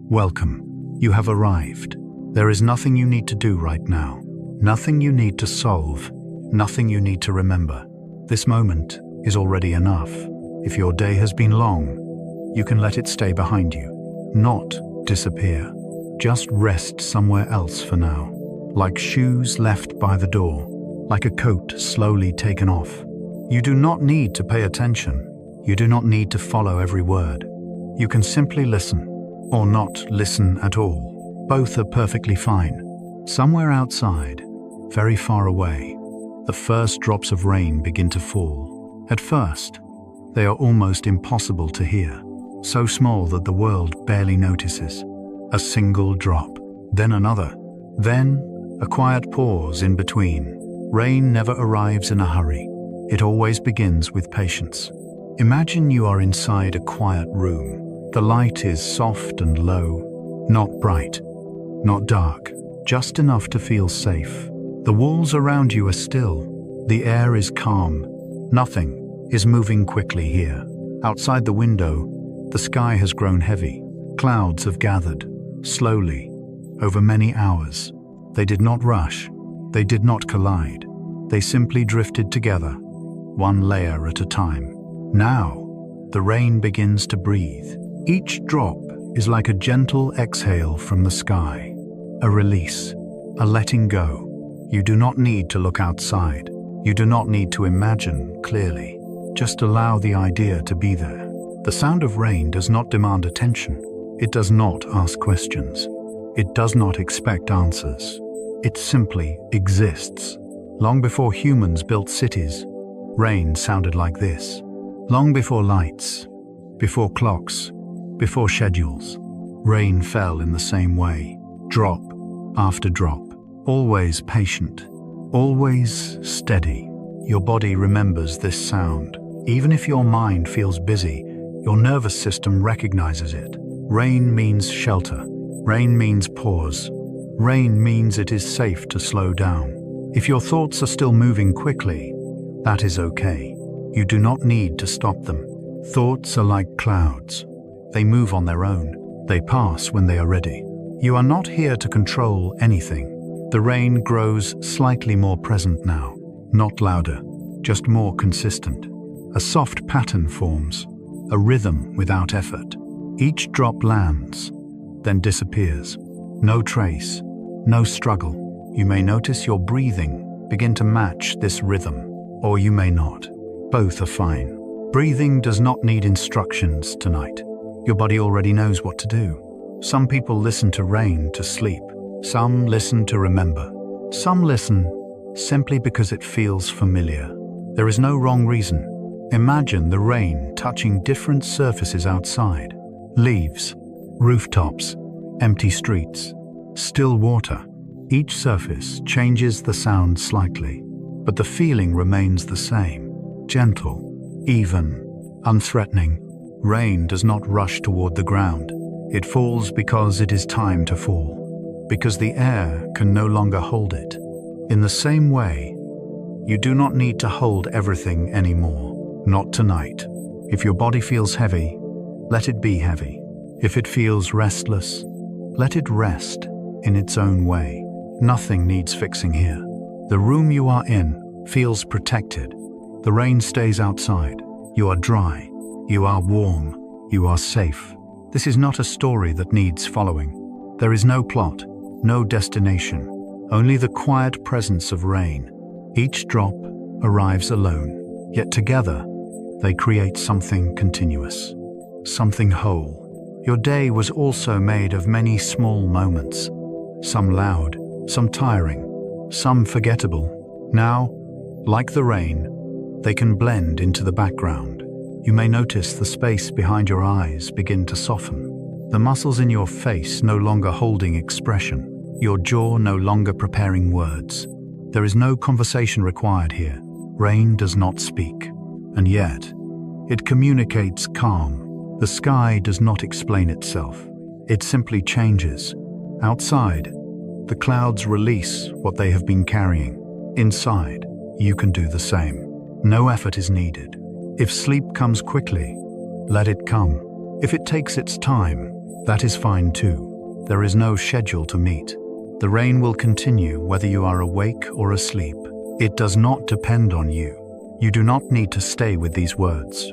Welcome. You have arrived. There is nothing you need to do right now. Nothing you need to solve. Nothing you need to remember. This moment is already enough. If your day has been long, you can let it stay behind you. Not disappear. Just rest somewhere else for now. Like shoes left by the door. Like a coat slowly taken off. You do not need to pay attention. You do not need to follow every word. You can simply listen, or not listen at all. Both are perfectly fine. Somewhere outside, very far away, the first drops of rain begin to fall. At first, they are almost impossible to hear, so small that the world barely notices. A single drop, then another, then a quiet pause in between. Rain never arrives in a hurry. It always begins with patience. Imagine you are inside a quiet room. The light is soft and low, not bright, not dark, just enough to feel safe. The walls around you are still. The air is calm. Nothing is moving quickly here. Outside the window, the sky has grown heavy. Clouds have gathered, slowly, over many hours. They did not rush. They did not collide. They simply drifted together, one layer at a time. Now, the rain begins to breathe. Each drop is like a gentle exhale from the sky, a release, a letting go. You do not need to look outside. You do not need to imagine clearly. Just allow the idea to be there. The sound of rain does not demand attention. It does not ask questions. It does not expect answers. It simply exists. Long before humans built cities, rain sounded like this. Long before lights, before clocks, before schedules, rain fell in the same way, drop after drop, always patient, always steady. Your body remembers this sound. Even if your mind feels busy, your nervous system recognizes it. Rain means shelter. Rain means pause. Rain means it is safe to slow down. If your thoughts are still moving quickly, that is okay. You do not need to stop them. Thoughts are like clouds. They move on their own. They pass when they are ready. You are not here to control anything. The rain grows slightly more present now. Not louder, just more consistent. A soft pattern forms, a rhythm without effort. Each drop lands, then disappears. No trace, no struggle. You may notice your breathing begin to match this rhythm, or you may not. Both are fine. Breathing does not need instructions tonight. Your body already knows what to do. Some people listen to rain to sleep. Some listen to remember. Some listen simply because it feels familiar. There is no wrong reason. Imagine the rain touching different surfaces outside. Leaves, rooftops, empty streets, still water. Each surface changes the sound slightly, but the feeling remains the same. Gentle, even, unthreatening. Rain does not rush toward the ground. It falls because it is time to fall, because the air can no longer hold it. In the same way, you do not need to hold everything anymore. Not tonight. If your body feels heavy, let it be heavy. If it feels restless, let it rest in its own way. Nothing needs fixing here. The room you are in feels protected. The rain stays outside. You are dry. You are warm. You are safe. This is not a story that needs following. There is no plot, no destination, only the quiet presence of rain. Each drop arrives alone, yet together they create something continuous, something whole. Your day was also made of many small moments, some loud, some tiring, some forgettable. Now, like the rain, they can blend into the background. You may notice the space behind your eyes begin to soften, the muscles in your face no longer holding expression, your jaw no longer preparing words. There is no conversation required here. Rain does not speak, and yet it communicates calm. The sky does not explain itself. It simply changes. Outside, the clouds release what they have been carrying. Inside, you can do the same. No effort is needed. If sleep comes quickly, let it come. If it takes its time, That is fine too. There is no schedule to meet. The rain will continue whether you are awake or asleep. It does not depend on you. You do not need to stay with these words.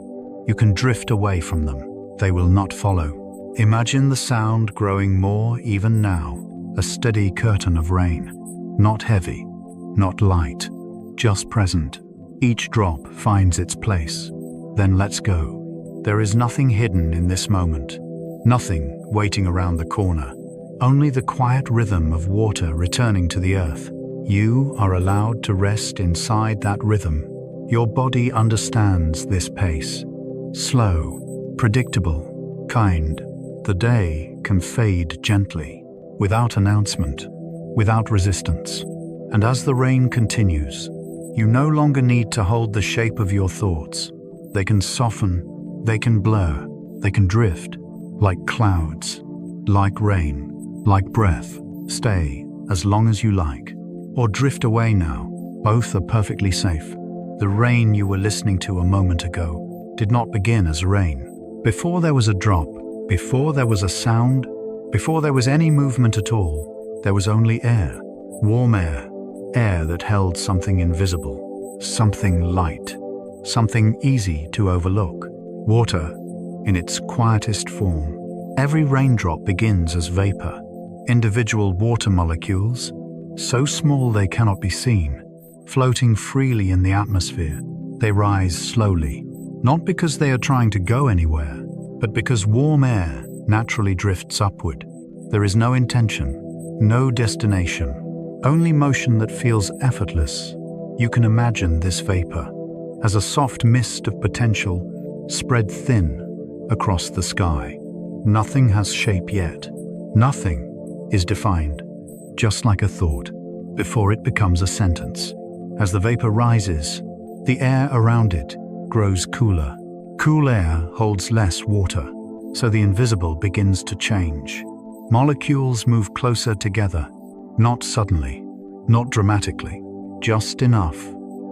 You can drift away from them. They will not follow. Imagine the sound growing more even now, a steady curtain of rain. Not heavy, not light, just present. Each drop finds its place. Then let's go. There is nothing hidden in this moment. Nothing waiting around the corner. Only the quiet rhythm of water returning to the earth. You are allowed to rest inside that rhythm. Your body understands this pace. Slow, predictable, kind. The day can fade gently, without announcement, without resistance. And as the rain continues, you no longer need to hold the shape of your thoughts. They can soften, they can blur, they can drift, like clouds, like rain, like breath. Stay as long as you like, or drift away now. Both are perfectly safe. The rain you were listening to a moment ago did not begin as rain. Before there was a drop, before there was a sound, before there was any movement at all, there was only air, warm air, air that held something invisible, something light, something easy to overlook. Water in its quietest form. Every raindrop begins as vapor, individual water molecules, so small they cannot be seen, floating freely in the atmosphere. They rise slowly, not because they are trying to go anywhere, but because warm air naturally drifts upward. There is no intention, no destination, only motion that feels effortless. You can imagine this vapor as a soft mist of potential spread thin across the sky. Nothing has shape yet. Nothing is defined, just like a thought, before it becomes a sentence. As the vapor rises, the air around it grows cooler. Cool air holds less water, so the invisible begins to change. Molecules move closer together, not suddenly, not dramatically, just enough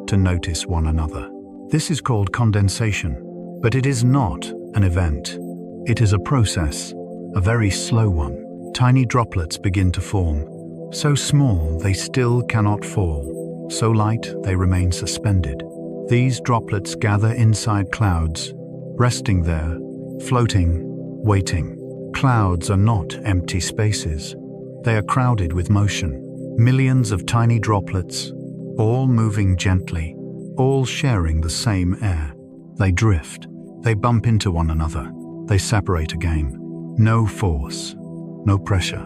to notice one another. This is called condensation, but it is not an event. It is a process, a very slow one. Tiny droplets begin to form, so small they still cannot fall, so light they remain suspended. These droplets gather inside clouds, resting there, floating, waiting. Clouds are not empty spaces. They are crowded with motion. Millions of tiny droplets, all moving gently, all sharing the same air. They drift. They bump into one another. They separate again. No force, no pressure,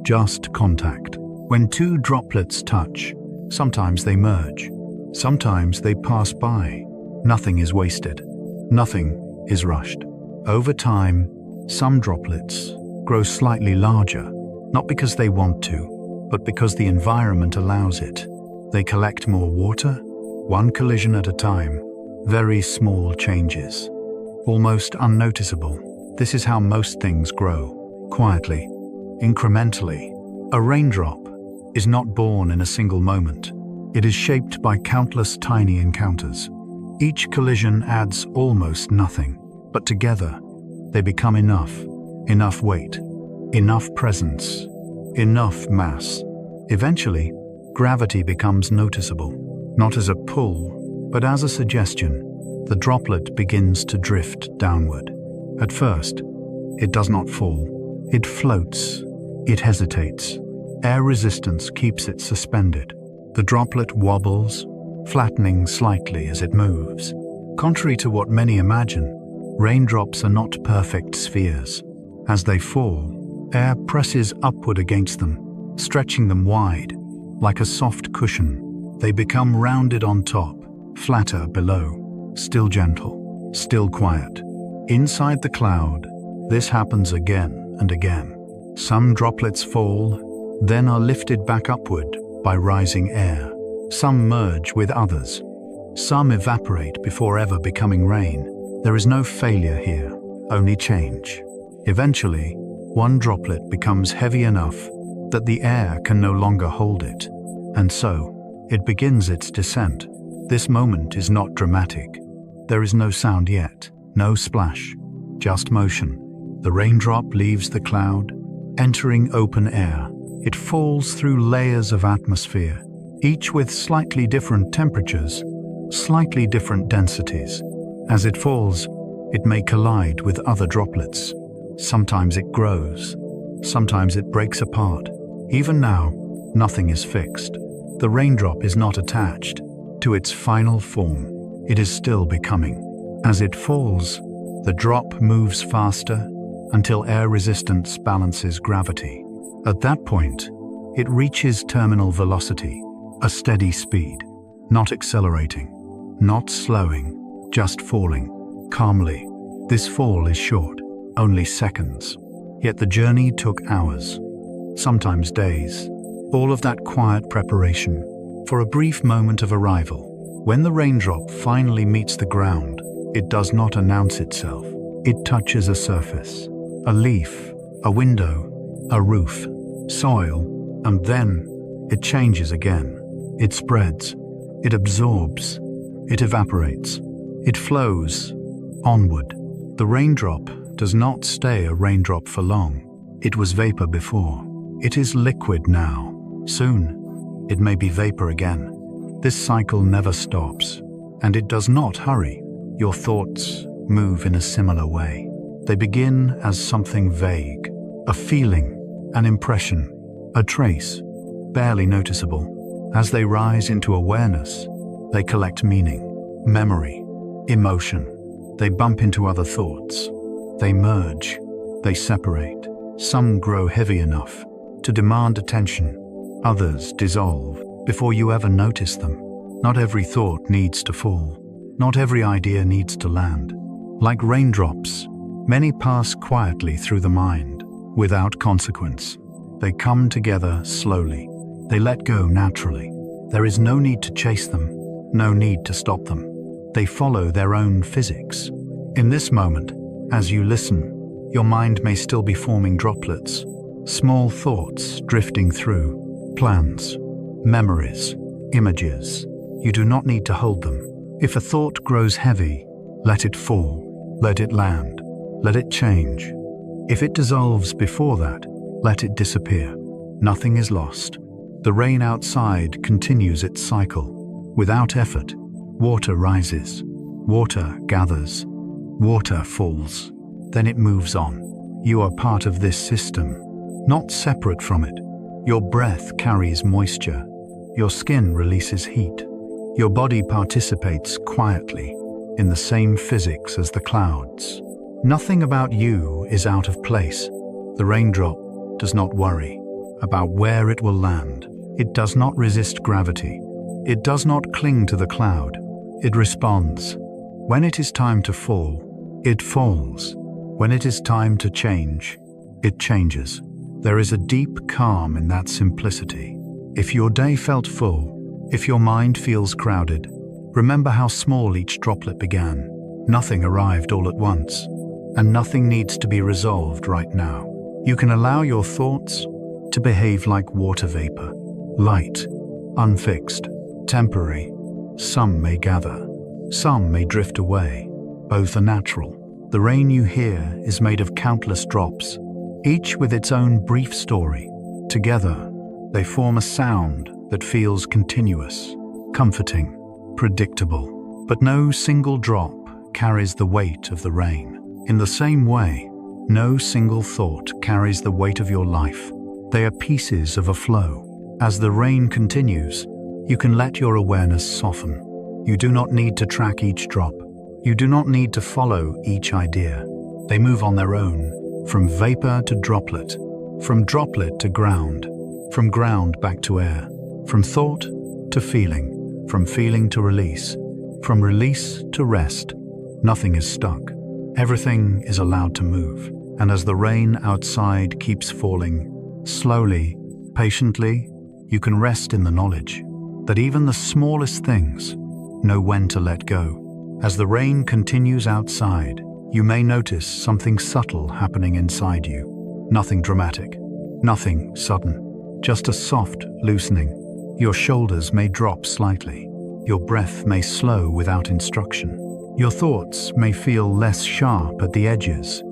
just contact. When two droplets touch, sometimes they merge. Sometimes they pass by. Nothing is wasted. Nothing is rushed. Over time, some droplets grow slightly larger, not because they want to, but because the environment allows it. They collect more water, one collision at a time. Very small changes, almost unnoticeable. This is how most things grow, quietly, incrementally. A raindrop is not born in a single moment. It is shaped by countless tiny encounters. Each collision adds almost nothing, but together they become enough. Enough weight, enough presence, enough mass. Eventually, gravity becomes noticeable, not as a pull, but as a suggestion. The droplet begins to drift downward. At first, it does not fall. It floats. It hesitates. Air resistance keeps it suspended. The droplet wobbles, flattening slightly as it moves. Contrary to what many imagine, raindrops are not perfect spheres. As they fall, air presses upward against them, stretching them wide. Like a soft cushion, they become rounded on top, flatter below, still gentle, still quiet. Inside the cloud, this happens again and again. Some droplets fall, then are lifted back upward by rising air. Some merge with others. Some evaporate before ever becoming rain. There is no failure here, only change. Eventually, one droplet becomes heavy enough that the air can no longer hold it, and so it begins its descent. This moment is not dramatic. There is no sound yet, no splash, just motion. The raindrop leaves the cloud, entering open air. It falls through layers of atmosphere, each with slightly different temperatures, slightly different densities. As it falls, it may collide with other droplets. Sometimes it grows, sometimes it breaks apart. Even now, nothing is fixed. The raindrop is not attached to its final form. It is still becoming. As it falls, the drop moves faster until air resistance balances gravity. At that point, it reaches terminal velocity, a steady speed, not accelerating, not slowing, just falling, calmly. This fall is short, only seconds. Yet the journey took hours, sometimes days. All of that quiet preparation for a brief moment of arrival. When the raindrop finally meets the ground, it does not announce itself. It touches a surface, a leaf, a window, a roof, soil, and then it changes again. It spreads, it absorbs, it evaporates, it flows onward. The raindrop does not stay a raindrop for long. It was vapor before. It is liquid now. Soon, it may be vapor again. This cycle never stops, and it does not hurry. Your thoughts move in a similar way. They begin as something vague, a feeling, an impression, a trace, barely noticeable. As they rise into awareness, they collect meaning, memory, emotion. They bump into other thoughts. They merge. They separate. Some grow heavy enough to demand attention. Others dissolve before you ever notice them. Not every thought needs to fall. Not every idea needs to land. Like raindrops, many pass quietly through the mind, without consequence. They come together slowly. They let go naturally. There is no need to chase them, no need to stop them. They follow their own physics. In this moment, as you listen, your mind may still be forming droplets, small thoughts drifting through, plans, memories, images. You do not need to hold them. If a thought grows heavy, let it fall, let it land, let it change. If it dissolves before that, let it disappear. Nothing is lost. The rain outside continues its cycle. Without effort, water rises, water gathers, water falls. Then it moves on. You are part of this system, not separate from it. Your breath carries moisture. Your skin releases heat. Your body participates quietly in the same physics as the clouds. Nothing about you is out of place. The raindrop does not worry about where it will land. It does not resist gravity. It does not cling to the cloud. It responds. When it is time to fall, it falls. When it is time to change, it changes. There is a deep calm in that simplicity. If your day felt full, if your mind feels crowded, remember how small each droplet began. Nothing arrived all at once, and nothing needs to be resolved right now. You can allow your thoughts to behave like water vapor, light, unfixed, temporary. Some may gather, some may drift away. Both are natural. The rain you hear is made of countless drops, each with its own brief story. Together, they form a sound that feels continuous, comforting, predictable. But no single drop carries the weight of the rain. In the same way, no single thought carries the weight of your life. They are pieces of a flow. As the rain continues, you can let your awareness soften. You do not need to track each drop. You do not need to follow each idea. They move on their own, from vapor to droplet, from droplet to ground, from ground back to air, from thought to feeling, from feeling to release, from release to rest. Nothing is stuck. Everything is allowed to move. And as the rain outside keeps falling, slowly, patiently, you can rest in the knowledge that even the smallest things know when to let go. As the rain continues outside, you may notice something subtle happening inside you. Nothing dramatic, nothing sudden, just a soft loosening. Your shoulders may drop slightly. Your breath may slow without instruction. Your thoughts may feel less sharp at the edges.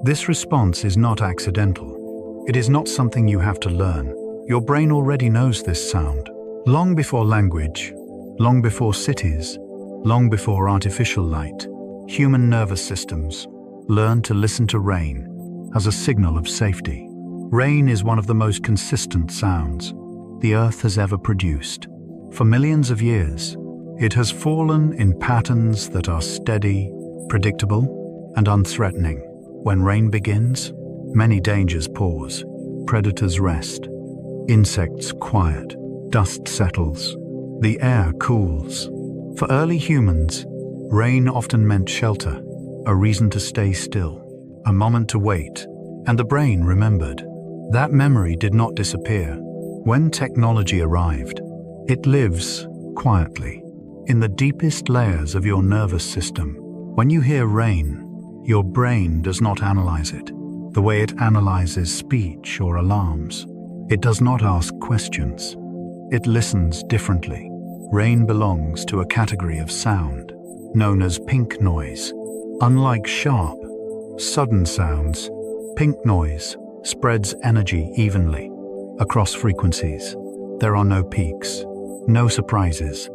This response is not accidental. It is not something you have to learn. Your brain already knows this sound. Long before language, long before cities, long before artificial light, human nervous systems learned to listen to rain as a signal of safety. Rain is one of the most consistent sounds the earth has ever produced. For millions of years, it has fallen in patterns that are steady, predictable, and unthreatening. When rain begins, many dangers pause. Predators rest. Insects quiet. Dust settles. The air cools. For early humans, rain often meant shelter, a reason to stay still, a moment to wait, and the brain remembered. That memory did not disappear. When technology arrived, it lives quietly in the deepest layers of your nervous system. When you hear rain, your brain does not analyze it the way it analyzes speech or alarms. It does not ask questions. It listens differently. Rain belongs to a category of sound known as pink noise. Unlike sharp, sudden sounds, pink noise spreads energy evenly across frequencies. There are no peaks, no surprises,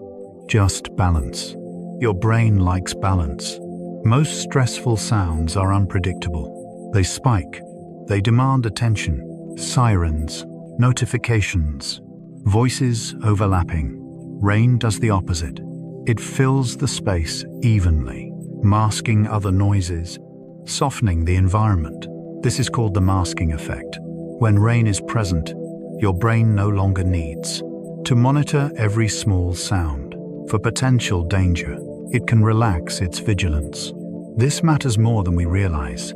just balance. Your brain likes balance. Most stressful sounds are unpredictable. They spike. They demand attention. Sirens, notifications, voices overlapping. Rain does the opposite. It fills the space evenly, masking other noises, softening the environment. This is called the masking effect. When rain is present, your brain no longer needs to monitor every small sound for potential danger. It can relax its vigilance. This matters more than we realize.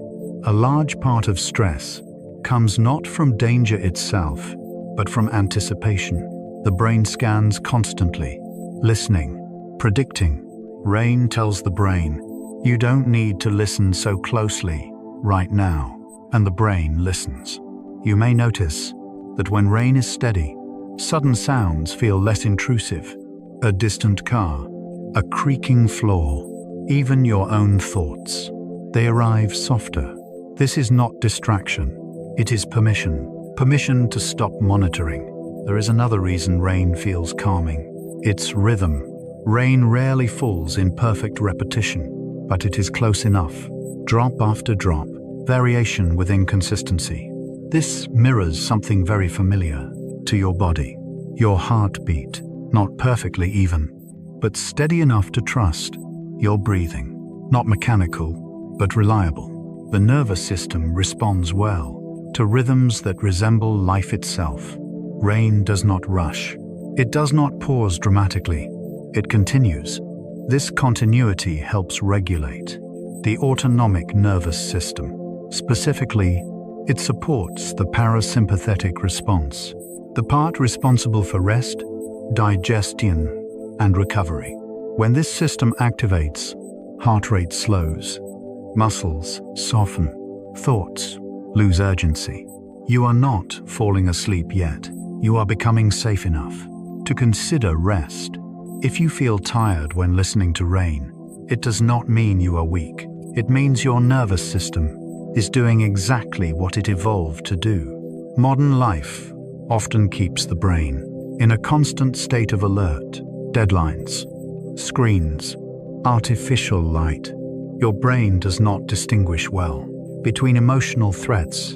A large part of stress comes not from danger itself, but from anticipation. The brain scans constantly, listening, predicting. Rain tells the brain, you don't need to listen so closely right now, and the brain listens. You may notice that when rain is steady, sudden sounds feel less intrusive. A distant car, a creaking floor, even your own thoughts. They arrive softer. This is not distraction. It is permission. Permission to stop monitoring. There is another reason rain feels calming. It's rhythm. Rain rarely falls in perfect repetition, but it is close enough. Drop after drop. Variation within consistency. This mirrors something very familiar to your body. Your heartbeat. Not perfectly even, but steady enough to trust. Your breathing, not mechanical, but reliable. The nervous system responds well to rhythms that resemble life itself. Rain does not rush. It does not pause dramatically. It continues. This continuity helps regulate the autonomic nervous system. Specifically, it supports the parasympathetic response, the part responsible for rest, digestion, and recovery. When this system activates, heart rate slows, muscles soften, thoughts lose urgency. You are not falling asleep yet. You are becoming safe enough to consider rest. If you feel tired when listening to rain, it does not mean you are weak. It means your nervous system is doing exactly what it evolved to do. Modern life often keeps the brain in a constant state of alert. Deadlines, screens, artificial light. Your brain does not distinguish well between emotional threats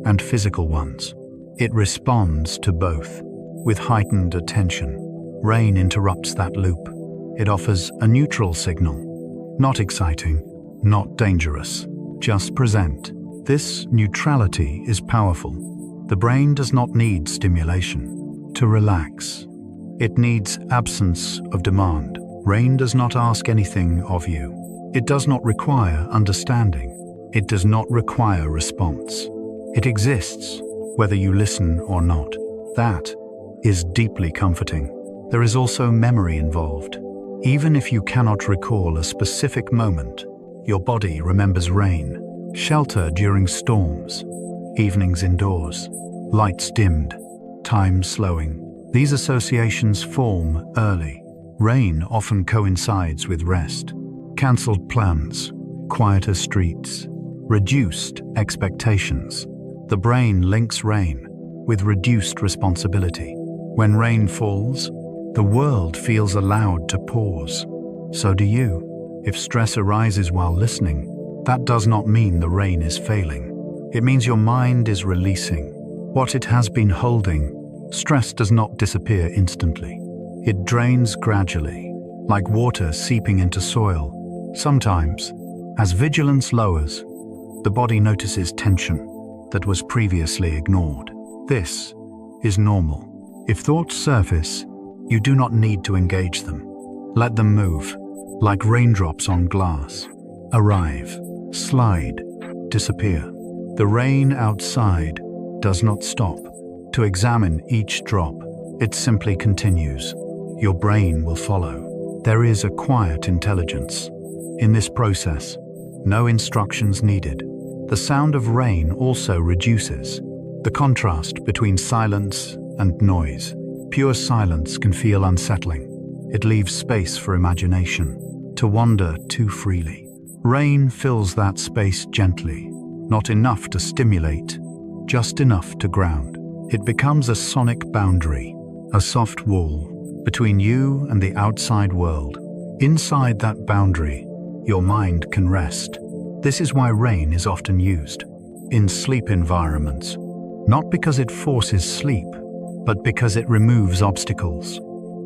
and physical ones. It responds to both with heightened attention. Rain interrupts that loop. It offers a neutral signal. Not exciting, not dangerous, just present. This neutrality is powerful. The brain does not need stimulation to relax. It needs absence of demand. Rain does not ask anything of you. It does not require understanding. It does not require response. It exists, whether you listen or not. That is deeply comforting. There is also memory involved. Even if you cannot recall a specific moment, your body remembers rain, shelter during storms, evenings indoors, lights dimmed, time slowing. These associations form early. Rain often coincides with rest, cancelled plans, quieter streets, reduced expectations. The brain links rain with reduced responsibility. When rain falls, the world feels allowed to pause. So do you. If stress arises while listening, that does not mean the rain is failing. It means your mind is releasing what it has been holding. Stress does not disappear instantly. It drains gradually, like water seeping into soil. Sometimes, as vigilance lowers, the body notices tension that was previously ignored. This is normal. If thoughts surface, you do not need to engage them. Let them move, like raindrops on glass. Arrive, slide, disappear. The rain outside does not stop to examine each drop. It simply continues. Your brain will follow. There is a quiet intelligence. In this process, no instructions needed. The sound of rain also reduces the contrast between silence and noise. Pure silence can feel unsettling. It leaves space for imagination to wander too freely. Rain fills that space gently, not enough to stimulate, just enough to ground. It becomes a sonic boundary, a soft wall between you and the outside world. Inside that boundary, your mind can rest. This is why rain is often used in sleep environments, not because it forces sleep, but because it removes obstacles.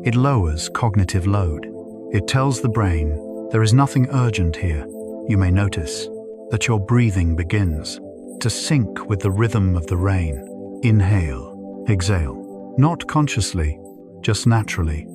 It lowers cognitive load. It tells the brain there is nothing urgent here. You may notice that your breathing begins to sync with the rhythm of the rain. Inhale, exhale, not consciously, just naturally.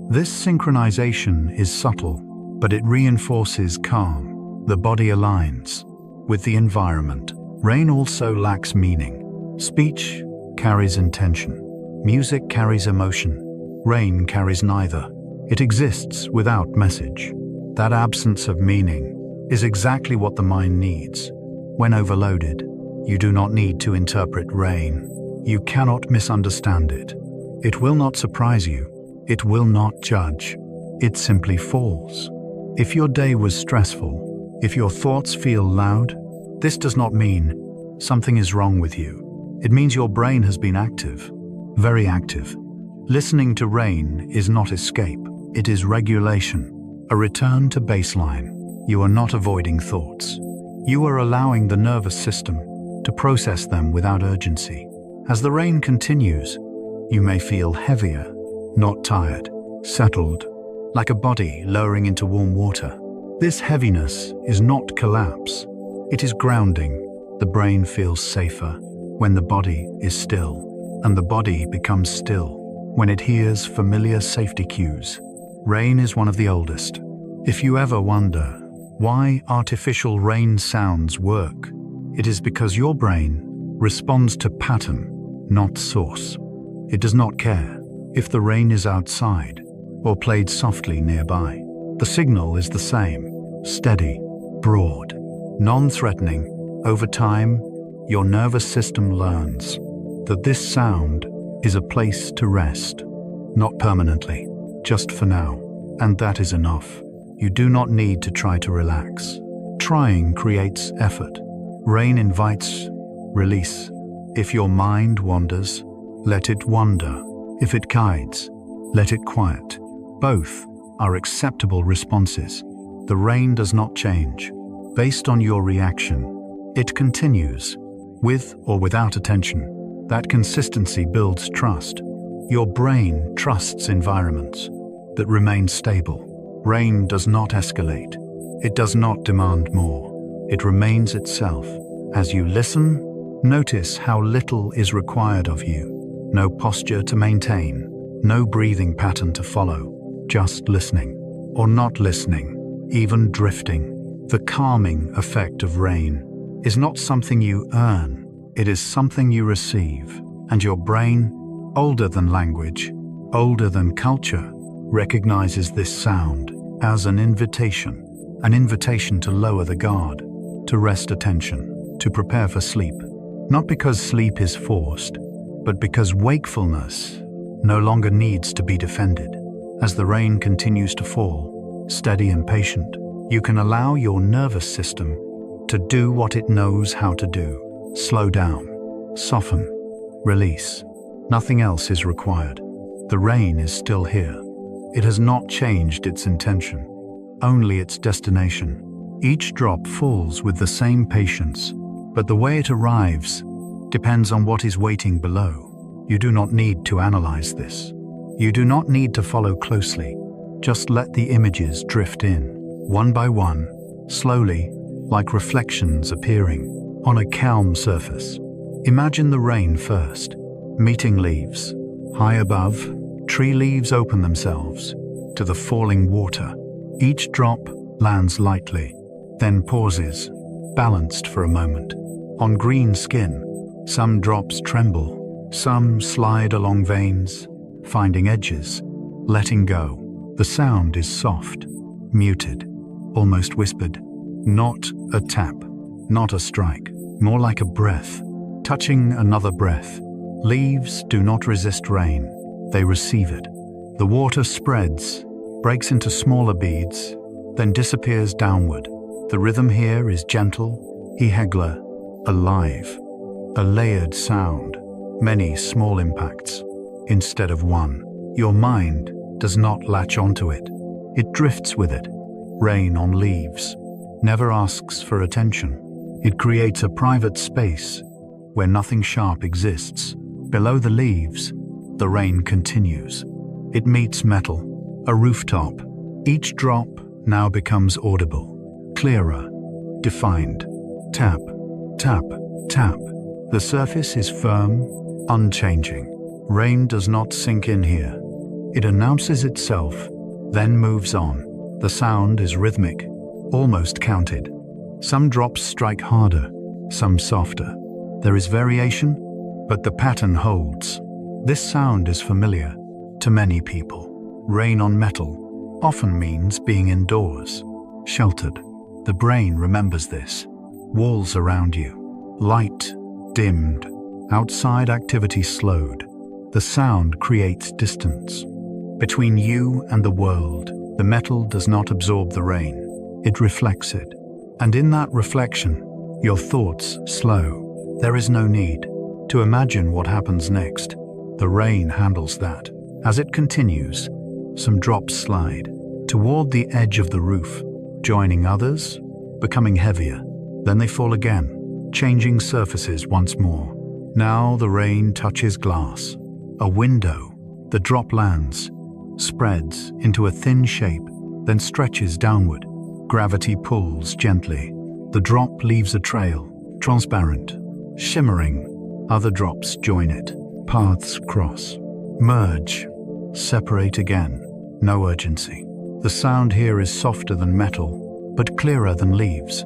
This synchronization is subtle, but it reinforces calm. The body aligns with the environment. Rain also lacks meaning. Speech carries intention. Music carries emotion. Rain carries neither. It exists without message. That absence of meaning is exactly what the mind needs. When overloaded, you do not need to interpret rain. You cannot misunderstand it. It will not surprise you. It will not judge. It simply falls. If your day was stressful, if your thoughts feel loud, this does not mean something is wrong with you. It means your brain has been active, very active. Listening to rain is not escape. It is regulation, a return to baseline. You are not avoiding thoughts. You are allowing the nervous system to process them without urgency. As the rain continues, you may feel heavier, not tired, settled, like a body lowering into warm water. This heaviness is not collapse. It is grounding. The brain feels safer when the body is still, and the body becomes still when it hears familiar safety cues. Rain is one of the oldest. If you ever wonder why artificial rain sounds work, it is because your brain responds to pattern, not source. It does not care if the rain is outside or played softly nearby. The signal is the same, steady, broad, non-threatening. Over time, your nervous system learns that this sound is a place to rest, not permanently, just for now. And that is enough. You do not need to try to relax. Trying creates effort. Rain invites release. If your mind wanders, let it wander. If it guides, let it quiet. Both are acceptable responses. The rain does not change based on your reaction. It continues, with or without attention. That consistency builds trust. Your brain trusts environments that remain stable. Rain does not escalate. It does not demand more. It remains itself. As you listen, notice how little is required of you. No posture to maintain, no breathing pattern to follow. Just listening, or not listening, even drifting. The calming effect of rain is not something you earn. It is something you receive. And your brain, older than language, older than culture, recognizes this sound as an invitation to lower the guard, to rest attention, to prepare for sleep. Not because sleep is forced, but because wakefulness no longer needs to be defended. As the rain continues to fall, steady and patient, you can allow your nervous system to do what it knows how to do. Slow down, soften, release. Nothing else is required. The rain is still here. It has not changed its intention, only its destination. Each drop falls with the same patience, but the way it arrives depends on what is waiting below. You do not need to analyze this. You do not need to follow closely. Just let the images drift in, one by one, slowly, like reflections appearing on a calm surface. Imagine the rain first, meeting leaves. High above, tree leaves open themselves to the falling water. Each drop lands lightly, then pauses, balanced for a moment. On green skin, some drops tremble, some slide along veins, finding edges, letting go. The sound is soft, muted, almost whispered. Not a tap, not a strike, more like a breath, touching another breath. Leaves do not resist rain, they receive it. The water spreads, breaks into smaller beads, then disappears downward. The rhythm here is gentle, irregular, alive. A layered sound, many small impacts, instead of one. Your mind does not latch onto it. It drifts with it. Rain on leaves never asks for attention. It creates a private space where nothing sharp exists. Below the leaves, the rain continues. It meets metal, a rooftop. Each drop now becomes audible, clearer, defined. Tap, tap, tap. The surface is firm, unchanging. Rain does not sink in here. It announces itself, then moves on. The sound is rhythmic, almost counted. Some drops strike harder, some softer. There is variation, but the pattern holds. This sound is familiar to many people. Rain on metal often means being indoors, sheltered. The brain remembers this. Walls around you, light dimmed, outside activity slowed. The sound creates distance between you and the world. The metal does not absorb the rain, it reflects it. And in that reflection, your thoughts slow. There is no need to imagine what happens next. The rain handles that. As it continues, some drops slide toward the edge of the roof, joining others, becoming heavier. Then they fall again, changing surfaces once more. Now the rain touches glass, a window. The drop lands, spreads into a thin shape, then stretches downward. Gravity pulls gently. The drop leaves a trail, transparent, shimmering. Other drops join it. Paths cross, merge, separate again. No urgency. The sound here is softer than metal, but clearer than leaves.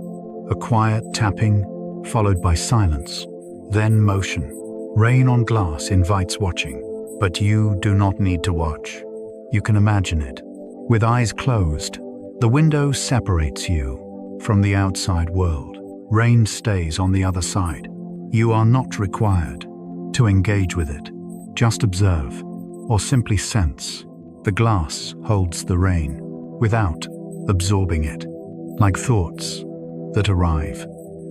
A quiet tapping, followed by silence. Then motion. Rain on glass invites watching, but you do not need to watch. You can imagine it. With eyes closed, the window separates you from the outside world. Rain stays on the other side. You are not required to engage with it. Just observe, or simply sense. The glass holds the rain without absorbing it, like thoughts that arrive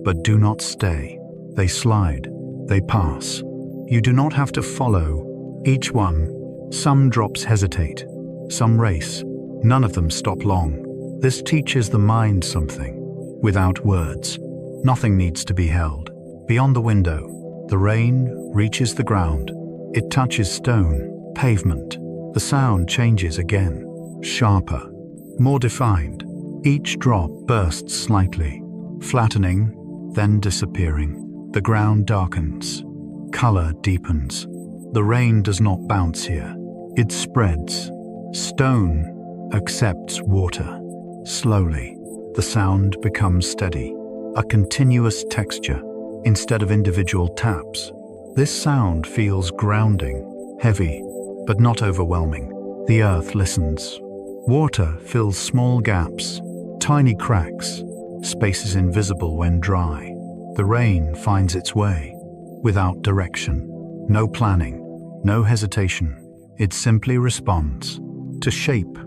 but do not stay. They slide, they pass. You do not have to follow each one. Some drops hesitate, some race. None of them stop long. This teaches the mind something. Without words, nothing needs to be held. Beyond the window, the rain reaches the ground. It touches stone, pavement. The sound changes again, sharper, more defined. Each drop bursts slightly, flattening, then disappearing. The ground darkens, color deepens. The rain does not bounce here. It spreads. Stone accepts water. Slowly, the sound becomes steady, a continuous texture instead of individual taps. This sound feels grounding, heavy, but not overwhelming. The earth listens. Water fills small gaps, tiny cracks, spaces invisible when dry. The rain finds its way, without direction, no planning, no hesitation. It simply responds to shape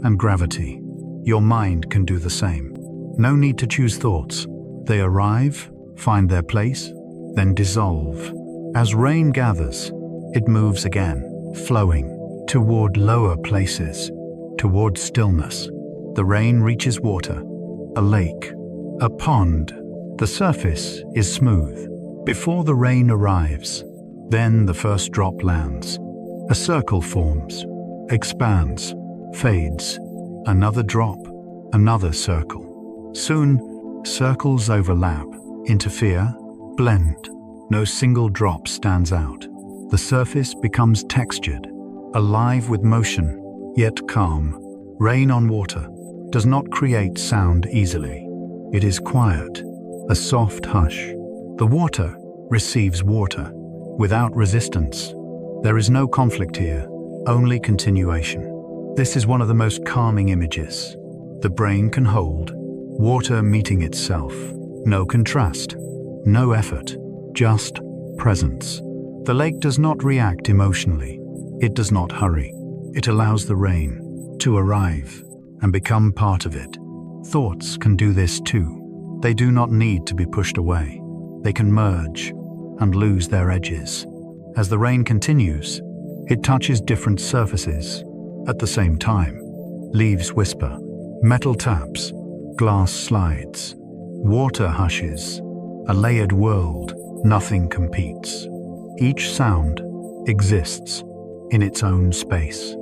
and gravity. Your mind can do the same. No need to choose thoughts, They arrive, find their place, then dissolve. As rain gathers, it moves again, flowing toward lower places, toward stillness. The rain reaches water, a lake, a pond. The surface is smooth. Before the rain arrives, then the first drop lands. A circle forms, expands, fades. Another drop, another circle. Soon, circles overlap, interfere, blend. No single drop stands out. The surface becomes textured, alive with motion, yet calm. Rain on water does not create sound easily. It is quiet, a soft hush. The water receives water, without resistance. There is no conflict here, only continuation. This is one of the most calming images the brain can hold. Water meeting itself. No contrast, no effort, just presence. The lake does not react emotionally. It does not hurry. It allows the rain to arrive and become part of it. Thoughts can do this too. They do not need to be pushed away. They can merge and lose their edges. As the rain continues, it touches different surfaces at the same time. Leaves whisper, metal taps, glass slides, water hushes, a layered world. Nothing competes. Each sound exists in its own space.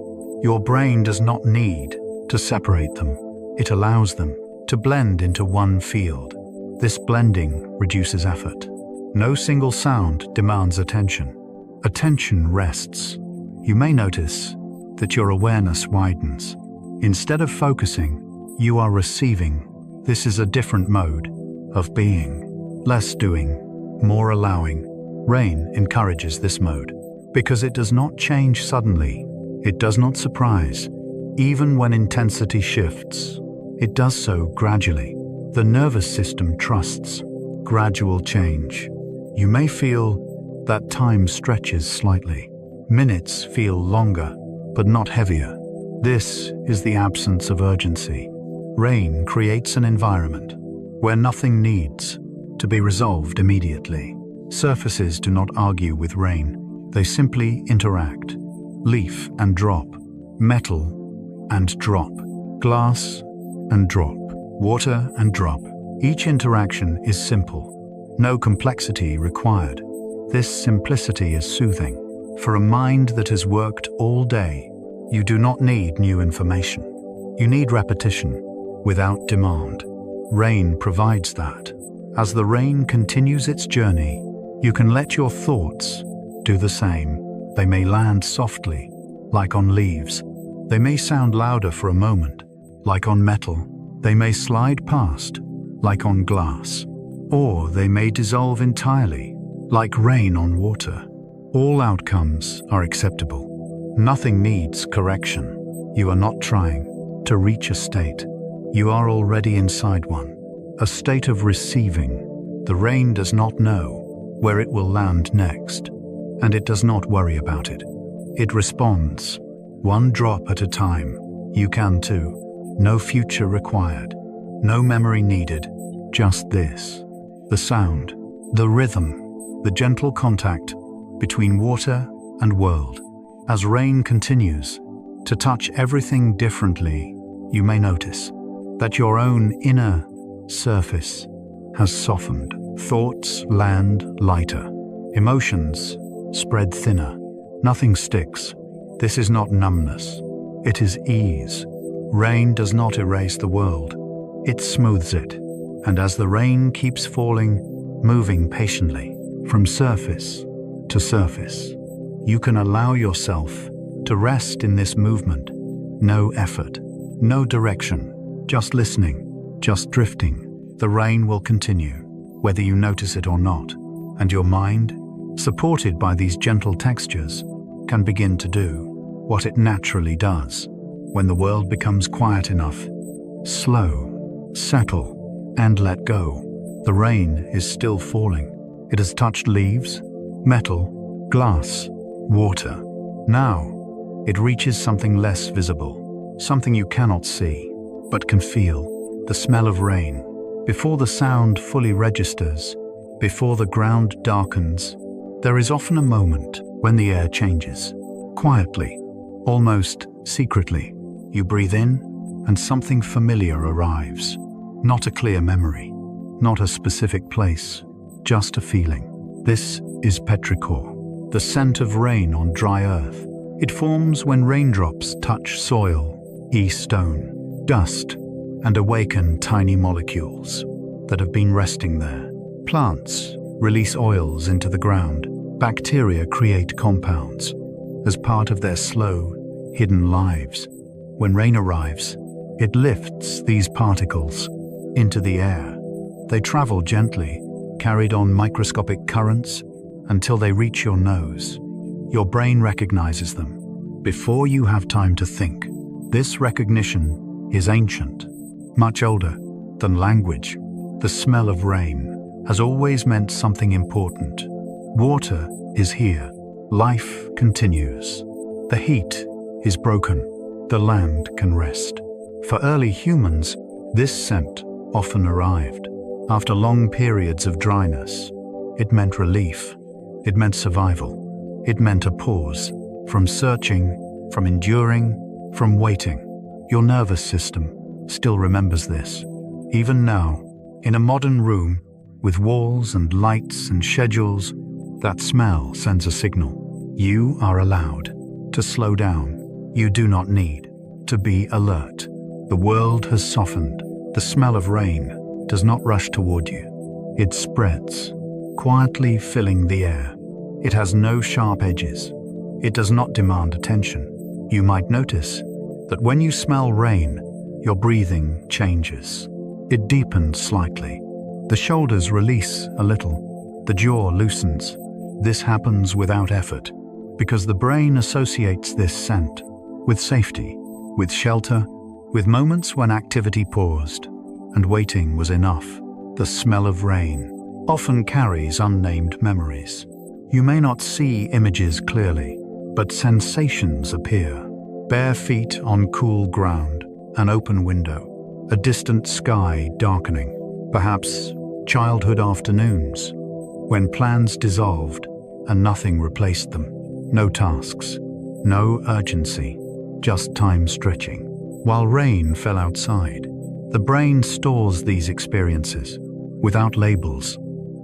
Your brain does not need to separate them. It allows them to blend into one field. This blending reduces effort. No single sound demands attention. Attention rests. You may notice that your awareness widens. Instead of focusing, you are receiving. This is a different mode of being. Less doing, more allowing. Rain encourages this mode because it does not change suddenly. It does not surprise. Even when intensity shifts, it does so gradually. The nervous system trusts gradual change. You may feel that time stretches slightly. Minutes feel longer, but not heavier. This is the absence of urgency. Rain creates an environment where nothing needs to be resolved immediately. Surfaces do not argue with rain. They simply interact. Leaf and drop, metal and drop, glass and drop, water and drop. Each interaction is simple. No complexity required. This simplicity is soothing. For a mind that has worked all day, you do not need new information. You need repetition without demand. Rain provides that. As the rain continues its journey, you can let your thoughts do the same. They may land softly, like on leaves. They may sound louder for a moment, like on metal. They may slide past, like on glass. Or they may dissolve entirely, like rain on water. All outcomes are acceptable. Nothing needs correction. You are not trying to reach a state. You are already inside one, a state of receiving. The rain does not know where it will land next, and it does not worry about it. It responds, one drop at a time. You can too. No future required, no memory needed, just this. The sound, the rhythm, the gentle contact between water and world. As rain continues to touch everything differently, you may notice that your own inner surface has softened. Thoughts land lighter. Emotions spread thinner. Nothing sticks. This is not numbness. It is ease. Rain does not erase the world. It smooths it. And as the rain keeps falling, moving patiently from surface to surface, you can allow yourself to rest in this movement. No effort, no direction, just listening, just drifting. The rain will continue, whether you notice it or not, and your mind, supported by these gentle textures, can begin to do what it naturally does. When the world becomes quiet enough, slow, settle, and let go. The rain is still falling. It has touched leaves, metal, glass, water. Now, it reaches something less visible, something you cannot see, but can feel, the smell of rain. Before the sound fully registers, before the ground darkens, there is often a moment when the air changes. Quietly, almost secretly, you breathe in and something familiar arrives. Not a clear memory, not a specific place, just a feeling. This is petrichor, the scent of rain on dry earth. It forms when raindrops touch soil, stone, dust, and awaken tiny molecules that have been resting there. Plants release oils into the ground. Bacteria create compounds as part of their slow, hidden lives. When rain arrives, it lifts these particles into the air. They travel gently, carried on microscopic currents, until they reach your nose. Your brain recognizes them before you have time to think. This recognition is ancient, much older than language. The smell of rain has always meant something important. Water is here. Life continues. The heat is broken. The land can rest. For early humans, this scent often arrived. After long periods of dryness, it meant relief. It meant survival. It meant a pause from searching, from enduring, from waiting. Your nervous system still remembers this. Even now, in a modern room with walls and lights and schedules, that smell sends a signal. You are allowed to slow down. You do not need to be alert. The world has softened. The smell of rain does not rush toward you. It spreads, quietly filling the air. It has no sharp edges. It does not demand attention. You might notice that when you smell rain, your breathing changes. It deepens slightly. The shoulders release a little. The jaw loosens. This happens without effort, because the brain associates this scent with safety, with shelter, with moments when activity paused and waiting was enough. The smell of rain often carries unnamed memories. You may not see images clearly, but sensations appear. Bare feet on cool ground, an open window, a distant sky darkening, perhaps childhood afternoons, when plans dissolved and nothing replaced them. No tasks, no urgency, just time stretching. While rain fell outside, the brain stores these experiences without labels.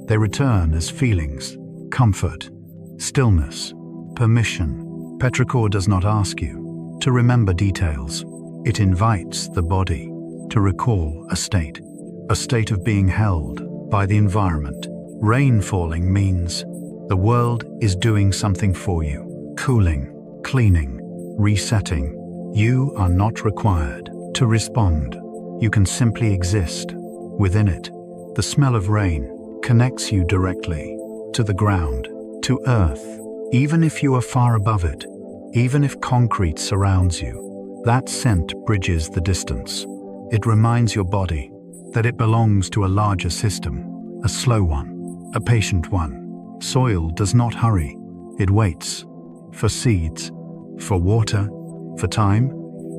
They return as feelings, comfort, stillness, permission. Petrichor does not ask you to remember details. It invites the body to recall a state of being held by the environment. Rain falling means the world is doing something for you. Cooling, cleaning, resetting. You are not required to respond. You can simply exist within it. The smell of rain connects you directly to the ground, to earth. Even if you are far above it, even if concrete surrounds you, that scent bridges the distance. It reminds your body that it belongs to a larger system, a slow one, a patient one. Soil does not hurry. It waits for seeds, for water, for time.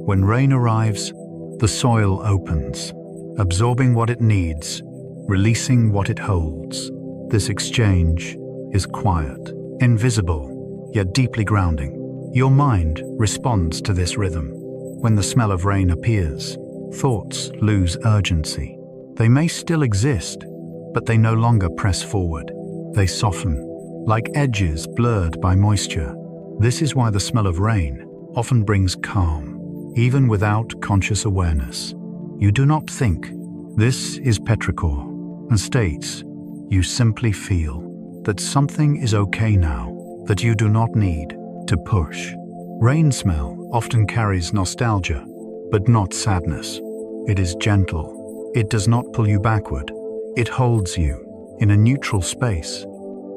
When rain arrives, the soil opens, absorbing what it needs, releasing what it holds. This exchange is quiet, invisible, yet deeply grounding. Your mind responds to this rhythm. When the smell of rain appears, thoughts lose urgency. They may still exist, but they no longer press forward. They soften, like edges blurred by moisture. This is why the smell of rain often brings calm, even without conscious awareness. You do not think. This is petrichor, and states you simply feel that something is okay now, that you do not need to push. Rain smell often carries nostalgia, but not sadness. It is gentle. It does not pull you backward. It holds you in a neutral space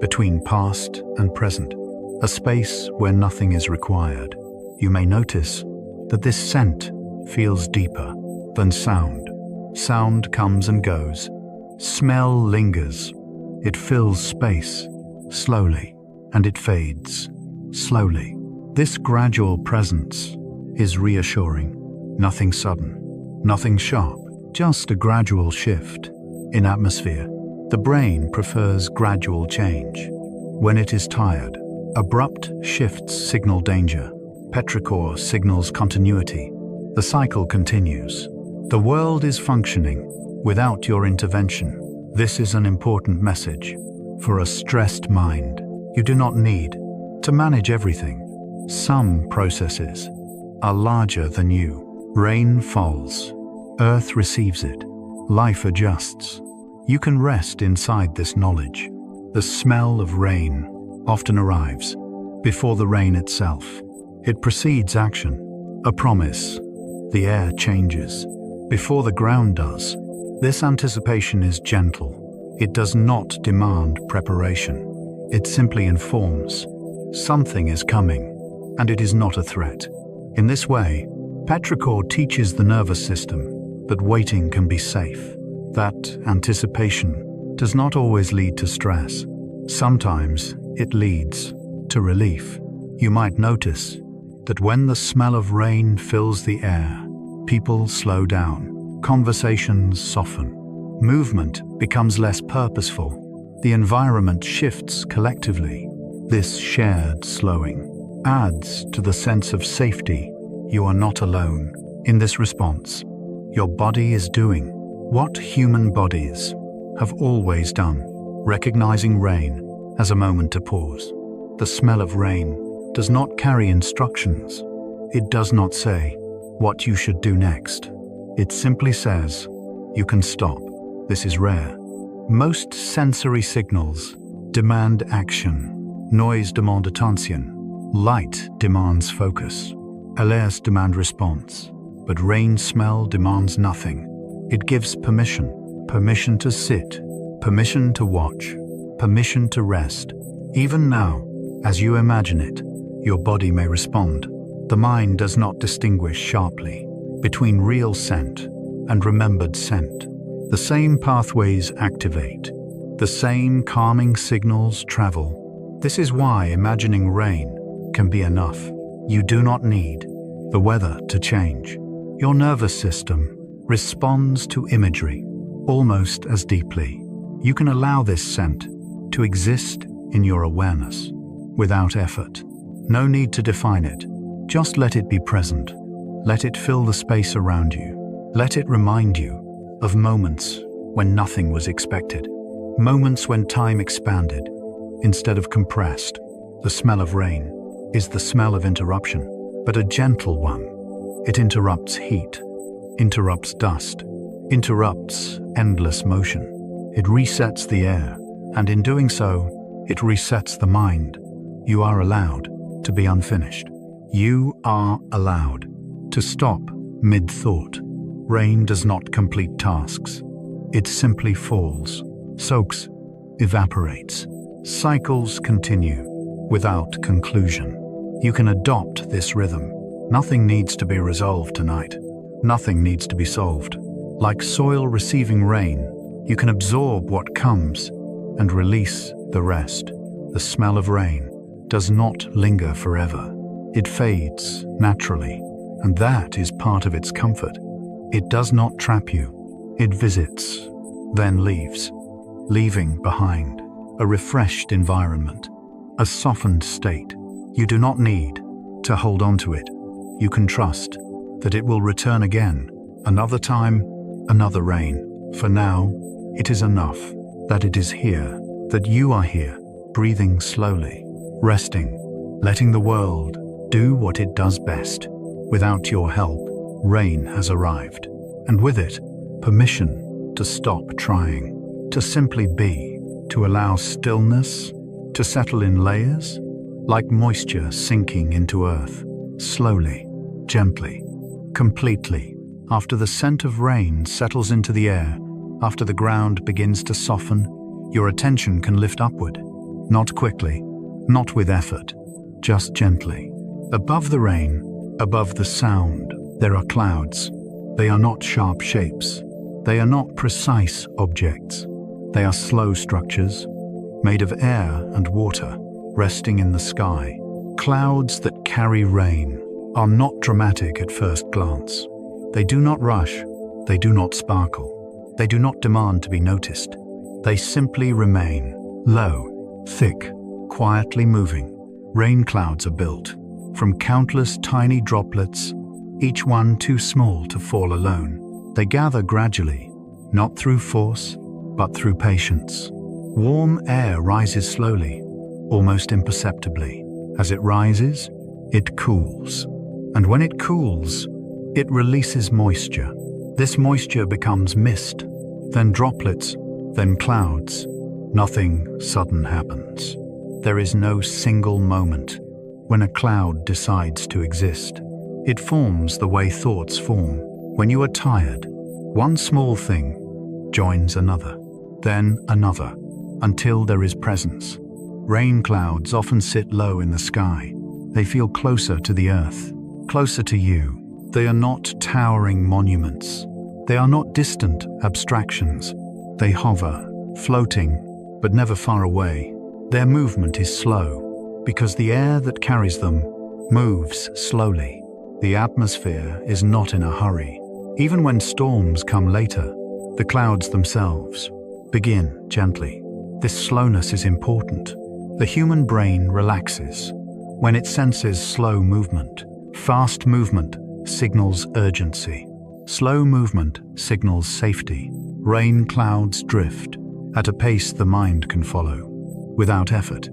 between past and present, a space where nothing is required. You may notice that this scent feels deeper than sound. Sound comes and goes. Smell lingers. It fills space slowly, and it fades slowly. This gradual presence is reassuring. Nothing sudden, nothing sharp, just a gradual shift. In atmosphere, the brain prefers gradual change. When it is tired, abrupt shifts signal danger. Petrichor signals continuity. The cycle continues. The world is functioning without your intervention. This is an important message. For a stressed mind, you do not need to manage everything. Some processes are larger than you. Rain falls. Earth receives it. Life adjusts. You can rest inside this knowledge. The smell of rain often arrives before the rain itself. It precedes action, a promise. The air changes before the ground does. This anticipation is gentle. It does not demand preparation. It simply informs. Something is coming, and it is not a threat. In this way, petrichor teaches the nervous system that waiting can be safe, that anticipation does not always lead to stress. Sometimes it leads to relief. You might notice that when the smell of rain fills the air, people slow down, conversations soften, movement becomes less purposeful, the environment shifts collectively. This shared slowing adds to the sense of safety. You are not alone in this response. Your body is doing what human bodies have always done, recognizing rain as a moment to pause. The smell of rain does not carry instructions. It does not say what you should do next. It simply says, you can stop. This is rare. Most sensory signals demand action. Noise demands attention. Light demands focus. Alerts demand response. But rain smell demands nothing. It gives permission. Permission to sit. Permission to watch. Permission to rest. Even now, as you imagine it, your body may respond. The mind does not distinguish sharply between real scent and remembered scent. The same pathways activate. The same calming signals travel. This is why imagining rain can be enough. You do not need the weather to change. Your nervous system responds to imagery almost as deeply. You can allow this scent to exist in your awareness without effort. No need to define it. Just let it be present. Let it fill the space around you. Let it remind you of moments when nothing was expected. Moments when time expanded instead of compressed. The smell of rain is the smell of interruption, but a gentle one. It interrupts heat, interrupts dust, interrupts endless motion. It resets the air, and in doing so, it resets the mind. You are allowed to be unfinished. You are allowed to stop mid-thought. Rain does not complete tasks. It simply falls, soaks, evaporates. Cycles continue without conclusion. You can adopt this rhythm. Nothing needs to be resolved tonight. Nothing needs to be solved. Like soil receiving rain, you can absorb what comes and release the rest. The smell of rain does not linger forever. It fades naturally, and that is part of its comfort. It does not trap you. It visits, then leaves, leaving behind a refreshed environment, a softened state. You do not need to hold on to it. You can trust that it will return again, another time, another rain. For now, it is enough that it is here, that you are here, breathing slowly, resting, letting the world do what it does best. Without your help, rain has arrived, and with it, permission to stop trying, to simply be, to allow stillness to settle in layers, like moisture sinking into earth, slowly, gently, completely. After the scent of rain settles into the air, after the ground begins to soften, your attention can lift upward, not quickly, not with effort, just gently. Above the rain, above the sound, there are clouds. They are not sharp shapes. They are not precise objects. They are slow structures, made of air and water, resting in the sky. Clouds that carry rain are not dramatic at first glance. They do not rush. They do not sparkle. They do not demand to be noticed. They simply remain low, thick, quietly moving. Rain clouds are built from countless tiny droplets, each one too small to fall alone. They gather gradually, not through force, but through patience. Warm air rises slowly, almost imperceptibly. As it rises, it cools. And when it cools, it releases moisture. This moisture becomes mist, then droplets, then clouds. Nothing sudden happens. There is no single moment when a cloud decides to exist. It forms the way thoughts form. When you are tired, one small thing joins another, then another, until there is presence. Rain clouds often sit low in the sky. They feel closer to the earth, closer to you. They are not towering monuments. They are not distant abstractions. They hover, floating, but never far away. Their movement is slow, because the air that carries them moves slowly. The atmosphere is not in a hurry. Even when storms come later, the clouds themselves begin gently. This slowness is important. The human brain relaxes when it senses slow movement. Fast movement signals urgency. Slow movement signals safety. Rain clouds drift at a pace the mind can follow. Without effort,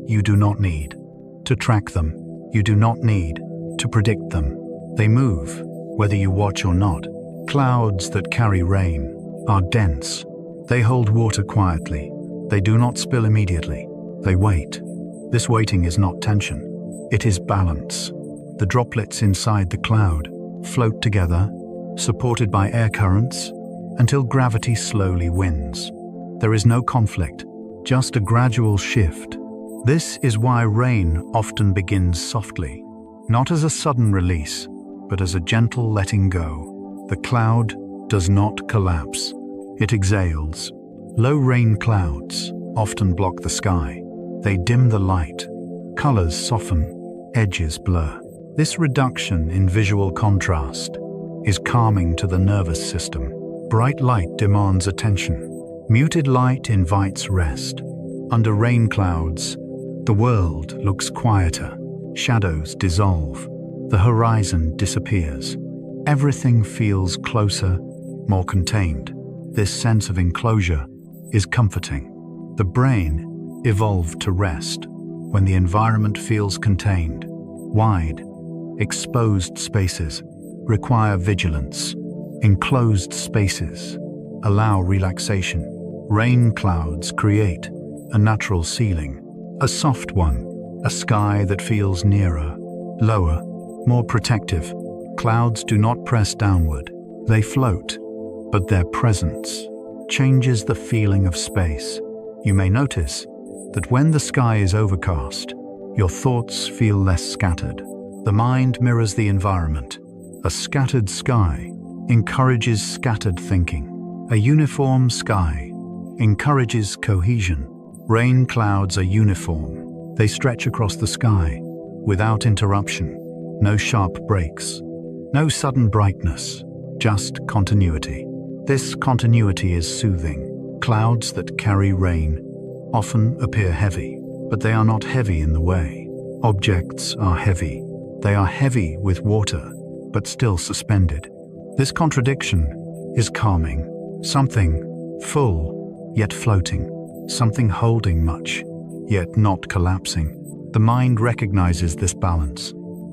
you do not need to track them. You do not need to predict them. They move, whether you watch or not. Clouds that carry rain are dense. They hold water quietly. They do not spill immediately. They wait. This waiting is not tension. It is balance. The droplets inside the cloud float together, supported by air currents, until gravity slowly wins. There is no conflict, just a gradual shift. This is why rain often begins softly, not as a sudden release, but as a gentle letting go. The cloud does not collapse. It exhales. Low rain clouds often block the sky. They dim the light. Colors soften, edges blur. This reduction in visual contrast is calming to the nervous system. Bright light demands attention. Muted light invites rest. Under rain clouds, the world looks quieter. Shadows dissolve. The horizon disappears. Everything feels closer, more contained. This sense of enclosure is comforting. The brain evolved to rest when the environment feels contained. Wide, exposed spaces require vigilance. Enclosed spaces allow relaxation. Rain clouds create a natural ceiling, a soft one, a sky that feels nearer, lower, more protective. Clouds do not press downward. They float, but their presence changes the feeling of space. You may notice that when the sky is overcast, your thoughts feel less scattered. The mind mirrors the environment. A scattered sky encourages scattered thinking. A uniform sky encourages cohesion. Rain clouds are uniform. They stretch across the sky without interruption. No sharp breaks. No sudden brightness. Just continuity. This continuity is soothing. Clouds that carry rain often appear heavy, but they are not heavy in the way. Objects are heavy. They are heavy with water, but still suspended. This contradiction is calming. Something full, yet floating. Something holding much, yet not collapsing. The mind recognizes this balance.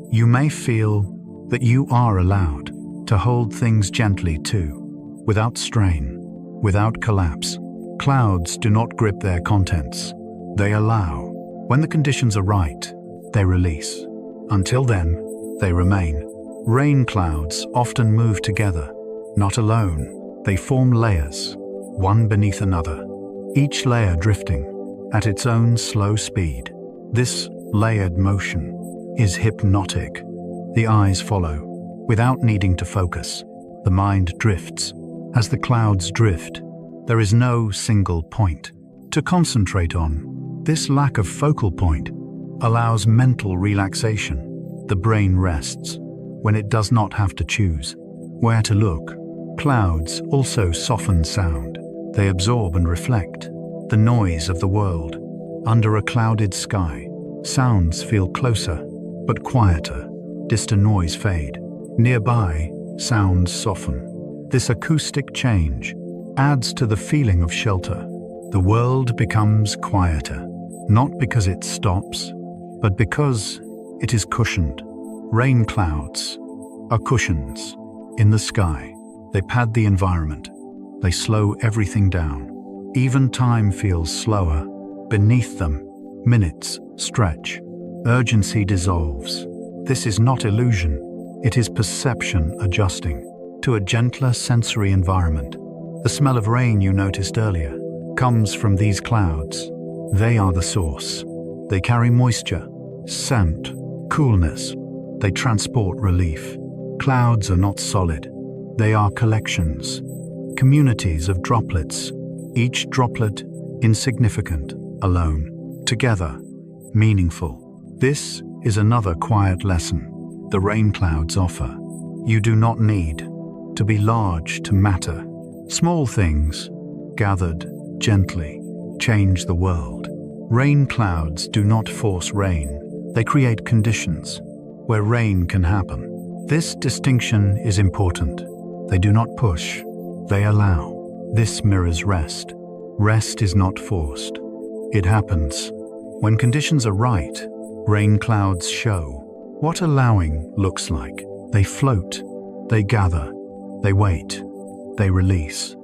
You may feel that you are allowed to hold things gently too, without strain, without collapse. Clouds do not grip their contents. They allow. When the conditions are right, they release. Until then, they remain. Rain clouds often move together, not alone. They form layers, one beneath another, each layer drifting at its own slow speed. This layered motion is hypnotic. The eyes follow, without needing to focus. The mind drifts. As the clouds drift, there is no single point to concentrate on. This lack of focal point allows mental relaxation. The brain rests when it does not have to choose where to look, Clouds also soften sound. They absorb and reflect the noise of the world. Under a clouded sky, sounds feel closer, but quieter. Distant noise fade. Nearby, sounds soften. This acoustic change adds to the feeling of shelter. The world becomes quieter, not because it stops, but because it is cushioned. Rain clouds are cushions in the sky. They pad the environment. They slow everything down. Even time feels slower. Beneath them, minutes stretch. Urgency dissolves. This is not illusion. It is perception adjusting to a gentler sensory environment. The smell of rain you noticed earlier comes from these clouds. They are the source. They carry moisture, scent, coolness. They transport relief. Clouds are not solid. They are collections, communities of droplets, each droplet insignificant, alone, together, meaningful. This is another quiet lesson the rain clouds offer. You do not need to be large to matter. Small things, gathered gently, change the world. Rain clouds do not force rain. They create conditions where rain can happen. This distinction is important. They do not push, they allow. This mirrors rest. Rest is not forced. It happens. When conditions are right, rain clouds show what allowing looks like. They float, they gather, they wait, they release,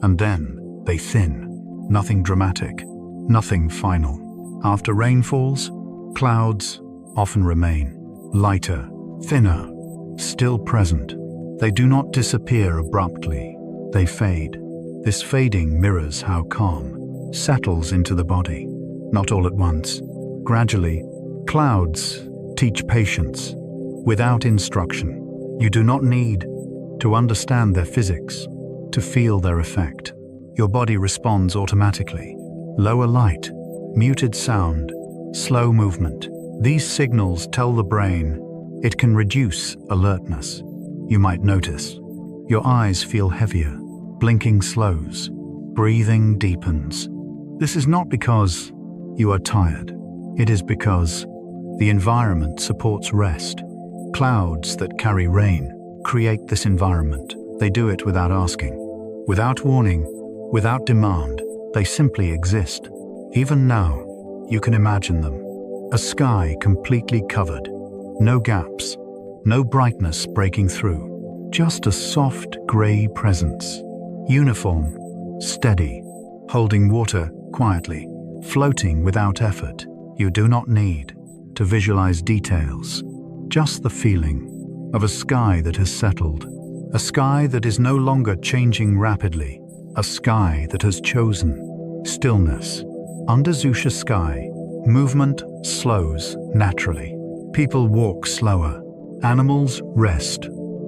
and then they thin. Nothing dramatic, nothing final. After rain falls, clouds often remain, lighter, thinner, still present. They do not disappear abruptly, they fade. This fading mirrors how calm settles into the body, not all at once. Gradually, clouds teach patience without instruction. You do not need to understand their physics to feel their effect. Your body responds automatically. Lower light, muted sound, slow movement. These signals tell the brain it can reduce alertness. You might notice your eyes feel heavier, blinking slows, breathing deepens. This is not because you are tired. It is because the environment supports rest. Clouds that carry rain create this environment. They do it without asking, without warning, without demand. They simply exist. Even now, you can imagine them. A sky completely covered. No gaps, no brightness breaking through. Just a soft gray presence. Uniform, steady, holding water quietly, floating without effort. You do not need to visualize details. Just the feeling of a sky that has settled. A sky that is no longer changing rapidly. A sky that has chosen stillness. Under Zusha sky, movement slows naturally. People walk slower. Animals rest.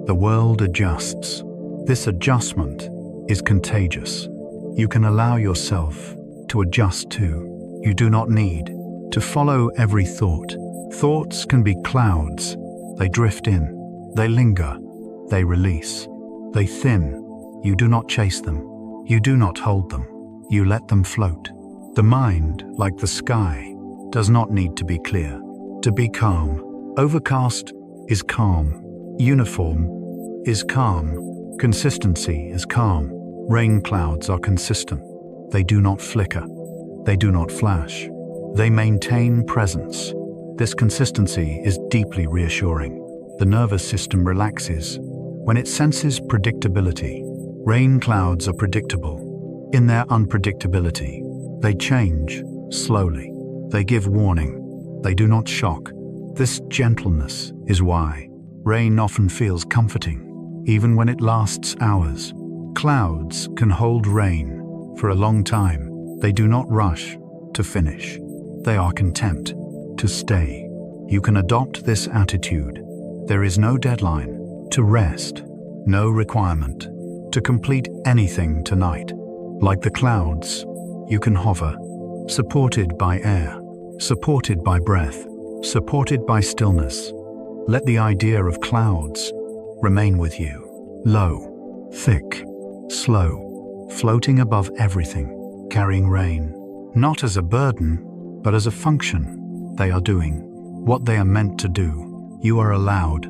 The world adjusts. This adjustment is contagious. You can allow yourself to adjust too. You do not need to follow every thought. Thoughts can be clouds. They drift in. They linger. They release. They thin. You do not chase them. You do not hold them. You let them float. The mind, like the sky, does not need to be clear to be calm. Overcast is calm. Uniform is calm. Consistency is calm. Rain clouds are consistent. They do not flicker. They do not flash. They maintain presence. This consistency is deeply reassuring. The nervous system relaxes when it senses predictability. Rain clouds are predictable. In their unpredictability, they change slowly. They give warning. They do not shock. This gentleness is why rain often feels comforting, even when it lasts hours. Clouds can hold rain for a long time. They do not rush to finish. They are content to stay. You can adopt this attitude. There is no deadline to rest, no requirement to complete anything tonight. Like the clouds, you can hover, supported by air, supported by breath, supported by stillness. Let the idea of clouds remain with you. Low, thick, slow, floating above everything, carrying rain, not as a burden, but as a function. They are doing what they are meant to do. You are allowed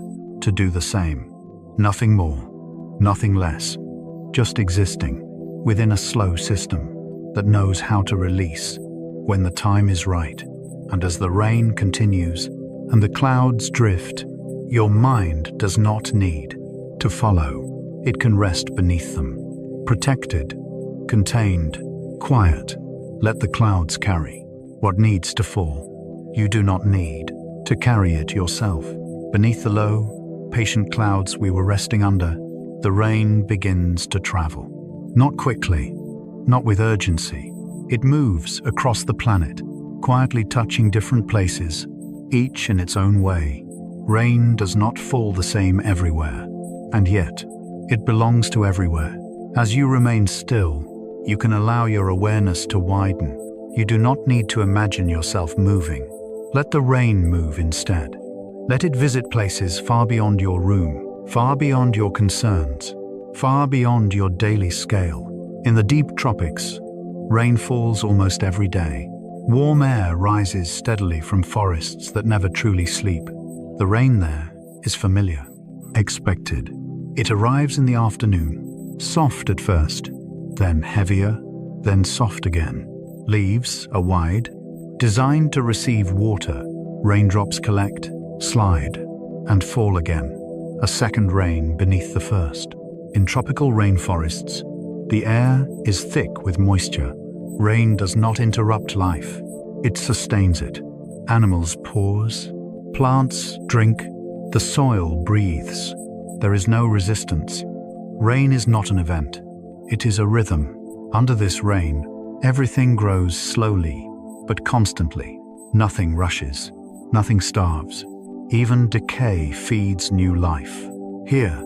to do the same. Nothing more, nothing less, just existing within a slow system that knows how to release when the time is right. And as the rain continues and the clouds drift, your mind does not need to follow. It can rest beneath them, protected, contained, quiet. Let the clouds carry what needs to fall. You do not need to carry it yourself. Beneath the low, patient clouds we were resting under, the rain begins to travel. Not quickly, not with urgency. It moves across the planet, quietly touching different places, each in its own way. Rain does not fall the same everywhere, and yet it belongs to everywhere. As you remain still, you can allow your awareness to widen. You do not need to imagine yourself moving. Let the rain move instead. Let it visit places far beyond your room, far beyond your concerns, far beyond your daily scale. In the deep tropics, rain falls almost every day. Warm air rises steadily from forests that never truly sleep. The rain there is familiar, expected. It arrives in the afternoon, soft at first, then heavier, then soft again. Leaves are wide, designed to receive water. Raindrops collect, slide, and fall again. A second rain beneath the first. In tropical rainforests, the air is thick with moisture. Rain does not interrupt life. It sustains it. Animals pause, plants drink, the soil breathes. There is no resistance. Rain is not an event. It is a rhythm. Under this rain, everything grows slowly, but constantly. Nothing rushes. Nothing starves. Even decay feeds new life. Here,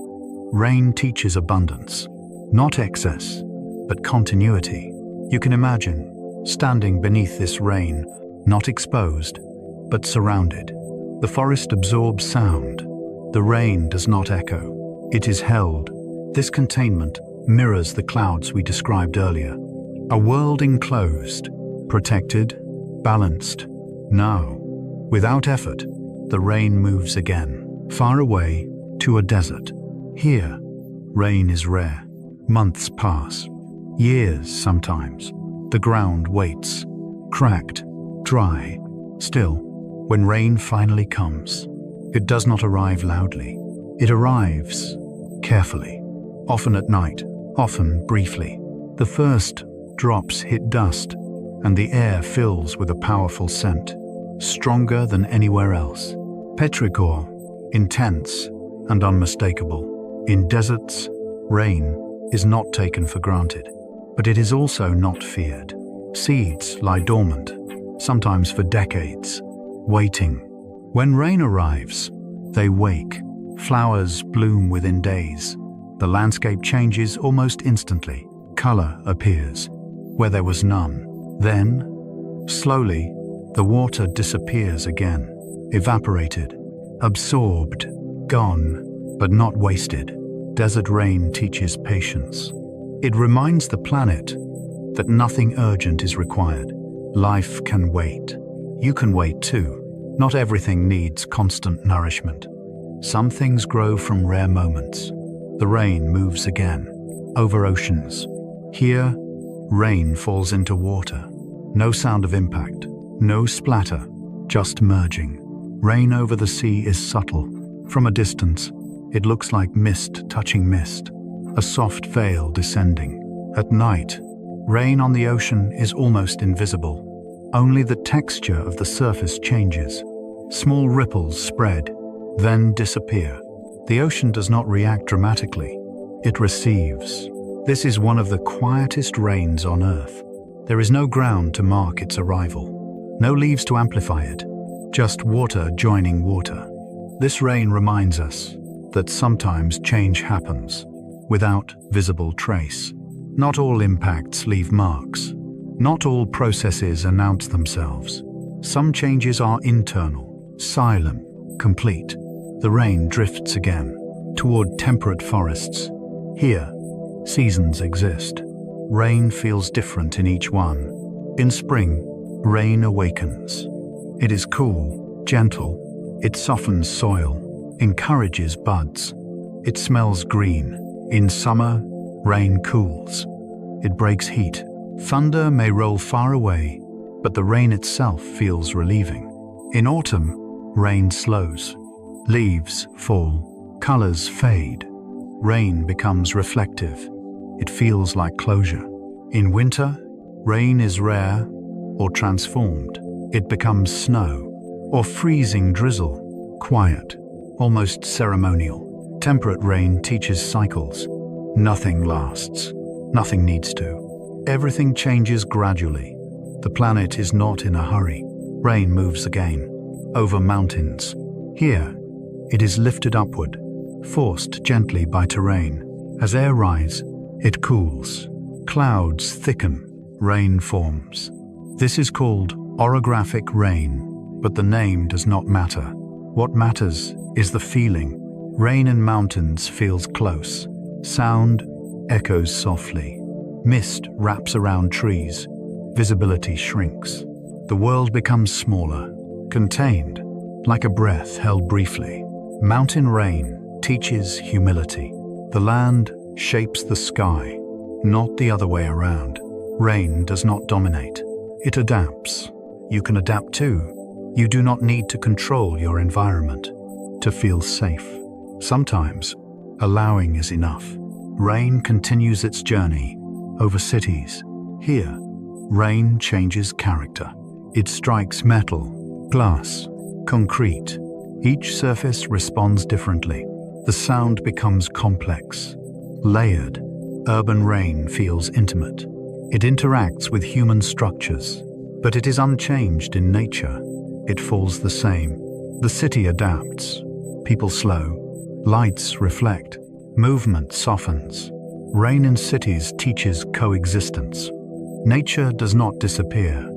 rain teaches abundance. Not excess, but continuity. You can imagine standing beneath this rain, not exposed, but surrounded. The forest absorbs sound. The rain does not echo. It is held. This containment mirrors the clouds we described earlier. A world enclosed, protected, balanced. Now, without effort, the rain moves again, far away to a desert. Here, rain is rare. Months pass, years sometimes. The ground waits, cracked, dry. Still, when rain finally comes, it does not arrive loudly. It arrives carefully, often at night, often briefly. The first drops hit dust, and the air fills with a powerful scent, stronger than anywhere else. Petrichor, intense and unmistakable. In deserts, rain is not taken for granted, but it is also not feared. Seeds lie dormant, sometimes for decades, waiting. When rain arrives, they wake. Flowers bloom within days. The landscape changes almost instantly. Color appears where there was none. Then, slowly, the water disappears again, evaporated, absorbed, gone, but not wasted. Desert rain teaches patience. It reminds the planet that nothing urgent is required. Life can wait. You can wait too. Not everything needs constant nourishment. Some things grow from rare moments. The rain moves again, over oceans. Here, rain falls into water. No sound of impact, no splatter, just merging. Rain over the sea is subtle. From a distance, it looks like mist touching mist, a soft veil descending. At night, rain on the ocean is almost invisible. Only the texture of the surface changes. Small ripples spread, then disappear. The ocean does not react dramatically. It receives. This is one of the quietest rains on Earth. There is no ground to mark its arrival, no leaves to amplify it, just water joining water. This rain reminds us that sometimes change happens without visible trace. Not all impacts leave marks. Not all processes announce themselves. Some changes are internal, silent, complete. The rain drifts again toward temperate forests. Here, Seasons exist. Rain feels different in each one. In spring, rain awakens. It is cool, gentle. It softens soil, encourages buds. It smells green. In summer, rain cools. It breaks heat. Thunder may roll far away, but the rain itself feels relieving. In autumn, rain slows. Leaves fall, colors fade. Rain becomes reflective. It feels like closure. In winter, rain is rare or transformed. It becomes snow or freezing drizzle, quiet, almost ceremonial. Temperate rain teaches cycles. Nothing lasts. Nothing needs to. Everything changes gradually. The planet is not in a hurry. Rain moves again, over mountains. Here, it is lifted upward, forced gently by terrain. As air rises, it cools. Clouds thicken. Rain forms. This is called orographic rain, but the name does not matter. What matters is the feeling. Rain in mountains feels close. Sound echoes softly. Mist wraps around trees. Visibility shrinks. The world becomes smaller, contained, like a breath held briefly. Mountain rain teaches humility. The land shapes the sky, not the other way around. Rain does not dominate. It adapts. You can adapt too. You do not need to control your environment to feel safe. Sometimes, allowing is enough. Rain continues its journey over cities. Here, rain changes character. It strikes metal, glass, concrete. Each surface responds differently. The sound becomes complex, layered. Urban rain feels intimate. It interacts with human structures, but it is unchanged in nature. It falls the same. The city adapts. People slow. Lights reflect. Movement softens. Rain in cities teaches coexistence. Nature does not disappear.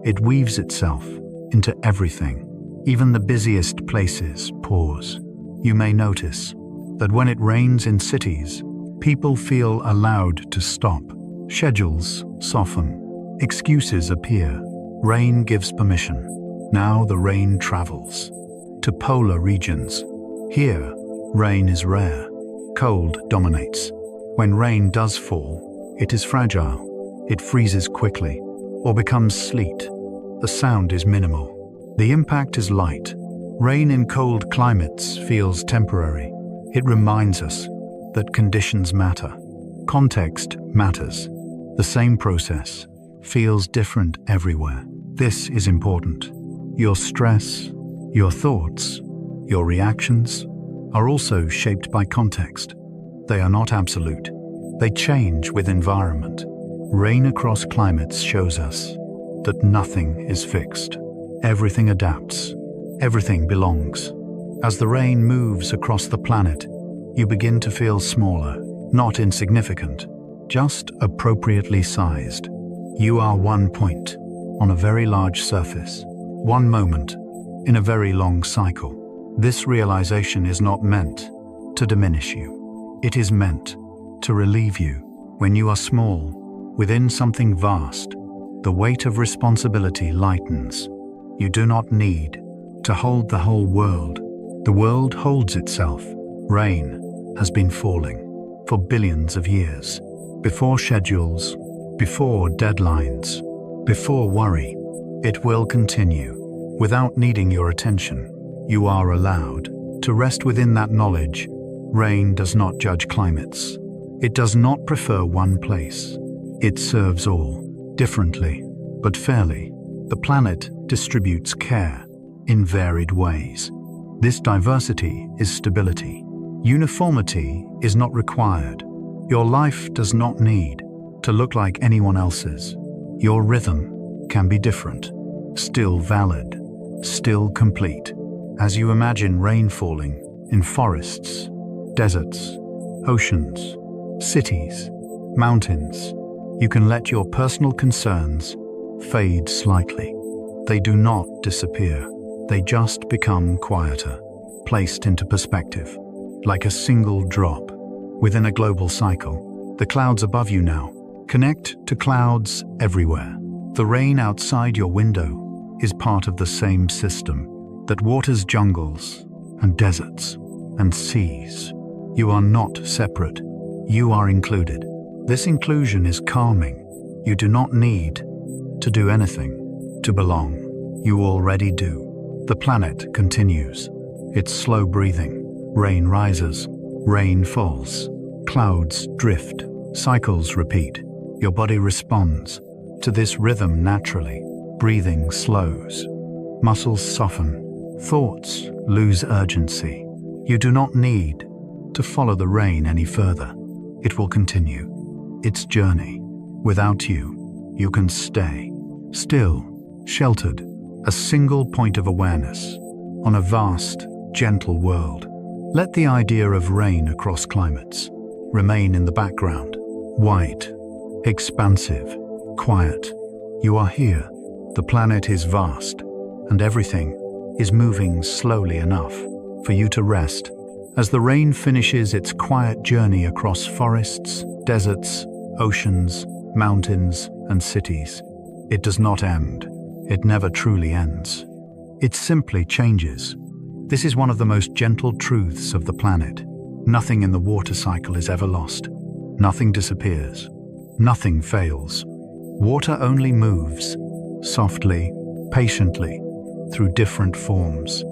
It weaves itself into everything. Even the busiest places pause. You may notice that when it rains in cities, people feel allowed to stop. Schedules soften. Excuses appear. Rain gives permission. Now the rain travels to polar regions. Here, rain is rare. Cold dominates. When rain does fall, it is fragile. It freezes quickly or becomes sleet. The sound is minimal. The impact is light. Rain in cold climates feels temporary. It reminds us that conditions matter. Context matters. The same process feels different everywhere. This is important. Your stress, your thoughts, your reactions are also shaped by context. They are not absolute. They change with environment. Rain across climates shows us that nothing is fixed. Everything adapts. Everything belongs. As the rain moves across the planet, you begin to feel smaller, not insignificant, just appropriately sized. You are one point on a very large surface, one moment in a very long cycle. This realization is not meant to diminish you. It is meant to relieve you. When you are small, within something vast, the weight of responsibility lightens. You do not need to hold the whole world. The world holds itself. Rain has been falling for billions of years. Before schedules, before deadlines, before worry, it will continue. Without needing your attention, you are allowed to rest within that knowledge. Rain does not judge climates. It does not prefer one place. It serves all, differently, but fairly. The planet distributes care in varied ways. This diversity is stability. Uniformity is not required. Your life does not need to look like anyone else's. Your rhythm can be different, still valid, still complete. As you imagine rain falling in forests, deserts, oceans, cities, mountains, you can let your personal concerns fade slightly. They do not disappear. They just become quieter, placed into perspective. Like a single drop within a global cycle, the clouds above you now. Connect to clouds everywhere. The rain outside your window is part of the same system that waters jungles and deserts and seas. You are not separate. You are included. This inclusion is calming. You do not need to do anything to belong. You already do. The planet continues. It's slow breathing. Rain rises. Rain falls. Clouds drift. Cycles repeat. Your body responds to this rhythm naturally. Breathing slows. Muscles soften. Thoughts lose urgency. You do not need to follow the rain any further. It will continue its journey. Without you, you can stay still, sheltered, a single point of awareness on a vast, gentle world. Let the idea of rain across climates remain in the background. White, expansive, quiet. You are here. The planet is vast, and everything is moving slowly enough for you to rest. As the rain finishes its quiet journey across forests, deserts, oceans, mountains, and cities, it does not end. It never truly ends. It simply changes. This is one of the most gentle truths of the planet. Nothing in the water cycle is ever lost. Nothing disappears. Nothing fails. Water only moves, softly, patiently, through different forms.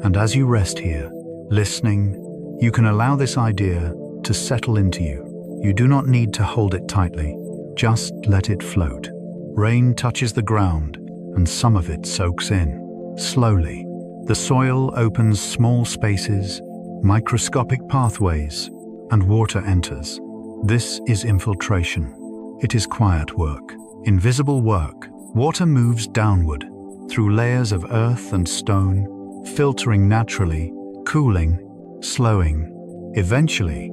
And as you rest here, listening, you can allow this idea to settle into you. You do not need to hold it tightly. Just let it float. Rain touches the ground, and some of it soaks in. Slowly, the soil opens small spaces, microscopic pathways, and water enters. This is infiltration. It is quiet work, invisible work. Water moves downward, through layers of earth and stone, filtering naturally, cooling, slowing. Eventually,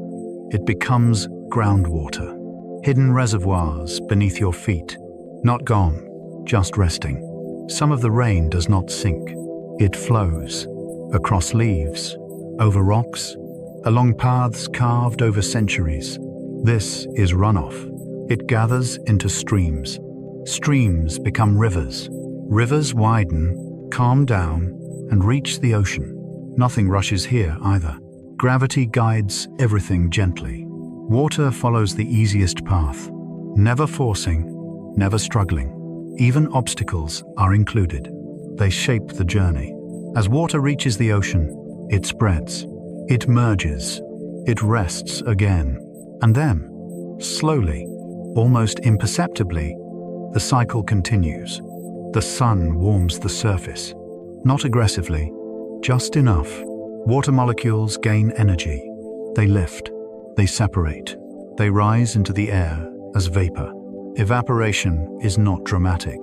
it becomes groundwater. Hidden reservoirs beneath your feet. Not gone, just resting. Some of the rain does not sink. It flows across leaves, over rocks, along paths carved over centuries. This is runoff. It gathers into streams. Streams become rivers. Rivers widen, calm down, and reach the ocean. Nothing rushes here either. Gravity guides everything gently. Water follows the easiest path, never forcing, never struggling. Even obstacles are included. They shape the journey. As water reaches the ocean, it spreads. It merges. It rests again. And then, slowly, almost imperceptibly, the cycle continues. The sun warms the surface. Not aggressively, just enough. Water molecules gain energy. They lift. They separate. They rise into the air as vapor. Evaporation is not dramatic.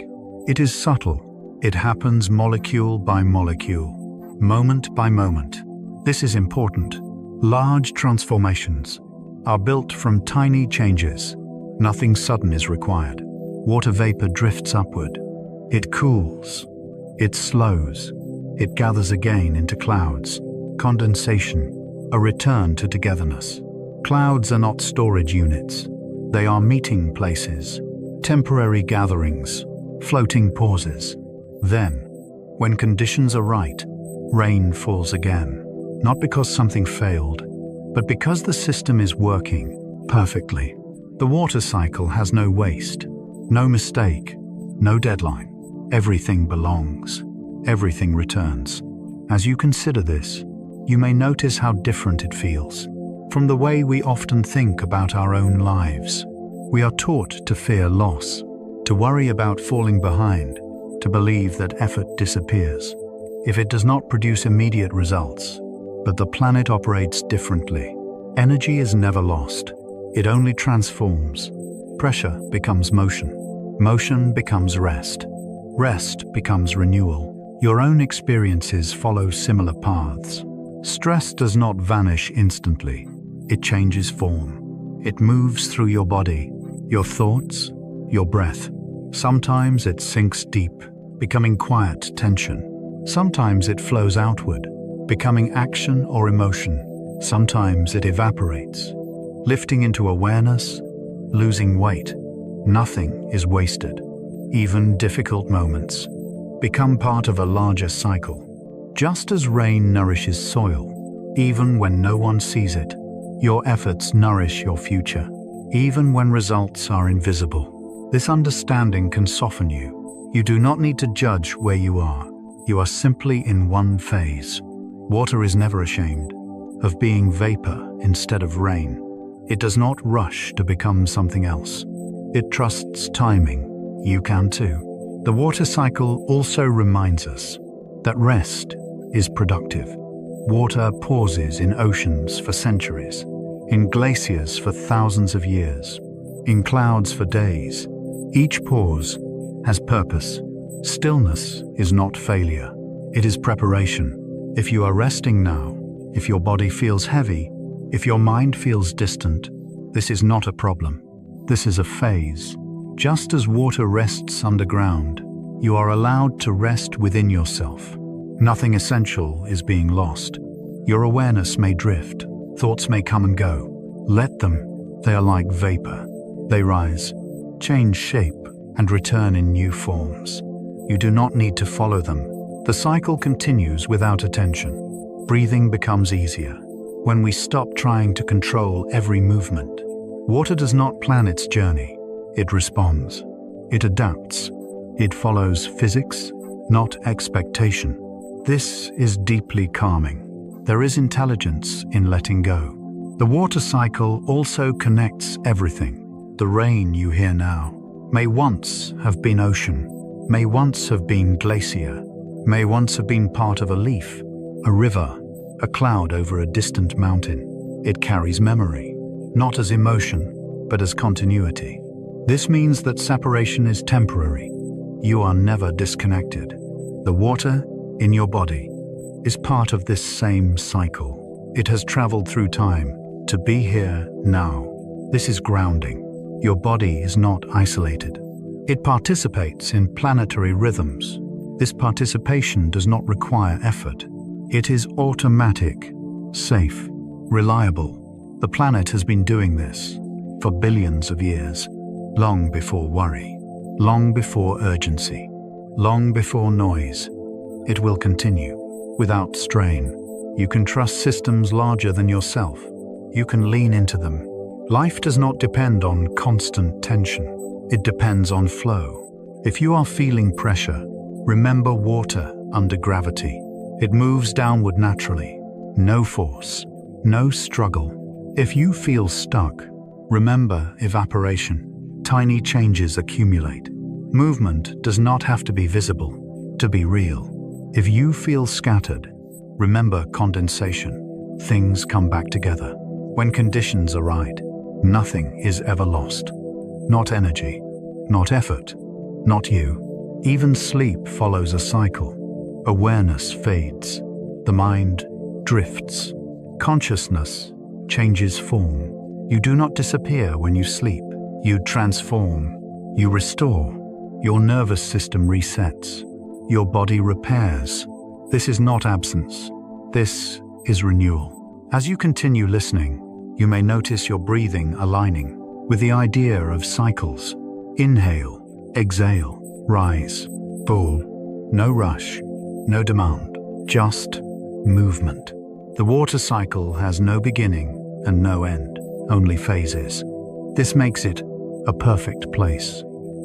It is subtle. It happens molecule by molecule, moment by moment. This is important. Large transformations are built from tiny changes. Nothing sudden is required. Water vapor drifts upward. It cools. It slows. It gathers again into clouds. Condensation, a return to togetherness. Clouds are not storage units. They are meeting places, temporary gatherings, floating pauses. Then, when conditions are right, rain falls again. Not because something failed, but because the system is working perfectly. The water cycle has no waste, no mistake, no deadline. Everything belongs. Everything returns. As you consider this, you may notice how different it feels from the way we often think about our own lives. We are taught to fear loss, to worry about falling behind, to believe that effort disappears if it does not produce immediate results. But the planet operates differently. Energy is never lost. It only transforms. Pressure becomes motion. Motion becomes rest. Rest becomes renewal. Your own experiences follow similar paths. Stress does not vanish instantly. It changes form. It moves through your body, your thoughts, your breath. Sometimes it sinks deep, becoming quiet tension. Sometimes it flows outward, becoming action or emotion. Sometimes it evaporates, lifting into awareness, losing weight. Nothing is wasted. Even difficult moments become part of a larger cycle. Just as rain nourishes soil, even when no one sees it, your efforts nourish your future, even when results are invisible. This understanding can soften you. You do not need to judge where you are. You are simply in one phase. Water is never ashamed of being vapor instead of rain. It does not rush to become something else. It trusts timing. You can too. The water cycle also reminds us that rest is productive. Water pauses in oceans for centuries, in glaciers for thousands of years, in clouds for days. Each pause has purpose. Stillness is not failure. It is preparation. If you are resting now, if your body feels heavy, if your mind feels distant, this is not a problem. This is a phase. Just as water rests underground, you are allowed to rest within yourself. Nothing essential is being lost. Your awareness may drift. Thoughts may come and go. Let them. They are like vapor. They rise, change shape, and return in new forms. You do not need to follow them. The cycle continues without attention. Breathing becomes easier when we stop trying to control every movement. Water does not plan its journey. It responds. It adapts. It follows physics, not expectation. This is deeply calming. There is intelligence in letting go. The water cycle also connects everything. The rain you hear now may once have been ocean, may once have been glacier, may once have been part of a leaf, a river, a cloud over a distant mountain. It carries memory, not as emotion, but as continuity. This means that separation is temporary. You are never disconnected. The water in your body is part of this same cycle. It has traveled through time to be here now. This is grounding. Your body is not isolated. It participates in planetary rhythms. This participation does not require effort. It is automatic, safe, reliable. The planet has been doing this for billions of years. Long before worry, long before urgency, long before noise. It will continue, without strain. You can trust systems larger than yourself. You can lean into them. Life does not depend on constant tension. It depends on flow. If you are feeling pressure, remember water under gravity. It moves downward naturally. No force, no struggle. If you feel stuck, remember evaporation. Tiny changes accumulate. Movement does not have to be visible to be real. If you feel scattered, remember condensation. Things come back together. When conditions are right, nothing is ever lost. Not energy, not effort, not you. Even sleep follows a cycle. Awareness fades. The mind drifts. Consciousness changes form. You do not disappear when you sleep. You transform, you restore, your nervous system resets, your body repairs. This is not absence, this is renewal. As you continue listening, you may notice your breathing aligning with the idea of cycles. Inhale, exhale, rise, fall. No rush, no demand, just movement. The water cycle has no beginning and no end, only phases. This makes it a perfect place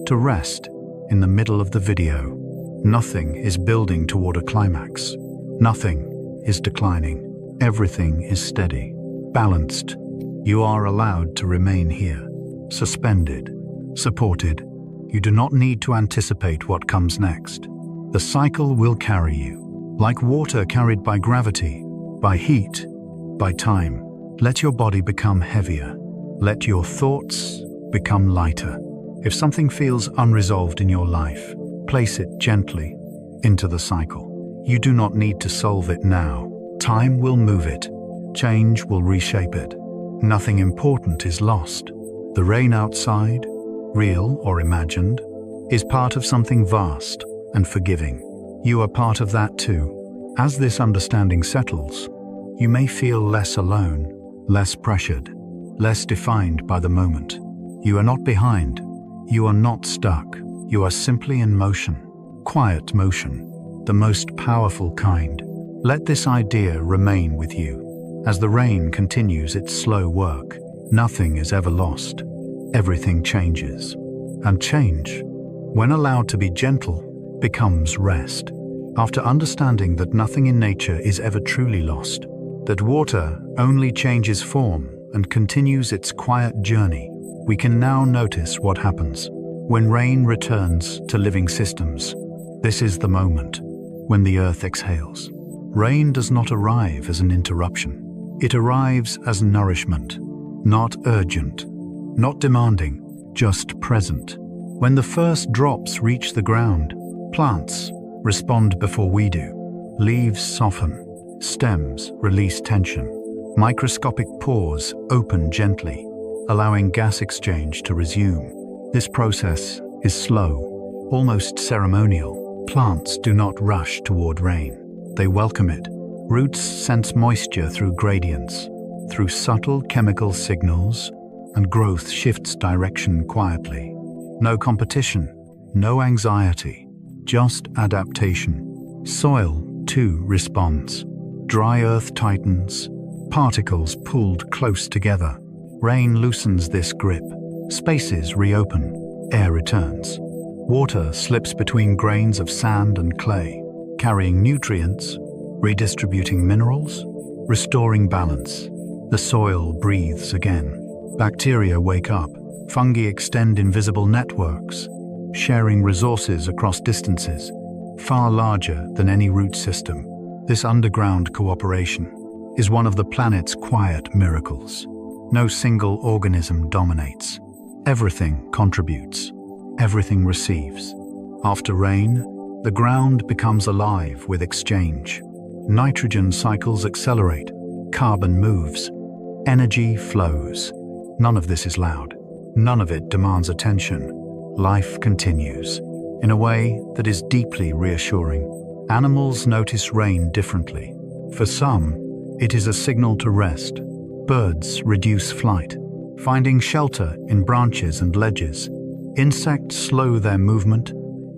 to rest in the middle of the video. Nothing is building toward a climax. Nothing is declining. Everything is steady, balanced. You are allowed to remain here, suspended, supported. You do not need to anticipate what comes next. The cycle will carry you, like water carried by gravity, by heat, by time. Let your body become heavier. Let your thoughts become lighter. If something feels unresolved in your life, place it gently into the cycle. You do not need to solve it now. Time will move it. Change will reshape it. Nothing important is lost. The rain outside, real or imagined, is part of something vast and forgiving. You are part of that too. As this understanding settles, you may feel less alone, less pressured, less defined by the moment. You are not behind. You are not stuck. You are simply in motion. Quiet motion, the most powerful kind. Let this idea remain with you. As the rain continues its slow work, nothing is ever lost. Everything changes. And change, when allowed to be gentle, becomes rest. After understanding that nothing in nature is ever truly lost, that water only changes form and continues its quiet journey, we can now notice what happens when rain returns to living systems. This is the moment when the earth exhales. Rain does not arrive as an interruption. It arrives as nourishment, not urgent, not demanding, just present. When the first drops reach the ground, plants respond before we do. Leaves soften, stems release tension. Microscopic pores open gently, allowing gas exchange to resume. This process is slow, almost ceremonial. Plants do not rush toward rain. They welcome it. Roots sense moisture through gradients, through subtle chemical signals, and growth shifts direction quietly. No competition, no anxiety, just adaptation. Soil, too, responds. Dry earth tightens, particles pulled close together. Rain loosens this grip. Spaces reopen, air returns. Water slips between grains of sand and clay, carrying nutrients, redistributing minerals, restoring balance. The soil breathes again. Bacteria wake up. Fungi extend invisible networks, sharing resources across distances, far larger than any root system. This underground cooperation is one of the planet's quiet miracles. No single organism dominates. Everything contributes. Everything receives. After rain, the ground becomes alive with exchange. Nitrogen cycles accelerate. Carbon moves. Energy flows. None of this is loud. None of it demands attention. Life continues in a way that is deeply reassuring. Animals notice rain differently. For some, it is a signal to rest. Birds reduce flight, finding shelter in branches and ledges. Insects slow their movement,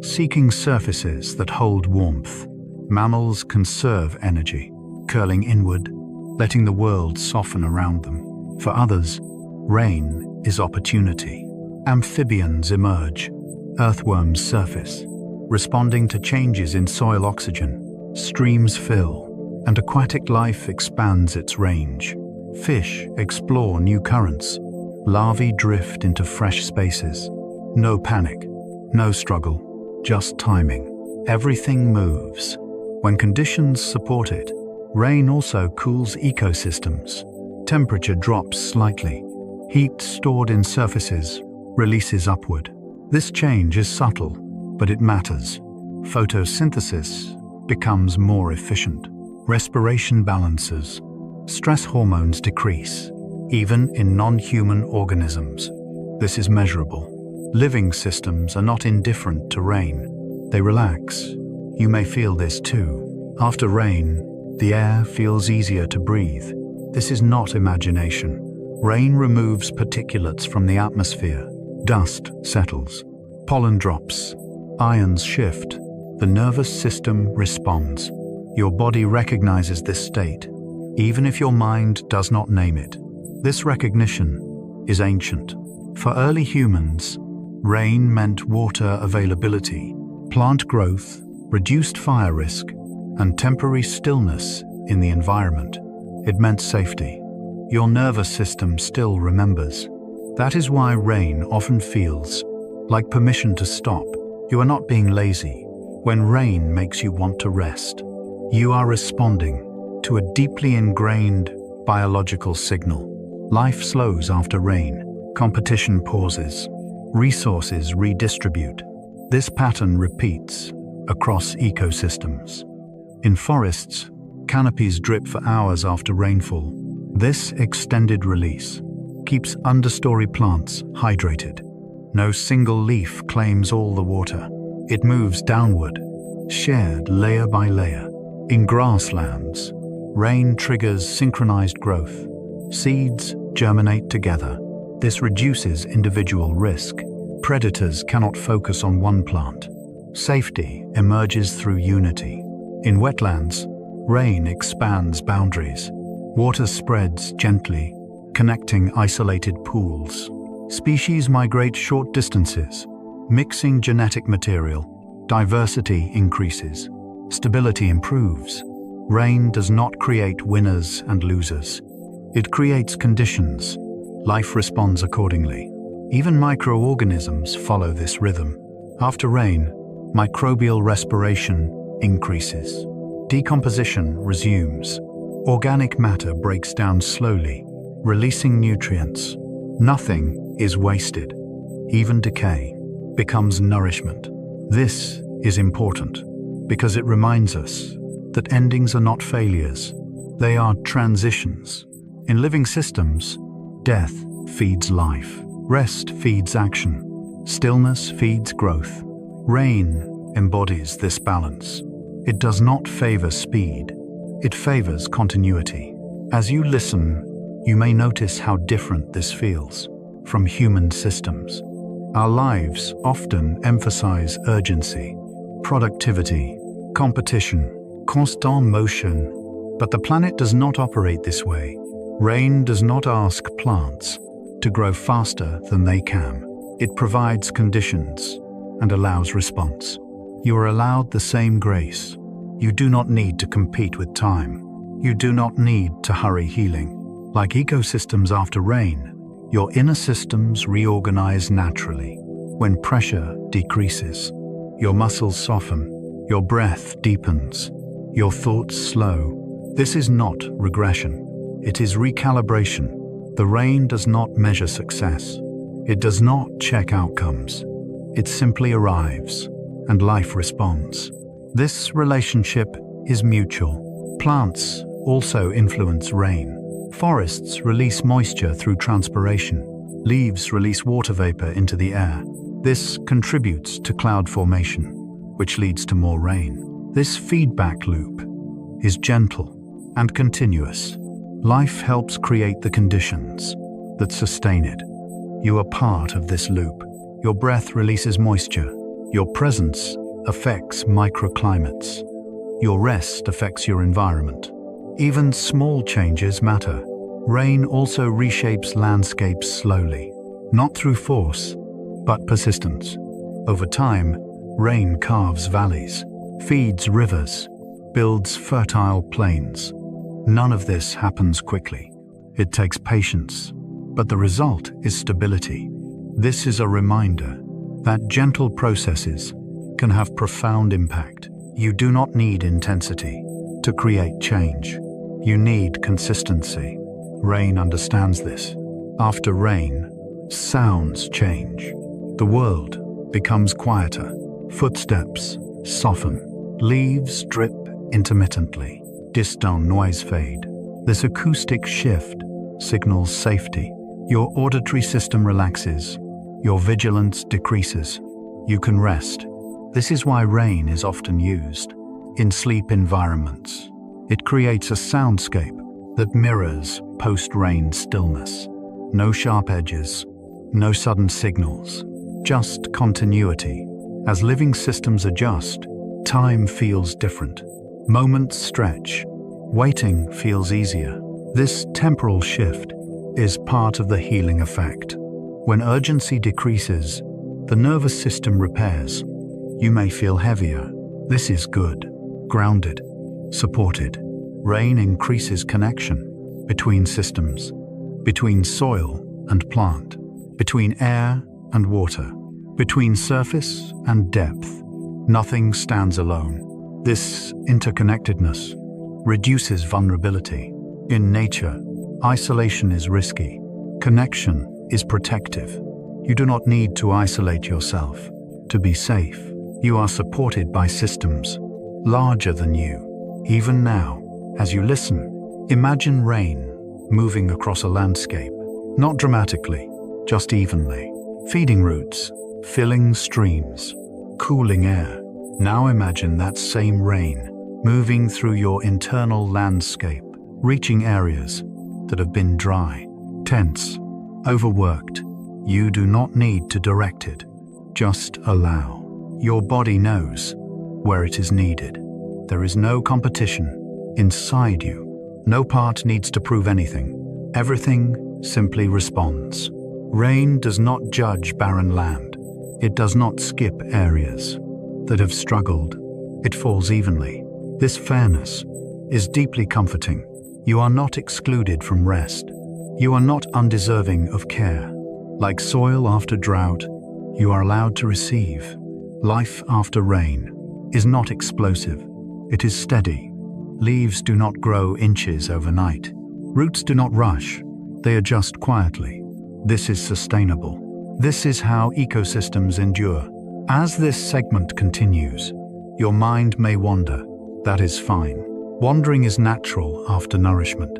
seeking surfaces that hold warmth. Mammals conserve energy, curling inward, letting the world soften around them. For others, rain is opportunity. Amphibians emerge. Earthworms surface, responding to changes in soil oxygen. Streams fill, and aquatic life expands its range. Fish explore new currents. Larvae drift into fresh spaces. No panic, no struggle, just timing. Everything moves. When conditions support it, rain also cools ecosystems. Temperature drops slightly. Heat stored in surfaces releases upward. This change is subtle, but it matters. Photosynthesis becomes more efficient. Respiration balances. Stress hormones decrease, even in non-human organisms. This is measurable. Living systems are not indifferent to rain. They relax. You may feel this too. After rain, the air feels easier to breathe. This is not imagination. Rain removes particulates from the atmosphere. Dust settles. Pollen drops. Ions shift. The nervous system responds. Your body recognizes this state, even if your mind does not name it. This recognition is ancient. For early humans, rain meant water availability, plant growth, reduced fire risk, and temporary stillness in the environment. It meant safety. Your nervous system still remembers. That is why rain often feels like permission to stop. You are not being lazy. When rain makes you want to rest, you are responding to a deeply ingrained biological signal. Life slows after rain. Competition pauses. Resources redistribute. This pattern repeats across ecosystems. In forests, canopies drip for hours after rainfall. This extended release keeps understory plants hydrated. No single leaf claims all the water. It moves downward, shared layer by layer. In grasslands, rain triggers synchronized growth. Seeds germinate together. This reduces individual risk. Predators cannot focus on one plant. Safety emerges through unity. In wetlands, rain expands boundaries. Water spreads gently, connecting isolated pools. Species migrate short distances, mixing genetic material. Diversity increases. Stability improves. Rain does not create winners and losers. It creates conditions. Life responds accordingly. Even microorganisms follow this rhythm. After rain, microbial respiration increases. Decomposition resumes. Organic matter breaks down slowly, releasing nutrients. Nothing is wasted. Even decay becomes nourishment. This is important because it reminds us that endings are not failures. They are transitions. In living systems, death feeds life. Rest feeds action. Stillness feeds growth. Rain embodies this balance. It does not favor speed. It favors continuity. As you listen, you may notice how different this feels from human systems. Our lives often emphasize urgency, productivity, competition, constant motion, but the planet does not operate this way. Rain does not ask plants to grow faster than they can. It provides conditions and allows response. You are allowed the same grace. You do not need to compete with time. You do not need to hurry healing. Like ecosystems after rain, your inner systems reorganize naturally. When pressure decreases, your muscles soften, your breath deepens, your thoughts slow. This is not regression. It is recalibration. The rain does not measure success. It does not check outcomes. It simply arrives, and life responds. This relationship is mutual. Plants also influence rain. Forests release moisture through transpiration. Leaves release water vapor into the air. This contributes to cloud formation, which leads to more rain. This feedback loop is gentle and continuous. Life helps create the conditions that sustain it. You are part of this loop. Your breath releases moisture. Your presence affects microclimates. Your rest affects your environment. Even small changes matter. Rain also reshapes landscapes slowly, not through force, but persistence. Over time, rain carves valleys, feeds rivers, builds fertile plains. None of this happens quickly. It takes patience, but the result is stability. This is a reminder that gentle processes can have profound impact. You do not need intensity to create change. You need consistency. Rain understands this. After rain, sounds change. The world becomes quieter. Footsteps soften. Leaves drip intermittently. Distant noise fade. This acoustic shift signals safety. Your auditory system relaxes. Your vigilance decreases. You can rest. This is why rain is often used in sleep environments. It creates a soundscape that mirrors post-rain stillness. No sharp edges, no sudden signals, just continuity. As living systems adjust, time feels different. Moments stretch. Waiting feels easier. This temporal shift is part of the healing effect. When urgency decreases, the nervous system repairs. You may feel heavier. This is good. Grounded. Supported. Rain increases connection between systems, between soil and plant, between air and water, between surface and depth. Nothing stands alone. This interconnectedness reduces vulnerability. In nature, isolation is risky. Connection is protective. You do not need to isolate yourself to be safe. You are supported by systems larger than you. Even now, as you listen, imagine rain moving across a landscape, not dramatically, just evenly. Feeding roots, filling streams, cooling air. Now imagine that same rain moving through your internal landscape, reaching areas that have been dry, tense, overworked. You do not need to direct it. Just allow. Your body knows where it is needed. There is no competition inside you. No part needs to prove anything. Everything simply responds. Rain does not judge barren land. It does not skip areas that have struggled. It falls evenly. This fairness is deeply comforting. You are not excluded from rest. You are not undeserving of care. Like soil after drought, you are allowed to receive. Life after rain is not explosive. It is steady. Leaves do not grow inches overnight. Roots do not rush. They adjust quietly. This is sustainable. This is how ecosystems endure. As this segment continues, your mind may wander. That is fine. Wandering is natural after nourishment.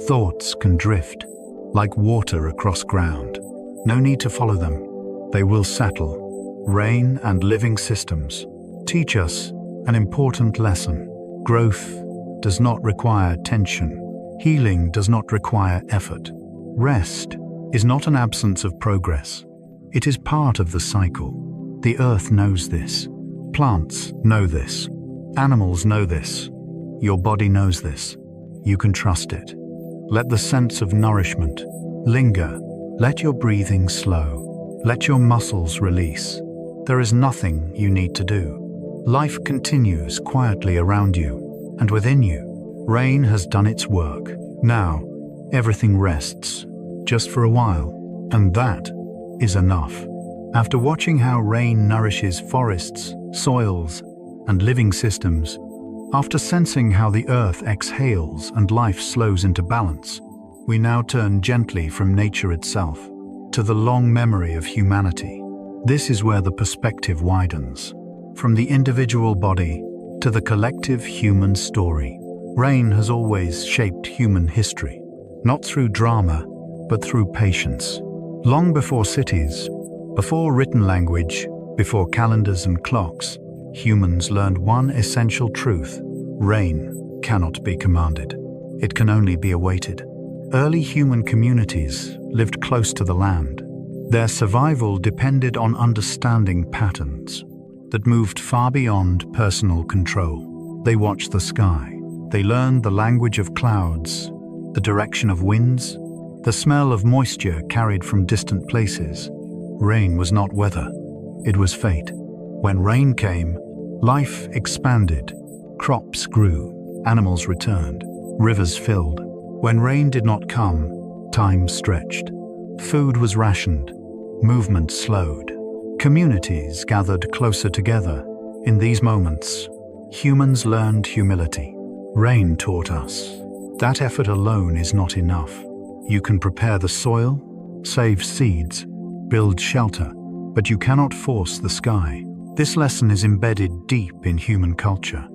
Thoughts can drift like water across ground. No need to follow them. They will settle. Rain and living systems teach us an important lesson. Growth does not require tension. Healing does not require effort. Rest is not an absence of progress. It is part of the cycle. The earth knows this. Plants know this. Animals know this. Your body knows this. You can trust it. Let the sense of nourishment linger. Let your breathing slow. Let your muscles release. There is nothing you need to do. Life continues quietly around you and within you. Rain has done its work. Now, everything rests, just for a while, and that is enough. After watching how rain nourishes forests, soils, and living systems, after sensing how the earth exhales and life slows into balance, we now turn gently from nature itself to the long memory of humanity. This is where the perspective widens, from the individual body to the collective human story. Rain has always shaped human history, not through drama, but through patience. Long before cities, before written language, before calendars and clocks, humans learned one essential truth: rain cannot be commanded. It can only be awaited. Early human communities lived close to the land. Their survival depended on understanding patterns that moved far beyond personal control. They watched the sky. They learned the language of clouds, the direction of winds, the smell of moisture carried from distant places. Rain was not weather. It was fate. When rain came, life expanded. Crops grew. Animals returned. Rivers filled. When rain did not come, time stretched. Food was rationed. Movement slowed. Communities gathered closer together. In these moments, humans learned humility. Rain taught us that effort alone is not enough. You can prepare the soil, save seeds, build shelter, but you cannot force the sky. This lesson is embedded deep in human culture.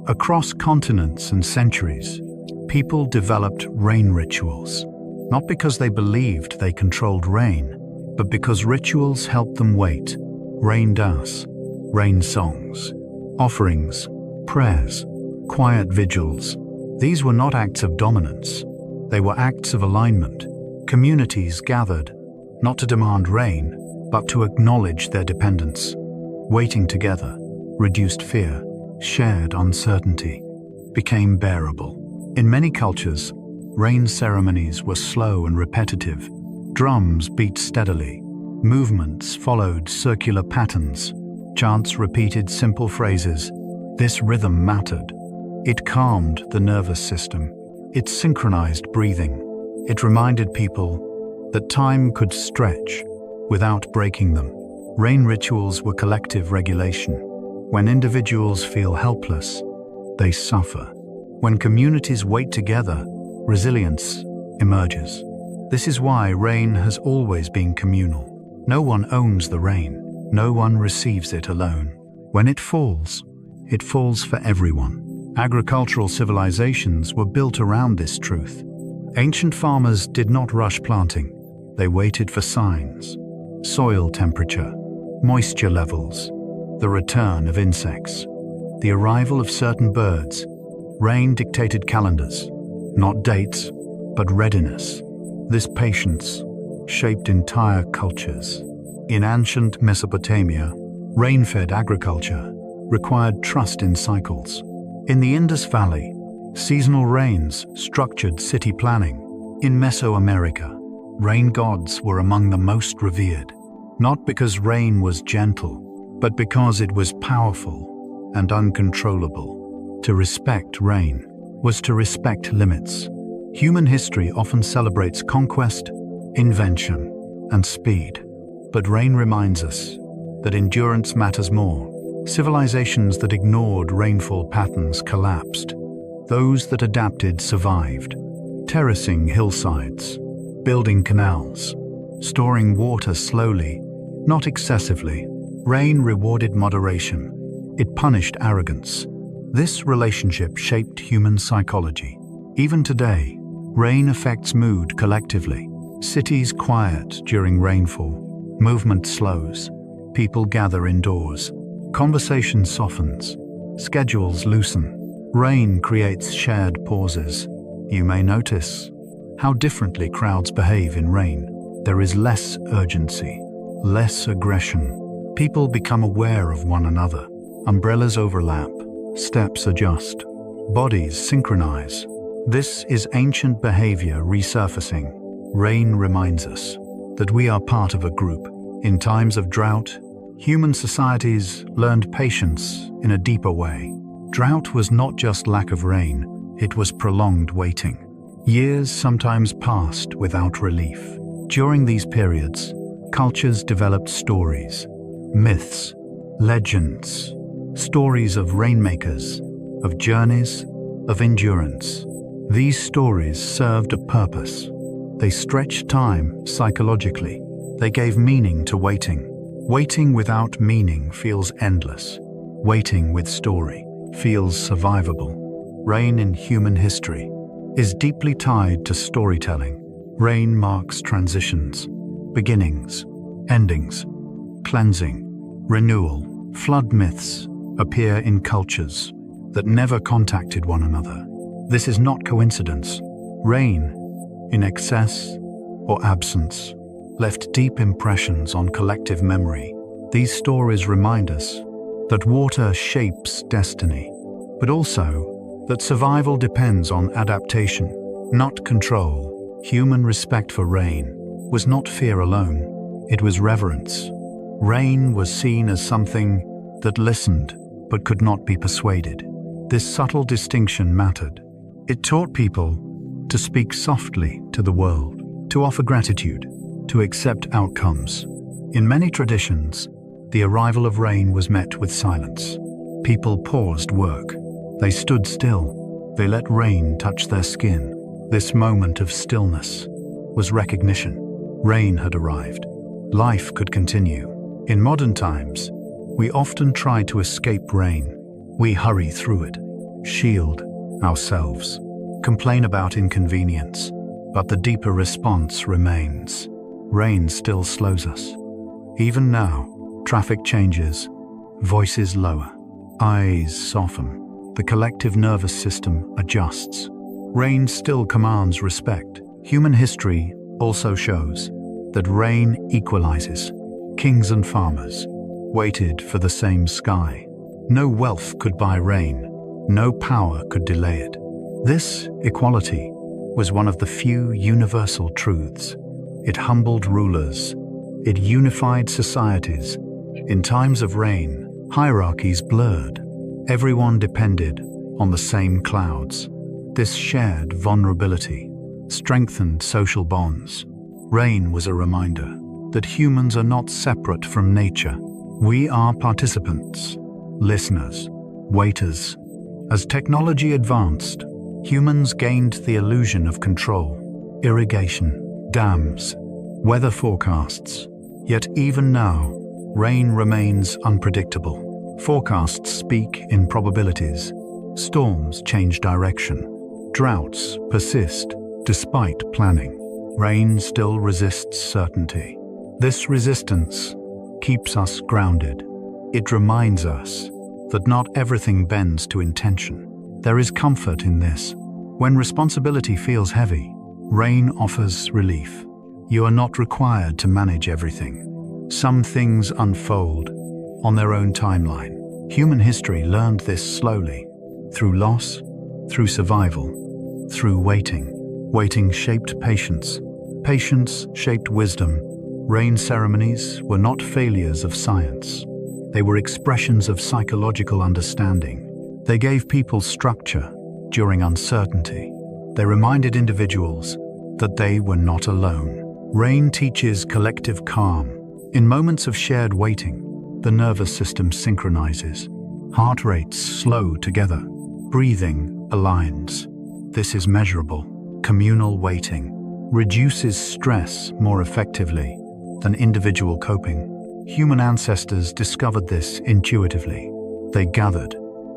Across continents and centuries, people developed rain rituals, not because they believed they controlled rain, but because rituals helped them wait. Rain dance, rain songs, offerings, prayers, quiet vigils. These were not acts of dominance. They were acts of alignment. Communities gathered, not to demand rain, but to acknowledge their dependence. Waiting together reduced fear, shared uncertainty, became bearable. In many cultures, rain ceremonies were slow and repetitive. Drums beat steadily. Movements followed circular patterns. Chants repeated simple phrases. This rhythm mattered. It calmed the nervous system. It synchronized breathing. It reminded people that time could stretch without breaking them. Rain rituals were collective regulation. When individuals feel helpless, they suffer. When communities wait together, resilience emerges. This is why rain has always been communal. No one owns the rain. No one receives it alone. When it falls for everyone. Agricultural civilizations were built around this truth. Ancient farmers did not rush planting. They waited for signs: soil temperature, moisture levels, the return of insects, the arrival of certain birds. Rain dictated calendars, not dates, but readiness. This patience shaped entire cultures. In ancient Mesopotamia, rain-fed agriculture required trust in cycles. In the Indus Valley, seasonal rains structured city planning. In Mesoamerica, rain gods were among the most revered, not because rain was gentle, but because it was powerful and uncontrollable. To respect rain was to respect limits. Human history often celebrates conquest, invention, and speed. But rain reminds us that endurance matters more. Civilizations that ignored rainfall patterns collapsed. Those that adapted survived. Terracing hillsides, building canals, storing water slowly, not excessively. Rain rewarded moderation. It punished arrogance. This relationship shaped human psychology. Even today, rain affects mood collectively. Cities quiet during rainfall. Movement slows. People gather indoors. Conversation softens. Schedules loosen. Rain creates shared pauses. You may notice how differently crowds behave in rain. There is less urgency, less aggression. People become aware of one another. Umbrellas overlap. Steps adjust. Bodies synchronize. This is ancient behavior resurfacing. Rain reminds us that we are part of a group. In times of drought, human societies learned patience in a deeper way. Drought was not just lack of rain, it was prolonged waiting. Years sometimes passed without relief. During these periods, cultures developed stories, myths, legends, stories of rainmakers, of journeys, of endurance. These stories served a purpose. They stretched time psychologically. They gave meaning to waiting. Waiting without meaning feels endless. Waiting with story feels survivable. Rain in human history is deeply tied to storytelling. Rain marks transitions, beginnings, endings, cleansing, renewal. Flood myths appear in cultures that never contacted one another. This is not coincidence. Rain, in excess or absence, left deep impressions on collective memory. These stories remind us that water shapes destiny, but also that survival depends on adaptation, not control. Human respect for rain was not fear alone, it was reverence. Rain was seen as something that listened but could not be persuaded. This subtle distinction mattered. It taught people to speak softly to the world, to offer gratitude, to accept outcomes. In many traditions, the arrival of rain was met with silence. People paused work. They stood still. They let rain touch their skin. This moment of stillness was recognition. Rain had arrived. Life could continue. In modern times, we often try to escape rain. We hurry through it, shield ourselves, complain about inconvenience, but the deeper response remains. Rain still slows us. Even now, traffic changes, voices lower, eyes soften. The collective nervous system adjusts. Rain still commands respect. Human history also shows that rain equalizes. Kings and farmers waited for the same sky. No wealth could buy rain. No power could delay it. This equality was one of the few universal truths. It humbled rulers. It unified societies. In times of rain, hierarchies blurred. Everyone depended on the same clouds. This shared vulnerability strengthened social bonds. Rain was a reminder that humans are not separate from nature. We are participants, listeners, waiters. As technology advanced, humans gained the illusion of control. Irrigation, dams, weather forecasts. Yet even now, rain remains unpredictable. Forecasts speak in probabilities. Storms change direction. Droughts persist despite planning. Rain still resists certainty. This resistance keeps us grounded. It reminds us that not everything bends to intention. There is comfort in this. When responsibility feels heavy, rain offers relief. You are not required to manage everything. Some things unfold on their own timeline. Human history learned this slowly, through loss, through survival, through waiting. Waiting shaped patience. Patience shaped wisdom. Rain ceremonies were not failures of science. They were expressions of psychological understanding. They gave people structure during uncertainty. They reminded individuals that they were not alone. Rain teaches collective calm. In moments of shared waiting, the nervous system synchronizes. Heart rates slow together. Breathing aligns. This is measurable. Communal waiting reduces stress more effectively than individual coping. Human ancestors discovered this intuitively. They gathered,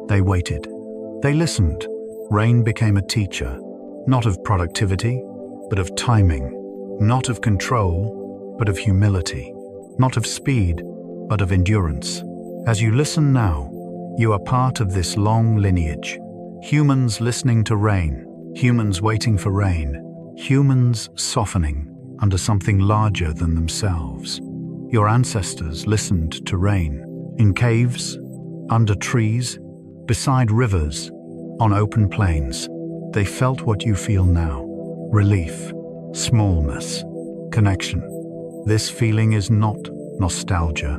they waited, they listened. Rain became a teacher, not of productivity, but of timing, not of control, but of humility, not of speed, but of endurance. As you listen now, you are part of this long lineage. Humans listening to rain, humans waiting for rain, humans softening under something larger than themselves. Your ancestors listened to rain, in caves, under trees, beside rivers, on open plains. They felt what you feel now: relief, smallness, connection. This feeling is not nostalgia,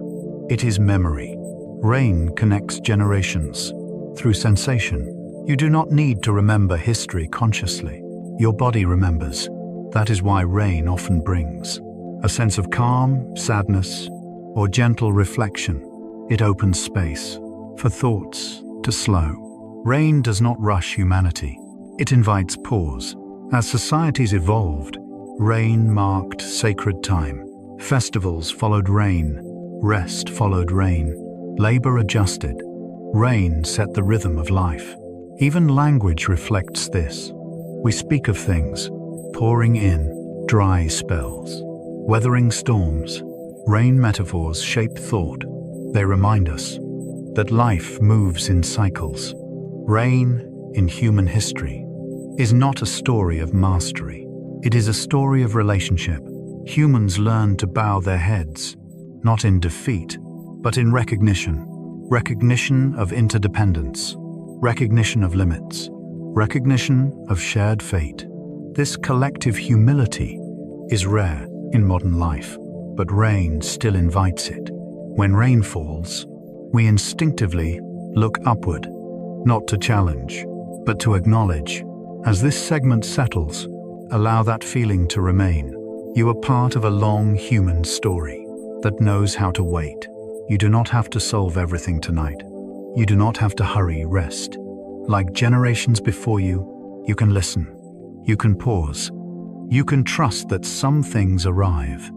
it is memory. Rain connects generations through sensation. You do not need to remember history consciously. Your body remembers. That is why rain often brings a sense of calm, sadness, or gentle reflection. It opens space for thoughts to slow. Rain does not rush humanity. It invites pause. As societies evolved, rain marked sacred time. Festivals followed rain. Rest followed rain. Labor adjusted. Rain set the rhythm of life. Even language reflects this. We speak of things pouring in, dry spells, weathering storms. Rain metaphors shape thought. They remind us that life moves in cycles. Rain, in human history, is not a story of mastery. It is a story of relationship. Humans learn to bow their heads, not in defeat, but in recognition. Recognition of interdependence, recognition of limits, recognition of shared fate. This collective humility is rare in modern life, but rain still invites it. When rain falls, we instinctively look upward, not to challenge, but to acknowledge. As this segment settles, allow that feeling to remain. You are part of a long human story that knows how to wait. You do not have to solve everything tonight. You do not have to hurry, rest. Like generations before you, you can listen. You can pause. You can trust that some things arrive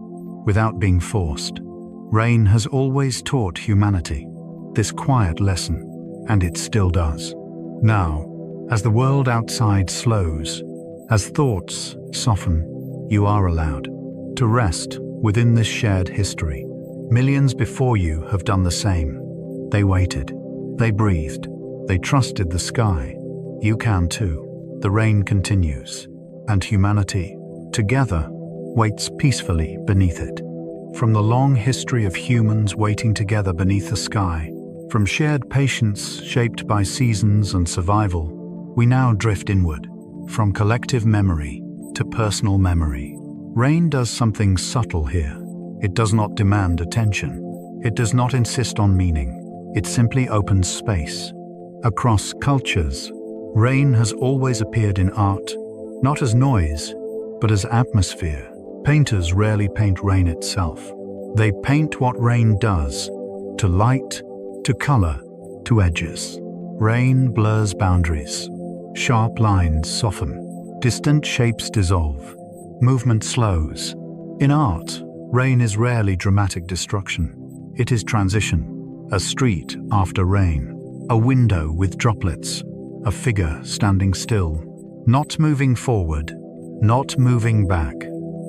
without being forced. Rain has always taught humanity this quiet lesson, and it still does. Now, as the world outside slows, as thoughts soften, you are allowed to rest within this shared history. Millions before you have done the same. They waited, they breathed, they trusted the sky. You can too. The rain continues, and humanity, together, waits peacefully beneath it. From the long history of humans waiting together beneath the sky, from shared patience shaped by seasons and survival, we now drift inward, from collective memory to personal memory. Rain does something subtle here. It does not demand attention. It does not insist on meaning. It simply opens space. Across cultures, rain has always appeared in art, not as noise, but as atmosphere. Painters rarely paint rain itself. They paint what rain does, to light, to color, to edges. Rain blurs boundaries. Sharp lines soften. Distant shapes dissolve. Movement slows. In art, rain is rarely dramatic destruction. It is transition. A street after rain. A window with droplets. A figure standing still. Not moving forward. Not moving back.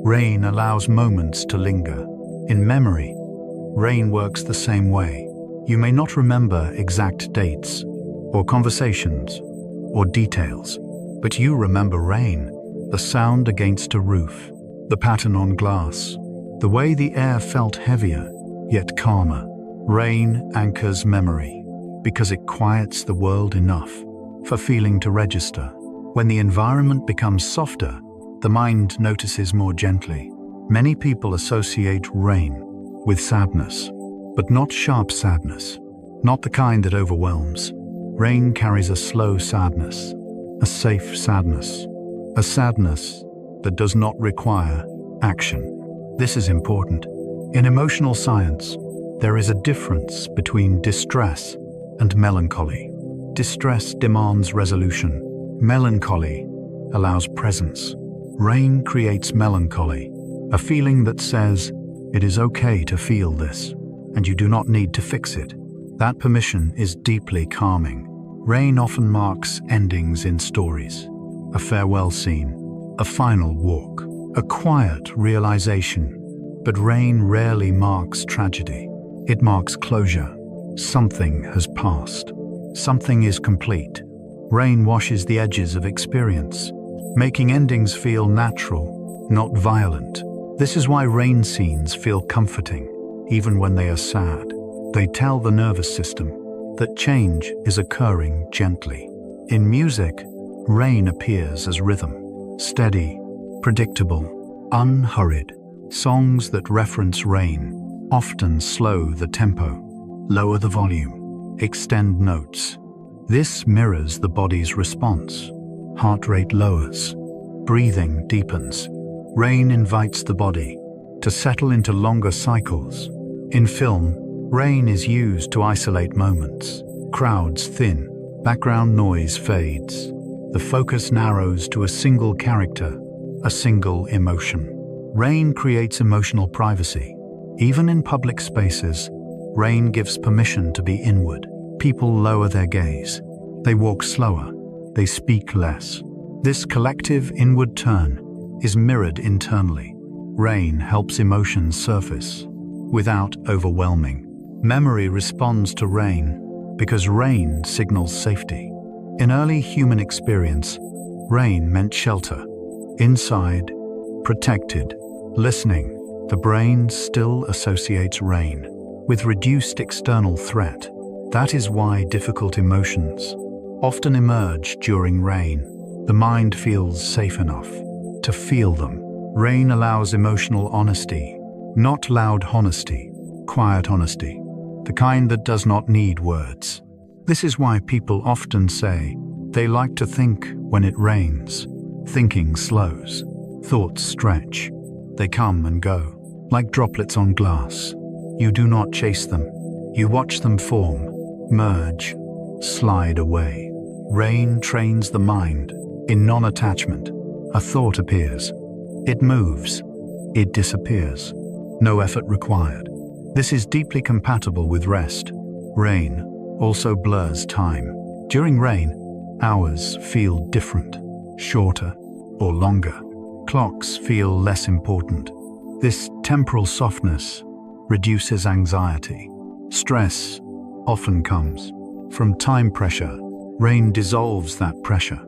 Rain allows moments to linger. In memory, rain works the same way. You may not remember exact dates, or conversations, or details, but you remember rain, the sound against a roof, The pattern on glass. The way the air felt heavier, yet calmer. Rain anchors memory, because it quiets the world enough for feeling to register. When the environment becomes softer, the mind notices more gently. Many people associate rain with sadness, but not sharp sadness, not the kind that overwhelms. Rain carries a slow sadness, a safe sadness, a sadness that does not require action. This is important. In emotional science, there is a difference between distress and melancholy. Distress demands resolution. Melancholy allows presence. Rain creates melancholy, a feeling that says, it is okay to feel this, and you do not need to fix it. That permission is deeply calming. Rain often marks endings in stories. A farewell scene, a final walk, a quiet realization. But rain rarely marks tragedy. It marks closure. Something has passed. Something is complete. Rain washes the edges of experience, making endings feel natural, not violent. This is why rain scenes feel comforting, even when they are sad. They tell the nervous system that change is occurring gently. In music, rain appears as rhythm, steady, predictable, unhurried. Songs that reference rain often slow the tempo, lower the volume, extend notes. This mirrors the body's response. Heart rate lowers, breathing deepens. Rain invites the body to settle into longer cycles. In film, rain is used to isolate moments. Crowds thin, background noise fades. The focus narrows to a single character, a single emotion. Rain creates emotional privacy. Even in public spaces, rain gives permission to be inward. People lower their gaze. They walk slower. They speak less. This collective inward turn is mirrored internally. Rain helps emotions surface without overwhelming. Memory responds to rain because rain signals safety. In early human experience, rain meant shelter. Inside, protected, listening. The brain still associates rain with reduced external threat. That is why difficult emotions often emerge during rain. The mind feels safe enough to feel them. Rain allows emotional honesty, not loud honesty, quiet honesty, the kind that does not need words. This is why people often say they like to think when it rains. Thinking slows, thoughts stretch. They come and go, like droplets on glass. You do not chase them. You watch them form, merge, slide away. Rain trains the mind in non-attachment. A thought appears. It moves. It disappears. No effort required. This is deeply compatible with rest. Rain also blurs time. During rain, hours feel different, shorter or longer. Clocks feel less important. This temporal softness reduces anxiety. Stress often comes from time pressure. Rain dissolves that pressure.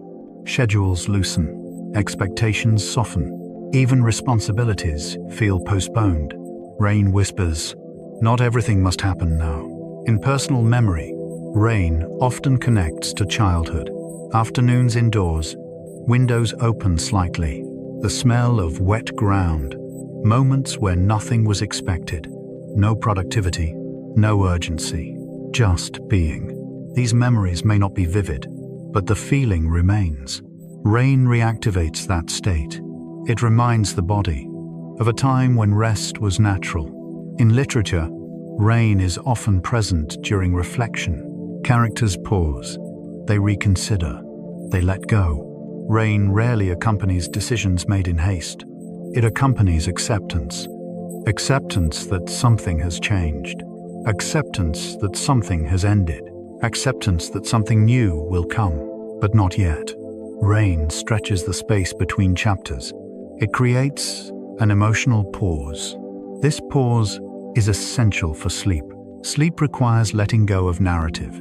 Schedules loosen. Expectations soften. Even responsibilities feel postponed. Rain whispers, not everything must happen now. In personal memory, rain often connects to childhood. Afternoons indoors, windows open slightly, the smell of wet ground, moments where nothing was expected, no productivity, no urgency, just being. These memories may not be vivid, but the feeling remains. Rain reactivates that state. It reminds the body of a time when rest was natural. In literature, rain is often present during reflection. Characters pause, they reconsider, they let go. Rain rarely accompanies decisions made in haste. It accompanies acceptance. Acceptance that something has changed. Acceptance that something has ended. Acceptance that something new will come, but not yet. Rain stretches the space between chapters. It creates an emotional pause. This pause is essential for sleep. Sleep requires letting go of narrative,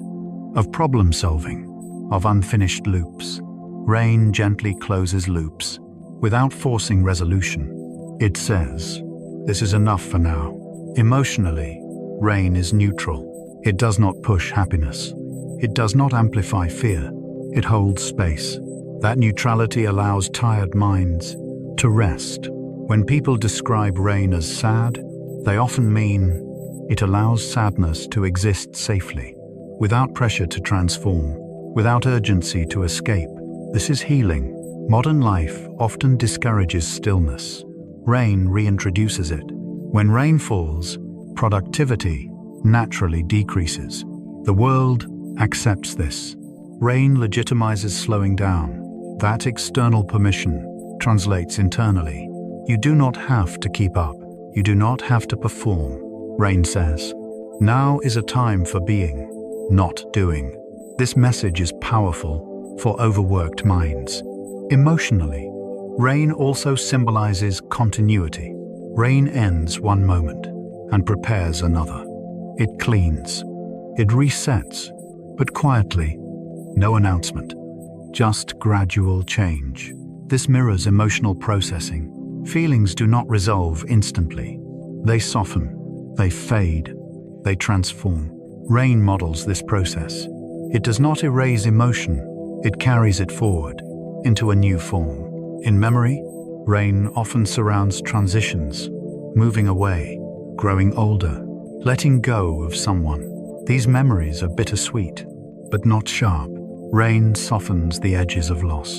of problem solving, of unfinished loops. Rain gently closes loops without forcing resolution. It says, "This is enough for now." Emotionally, rain is neutral. It does not push happiness. It does not amplify fear. It holds space. That neutrality allows tired minds to rest. When people describe rain as sad, they often mean it allows sadness to exist safely, without pressure to transform, without urgency to escape. This is healing. Modern life often discourages stillness. Rain reintroduces it. When rain falls, productivity naturally decreases. The world accepts this. Rain legitimizes slowing down. That external permission translates internally. You do not have to keep up. You do not have to perform. Rain says, now is a time for being, not doing. This message is powerful for overworked minds. Emotionally, rain also symbolizes continuity. Rain ends one moment and prepares another. It cleans. It resets, but quietly. No announcement. Just gradual change. This mirrors emotional processing. Feelings do not resolve instantly. They soften, they fade, they transform. Rain models this process. It does not erase emotion, it carries it forward into a new form. In memory, rain often surrounds transitions, moving away, growing older, letting go of someone. These memories are bittersweet, but not sharp. Rain softens the edges of loss.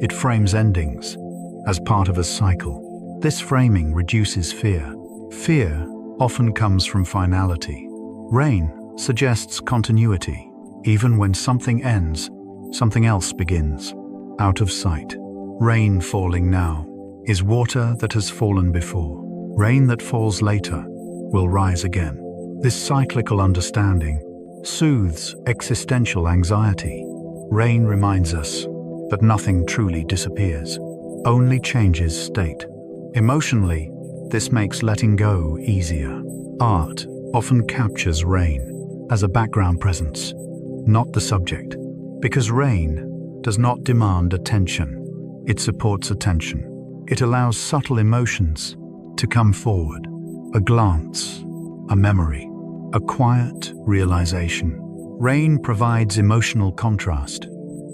It frames endings as part of a cycle. This framing reduces fear. Fear often comes from finality. Rain suggests continuity. Even when something ends, something else begins. Out of sight. Rain falling now is water that has fallen before. Rain that falls later will rise again. This cyclical understanding soothes existential anxiety. Rain reminds us that nothing truly disappears, only changes state. Emotionally, this makes letting go easier. Art often captures rain as a background presence, not the subject, because rain does not demand attention. It supports attention. It allows subtle emotions to come forward. A glance, a memory, a quiet realization. Rain provides emotional contrast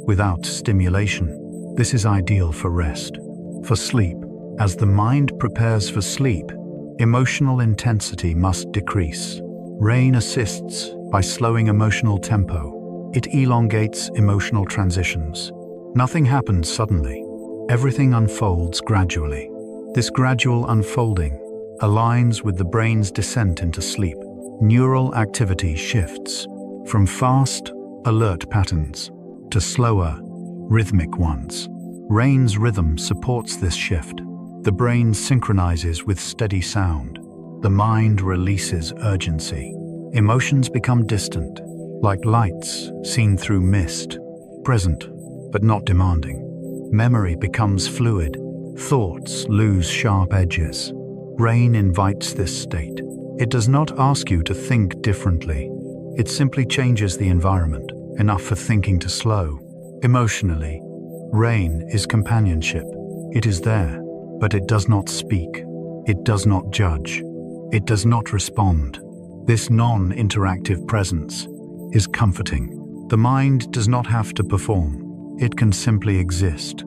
without stimulation. This is ideal for rest, for sleep. As the mind prepares for sleep, emotional intensity must decrease. Rain assists by slowing emotional tempo. It elongates emotional transitions. Nothing happens suddenly. Everything unfolds gradually. This gradual unfolding aligns with the brain's descent into sleep. Neural activity shifts from fast, alert patterns to slower, rhythmic ones. Rain's rhythm supports this shift. The brain synchronizes with steady sound. The mind releases urgency. Emotions become distant, like lights seen through mist, present but not demanding. Memory becomes fluid. Thoughts lose sharp edges. Rain invites this state. It does not ask you to think differently. It simply changes the environment, enough for thinking to slow. Emotionally, rain is companionship. It is there, but it does not speak. It does not judge. It does not respond. This non-interactive presence is comforting. The mind does not have to perform. It can simply exist.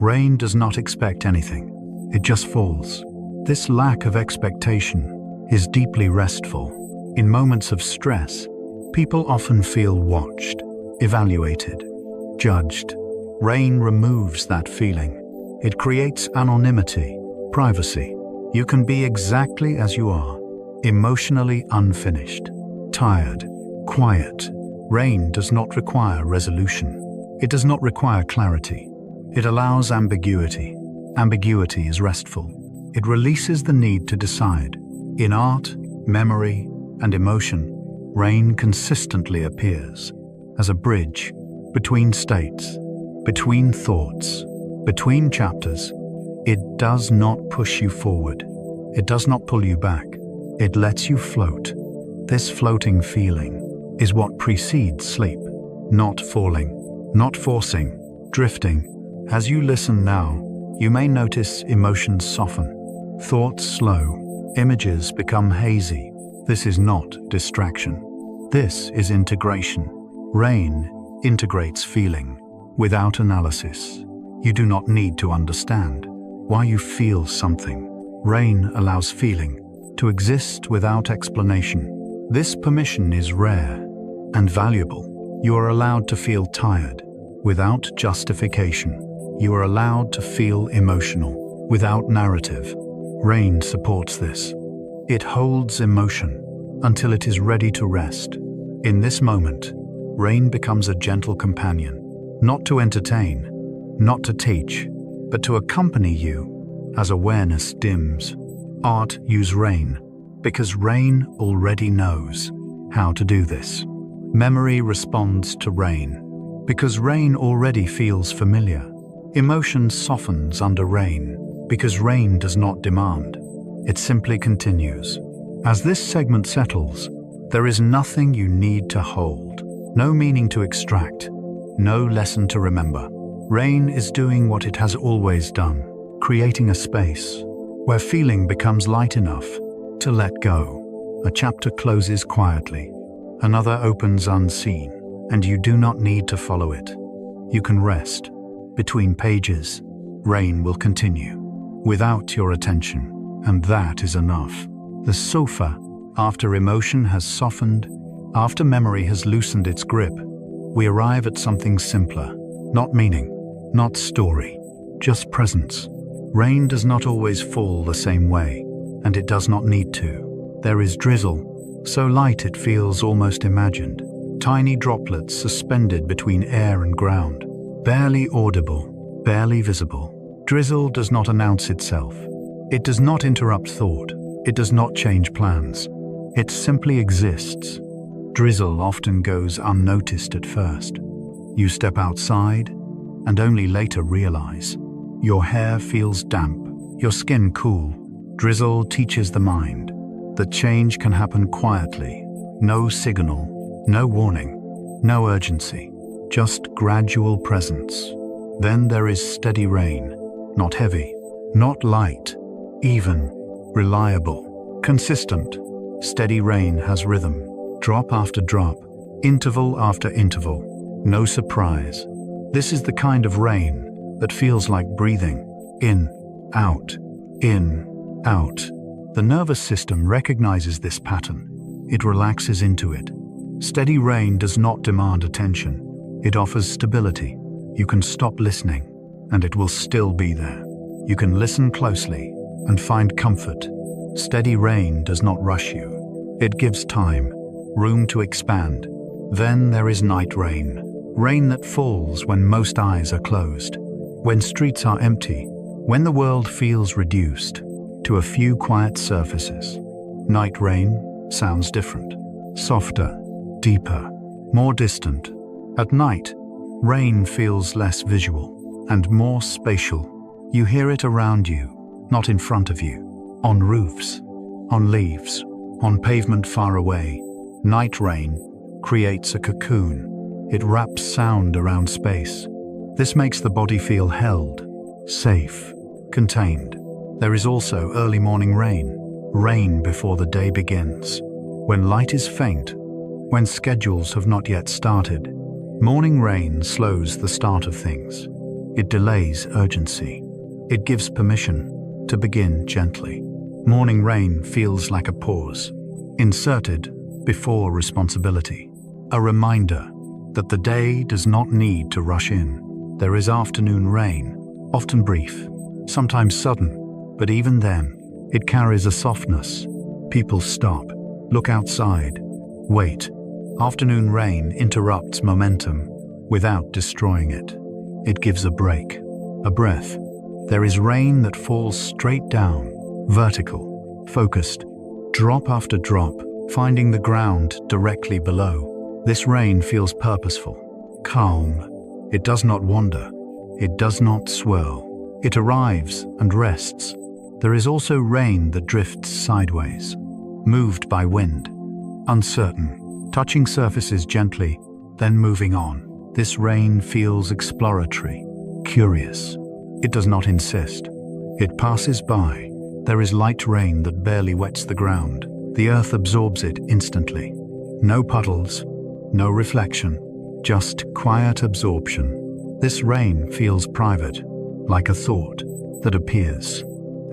Rain does not expect anything. It just falls. This lack of expectation is deeply restful. In moments of stress, people often feel watched, evaluated, judged. Rain removes that feeling. It creates anonymity, privacy. You can be exactly as you are, emotionally unfinished, tired, quiet. Rain does not require resolution. It does not require clarity. It allows ambiguity. Ambiguity is restful. It releases the need to decide. In art, memory, and emotion, rain consistently appears as a bridge between states, between thoughts, between chapters. It does not push you forward. It does not pull you back. It lets you float. This floating feeling is what precedes sleep. Not falling, not forcing, drifting. As you listen now, you may notice emotions soften. Thoughts slow. Images become hazy. This is not distraction. This is integration. Rain integrates feeling without analysis. You do not need to understand why you feel something. Rain allows feeling to exist without explanation. This permission is rare and valuable. You are allowed to feel tired without justification. You are allowed to feel emotional without narrative. Rain supports this. It holds emotion until it is ready to rest. In this moment, rain becomes a gentle companion, not to entertain, not to teach, but to accompany you as awareness dims. Art use rain because rain already knows how to do this. Memory responds to rain because rain already feels familiar. Emotion softens under rain because rain does not demand. It simply continues. As this segment settles, there is nothing you need to hold, no meaning to extract, no lesson to remember. Rain is doing what it has always done, creating a space where feeling becomes light enough to let go. A chapter closes quietly, another opens unseen, and you do not need to follow it. You can rest. Between pages, rain will continue without your attention, and that is enough. The sofa, after emotion has softened, after memory has loosened its grip, we arrive at something simpler. Not meaning, not story, just presence. Rain does not always fall the same way, and it does not need to. There is drizzle, so light it feels almost imagined. Tiny droplets suspended between air and ground, barely audible, barely visible. Drizzle does not announce itself. It does not interrupt thought. It does not change plans. It simply exists. Drizzle often goes unnoticed at first. You step outside and only later realize. Your hair feels damp, your skin cool. Drizzle teaches the mind that change can happen quietly. No signal, no warning, no urgency, just gradual presence. Then there is steady rain, not heavy, not light, even, reliable, consistent. Steady rain has rhythm, drop after drop, interval after interval, no surprise. This is the kind of rain that feels like breathing, in, out, in, out. The nervous system recognizes this pattern. It relaxes into it. Steady rain does not demand attention. It offers stability. You can stop listening, and it will still be there. You can listen closely and find comfort. Steady rain does not rush you. It gives time, room to expand. Then there is night rain. Rain that falls when most eyes are closed, when streets are empty, when the world feels reduced to a few quiet surfaces. Night rain sounds different, softer, deeper, more distant. At night, rain feels less visual and more spatial. You hear it around you, not in front of you, on roofs, on leaves, on pavement far away. Night rain creates a cocoon. It wraps sound around space. This makes the body feel held, safe, contained. There is also early morning rain, rain before the day begins. When light is faint, when schedules have not yet started, morning rain slows the start of things. It delays urgency. It gives permission to begin gently. Morning rain feels like a pause, inserted before responsibility. A reminder that the day does not need to rush in. There is afternoon rain, often brief, sometimes sudden, but even then, it carries a softness. People stop, look outside, wait. Afternoon rain interrupts momentum without destroying it. It gives a break, a breath. There is rain that falls straight down, vertical, focused, drop after drop, finding the ground directly below. This rain feels purposeful, calm. It does not wander. It does not swirl. It arrives and rests. There is also rain that drifts sideways, moved by wind, uncertain, touching surfaces gently, then moving on. This rain feels exploratory, curious. It does not insist. It passes by, There is light rain that barely wets the ground. The earth absorbs it instantly. No puddles, no reflection, just quiet absorption. This rain feels private, like a thought that appears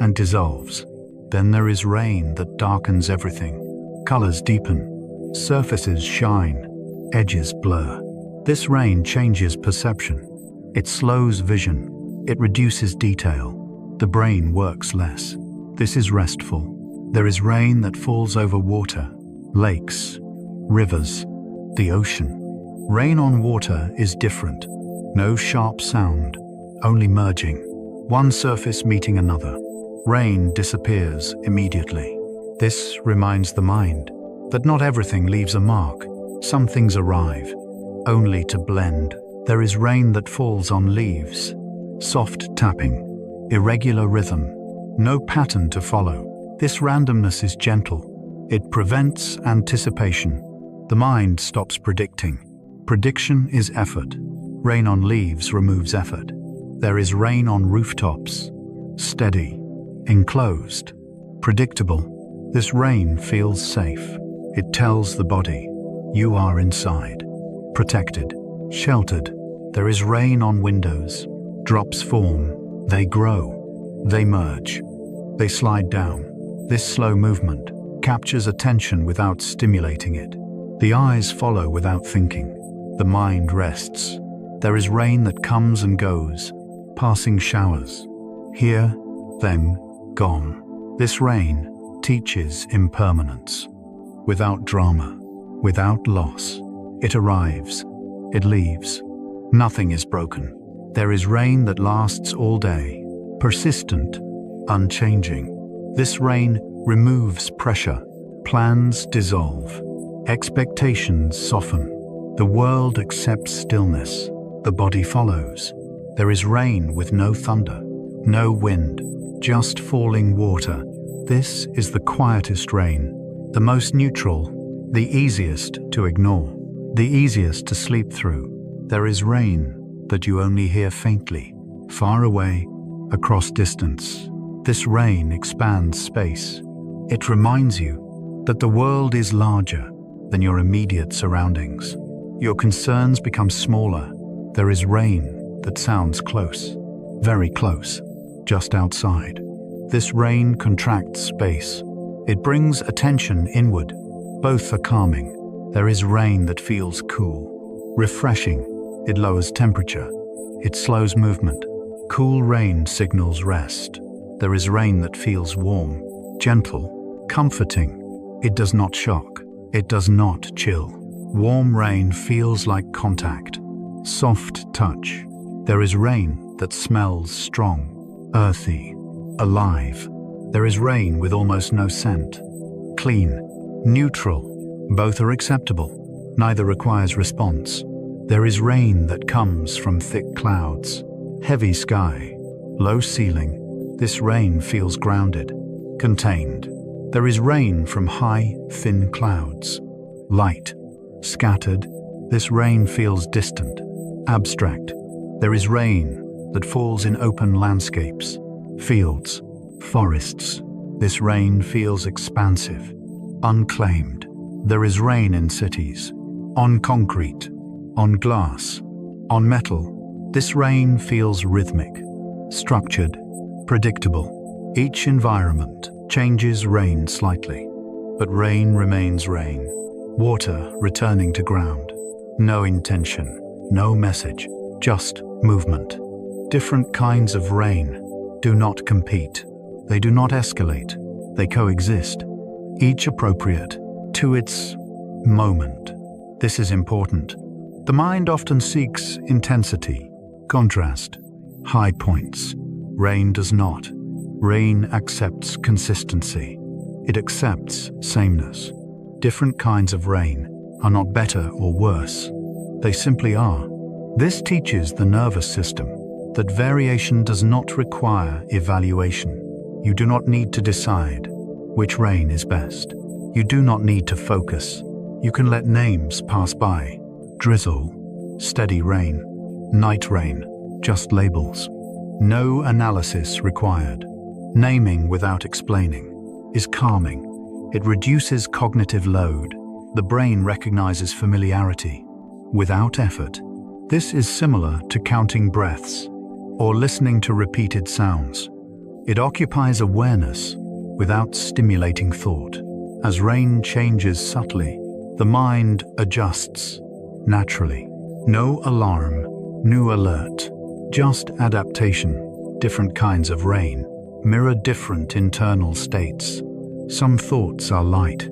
and dissolves. Then there is rain that darkens everything. Colors deepen, surfaces shine, edges blur. This rain changes perception. It slows vision. It reduces detail. The brain works less. This is restful. There is rain that falls over water, lakes, rivers, the ocean. Rain on water is different. No sharp sound, only merging. One surface meeting another. Rain disappears immediately. This reminds the mind that not everything leaves a mark. Some things arrive, only to blend. There is rain that falls on leaves. Soft tapping, irregular rhythm, no pattern to follow. This randomness is gentle. It prevents anticipation. The mind stops predicting. Prediction is effort. Rain on leaves removes effort. There is rain on rooftops. Steady, enclosed, predictable. This rain feels safe. It tells the body, you are inside, protected, sheltered. There is rain on windows. Drops form. They grow. They merge. They slide down. This slow movement captures attention without stimulating it. The eyes follow without thinking. The mind rests. There is rain that comes and goes, passing showers. Here, then, gone. This rain teaches impermanence. Without drama, without loss. It arrives. It leaves. Nothing is broken. There is rain that lasts all day, persistent, unchanging. This rain removes pressure. Plans dissolve. Expectations soften. The world accepts stillness. The body follows. There is rain with no thunder, no wind, just falling water. This is the quietest rain, the most neutral, the easiest to ignore, the easiest to sleep through. There is rain that you only hear faintly, far away, across distance. This rain expands space. It reminds you that the world is larger than your immediate surroundings. Your concerns become smaller. There is rain that sounds close, very close, just outside. This rain contracts space. It brings attention inward. Both are calming. There is rain that feels cool, refreshing. It lowers temperature. It slows movement. Cool rain signals rest. There is rain that feels warm, gentle, comforting. It does not shock. It does not chill. Warm rain feels like contact, soft touch. There is rain that smells strong, earthy, alive. There is rain with almost no scent. Clean, neutral. Both are acceptable. Neither requires response. There is rain that comes from thick clouds, heavy sky, low ceiling. This rain feels grounded, contained. There is rain from high, thin clouds, light, scattered. This rain feels distant, abstract. There is rain that falls in open landscapes, fields, forests. This rain feels expansive, unclaimed. There is rain in cities, on concrete, on glass, on metal. This rain feels rhythmic, structured, predictable. Each environment changes rain slightly, but rain remains rain. Water returning to ground. No intention, no message, just movement. Different kinds of rain do not compete. They do not escalate. They coexist, each appropriate to its moment. This is important. The mind often seeks intensity, contrast, high points. Rain does not. Rain accepts consistency. It accepts sameness. Different kinds of rain are not better or worse. They simply are. This teaches the nervous system that variation does not require evaluation. You do not need to decide which rain is best. You do not need to focus. You can let names pass by. Drizzle, steady rain, night rain, just labels. No analysis required. Naming without explaining is calming. It reduces cognitive load. The brain recognizes familiarity without effort. This is similar to counting breaths or listening to repeated sounds. It occupies awareness without stimulating thought. As rain changes subtly, the mind adjusts naturally. No alarm, new alert, just adaptation. Different kinds of rain mirror different internal states. Some thoughts are light,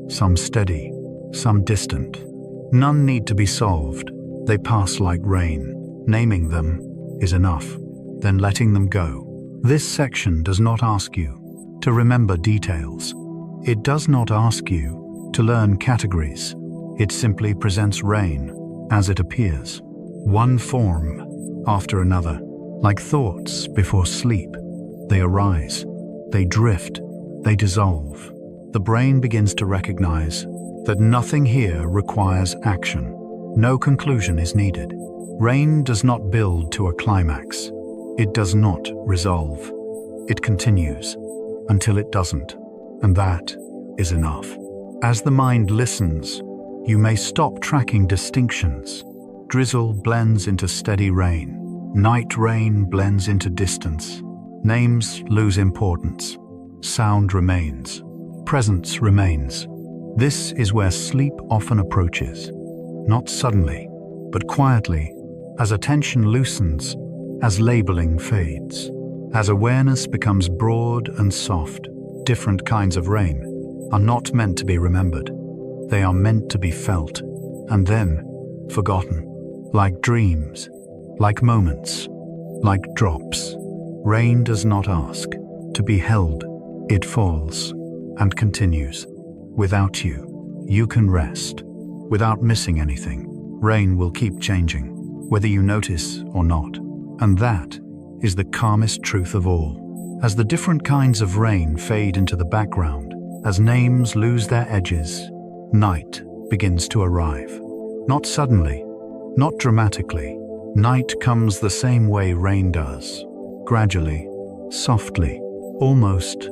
some steady, some distant. None need to be solved. They pass like rain. Naming them is enough, then letting them go. This section does not ask you to remember details. It does not ask you to learn categories. It simply presents rain as it appears, one form after another. Like thoughts before sleep, they arise, they drift, they dissolve. The brain begins to recognize that nothing here requires action. No conclusion is needed. Rain does not build to a climax. It does not resolve. It continues until it doesn't, and that is enough. As the mind listens, you may stop tracking distinctions. Drizzle blends into steady rain. Night rain blends into distance. Names lose importance. Sound remains. Presence remains. This is where sleep often approaches. Not suddenly, but quietly, as attention loosens, as labeling fades, as awareness becomes broad and soft. Different kinds of rain are not meant to be remembered. They are meant to be felt, and then forgotten. Like dreams, like moments, like drops. Rain does not ask to be held. It falls and continues. Without you, you can rest. Without missing anything, rain will keep changing, whether you notice or not. And that is the calmest truth of all. As the different kinds of rain fade into the background, as names lose their edges, night begins to arrive. Not suddenly, not dramatically. Night comes the same way rain does. Gradually, softly, almost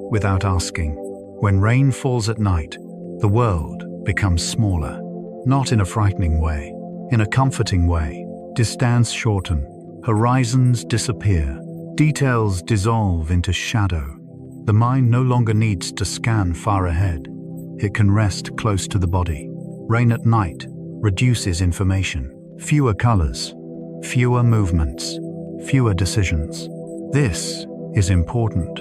without asking. When rain falls at night, the world becomes smaller. Not in a frightening way, in a comforting way. Distance shorten, horizons disappear, details dissolve into shadow. The mind no longer needs to scan far ahead. It can rest close to the body. Rain at night reduces information. Fewer colors, fewer movements, fewer decisions. This is important.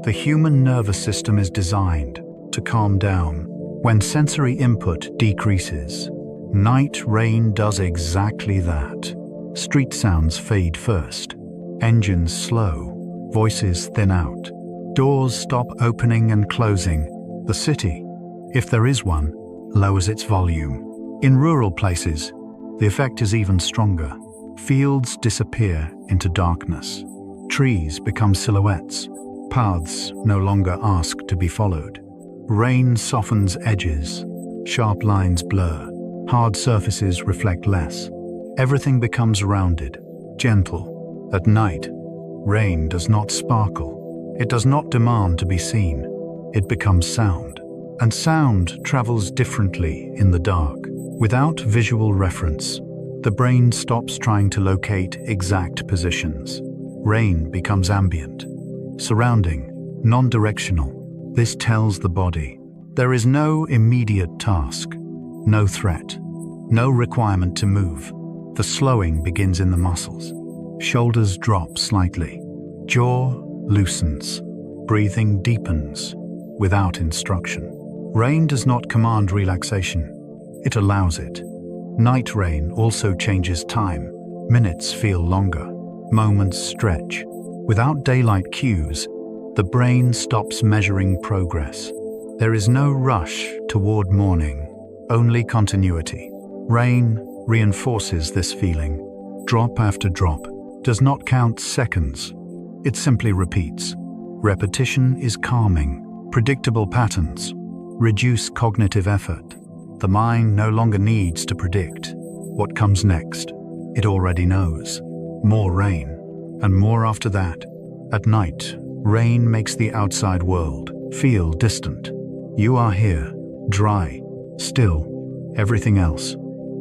The human nervous system is designed to calm down when sensory input decreases. Night rain does exactly that. Street sounds fade first. Engines slow. Voices thin out. Doors stop opening and closing. The city, if there is one, lowers its volume. In rural places, the effect is even stronger. Fields disappear into darkness. Trees become silhouettes. Paths no longer ask to be followed. Rain softens edges. Sharp lines blur. Hard surfaces reflect less. Everything becomes rounded, gentle. At night, rain does not sparkle. It does not demand to be seen. It becomes sound. And sound travels differently in the dark. Without visual reference, the brain stops trying to locate exact positions. Rain becomes ambient, surrounding, non-directional. This tells the body there is no immediate task, no threat, no requirement to move. The slowing begins in the muscles. Shoulders drop slightly. Jaw loosens. Breathing deepens without instruction. Rain does not command relaxation. It allows it. Night rain also changes time. Minutes feel longer. Moments stretch. Without daylight cues, the brain stops measuring progress. There is no rush toward morning, only continuity. Rain reinforces this feeling. Drop after drop does not count seconds. It simply repeats. Repetition is calming. Predictable patterns reduce cognitive effort. The mind no longer needs to predict what comes next. It already knows. More rain, and more after that. At night, Rain makes the outside world feel distant. You are here, dry, still. Everything else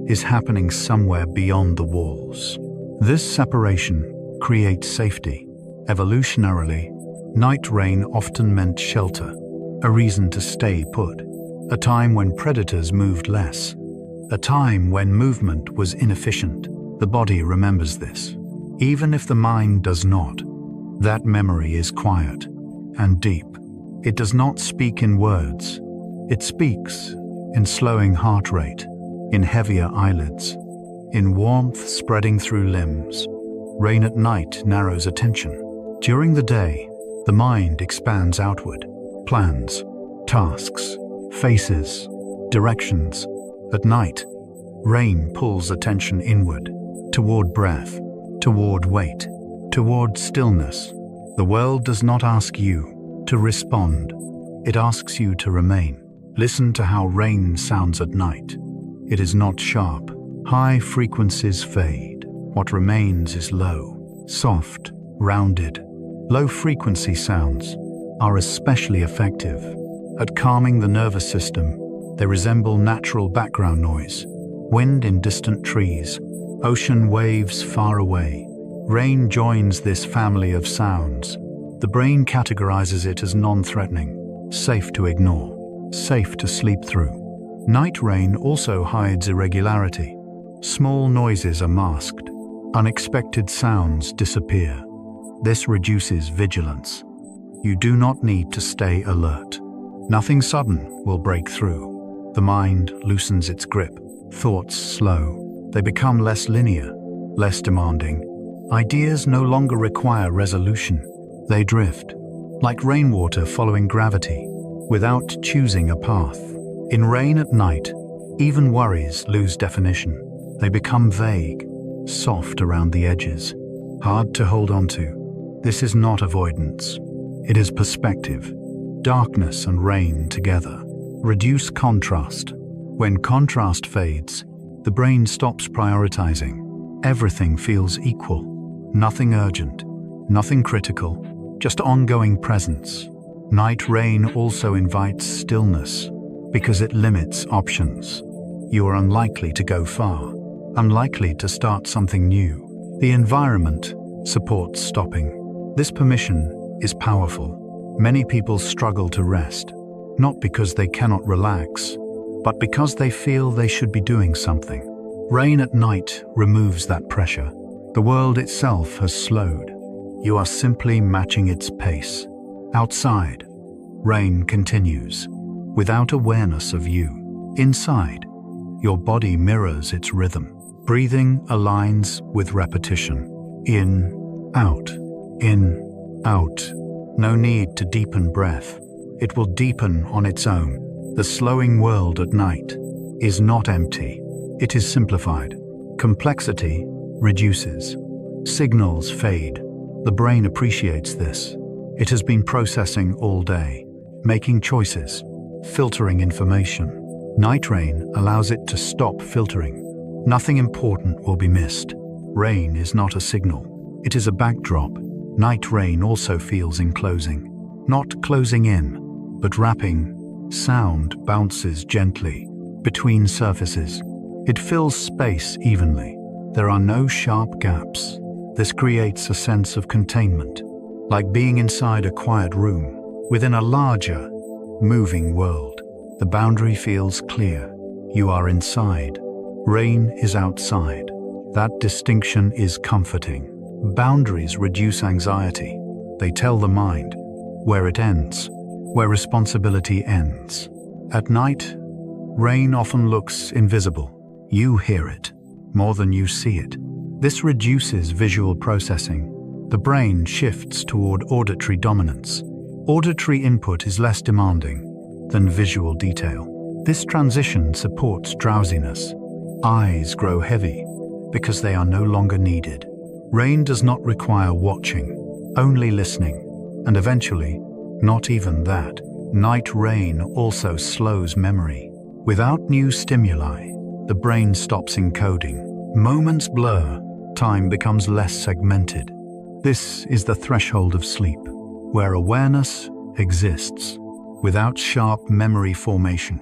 is happening somewhere beyond the walls. This separation creates safety. Evolutionarily, night rain often meant shelter, a reason to stay put, a time when predators moved less, a time when movement was inefficient. The body remembers this. Even if the mind does not, that memory is quiet and deep. It does not speak in words. It speaks in slowing heart rate, in heavier eyelids, in warmth spreading through limbs. Rain at night narrows attention. During the day, the mind expands outward. Plans, tasks, faces, directions. At night, rain pulls attention inward, toward breath, toward weight, toward stillness. The world does not ask you to respond. It asks you to remain. Listen to how rain sounds at night. It is not sharp. High frequencies fade. What remains is low, soft, rounded. Low-frequency sounds are especially effective at calming the nervous system. They resemble natural background noise, wind in distant trees, ocean waves far away. Rain joins this family of sounds. The brain categorizes it as non-threatening, safe to ignore, safe to sleep through. Night rain also hides irregularity. Small noises are masked. Unexpected sounds disappear. This reduces vigilance. You do not need to stay alert. Nothing sudden will break through. The mind loosens its grip. Thoughts slow. They become less linear, less demanding. Ideas no longer require resolution. They drift, like rainwater following gravity, without choosing a path. In rain at night, even worries lose definition. They become vague, soft around the edges, hard to hold on to. This is not avoidance. It is perspective. Darkness and rain together reduce contrast. When contrast fades, the brain stops prioritizing. Everything feels equal. Nothing urgent, nothing critical, just ongoing presence. Night rain also invites stillness because it limits options. You are unlikely to go far, unlikely to start something new. The environment supports stopping. This permission is powerful. Many people struggle to rest, not because they cannot relax, but because they feel they should be doing something. Rain at night removes that pressure. The world itself has slowed. You are simply matching its pace. Outside, rain continues, without awareness of you. Inside, your body mirrors its rhythm. Breathing aligns with repetition. In, out, in, out. No need to deepen breath. It will deepen on its own. The slowing world at night is not empty. It is simplified. Complexity reduces. Signals fade. The brain appreciates this. It has been processing all day, making choices, filtering information. Night rain allows it to stop filtering. Nothing important will be missed. Rain is not a signal. It is a backdrop. Night rain also feels enclosing. Not closing in, but wrapping. Sound bounces gently between surfaces. It fills space evenly. There are no sharp gaps. This creates a sense of containment, like being inside a quiet room within a larger, moving world. The boundary feels clear. You are inside. Rain is outside. That distinction is comforting. Boundaries reduce anxiety. They tell the mind where it ends, where responsibility ends. At night, rain often looks invisible. You hear it more than you see it. This reduces visual processing. The brain shifts toward auditory dominance. Auditory input is less demanding than visual detail. This transition supports drowsiness. Eyes grow heavy because they are no longer needed. Rain does not require watching, only listening, and eventually, not even that. Night rain also slows memory. Without new stimuli, the brain stops encoding. Moments blur, time becomes less segmented. This is the threshold of sleep, where awareness exists, without sharp memory formation.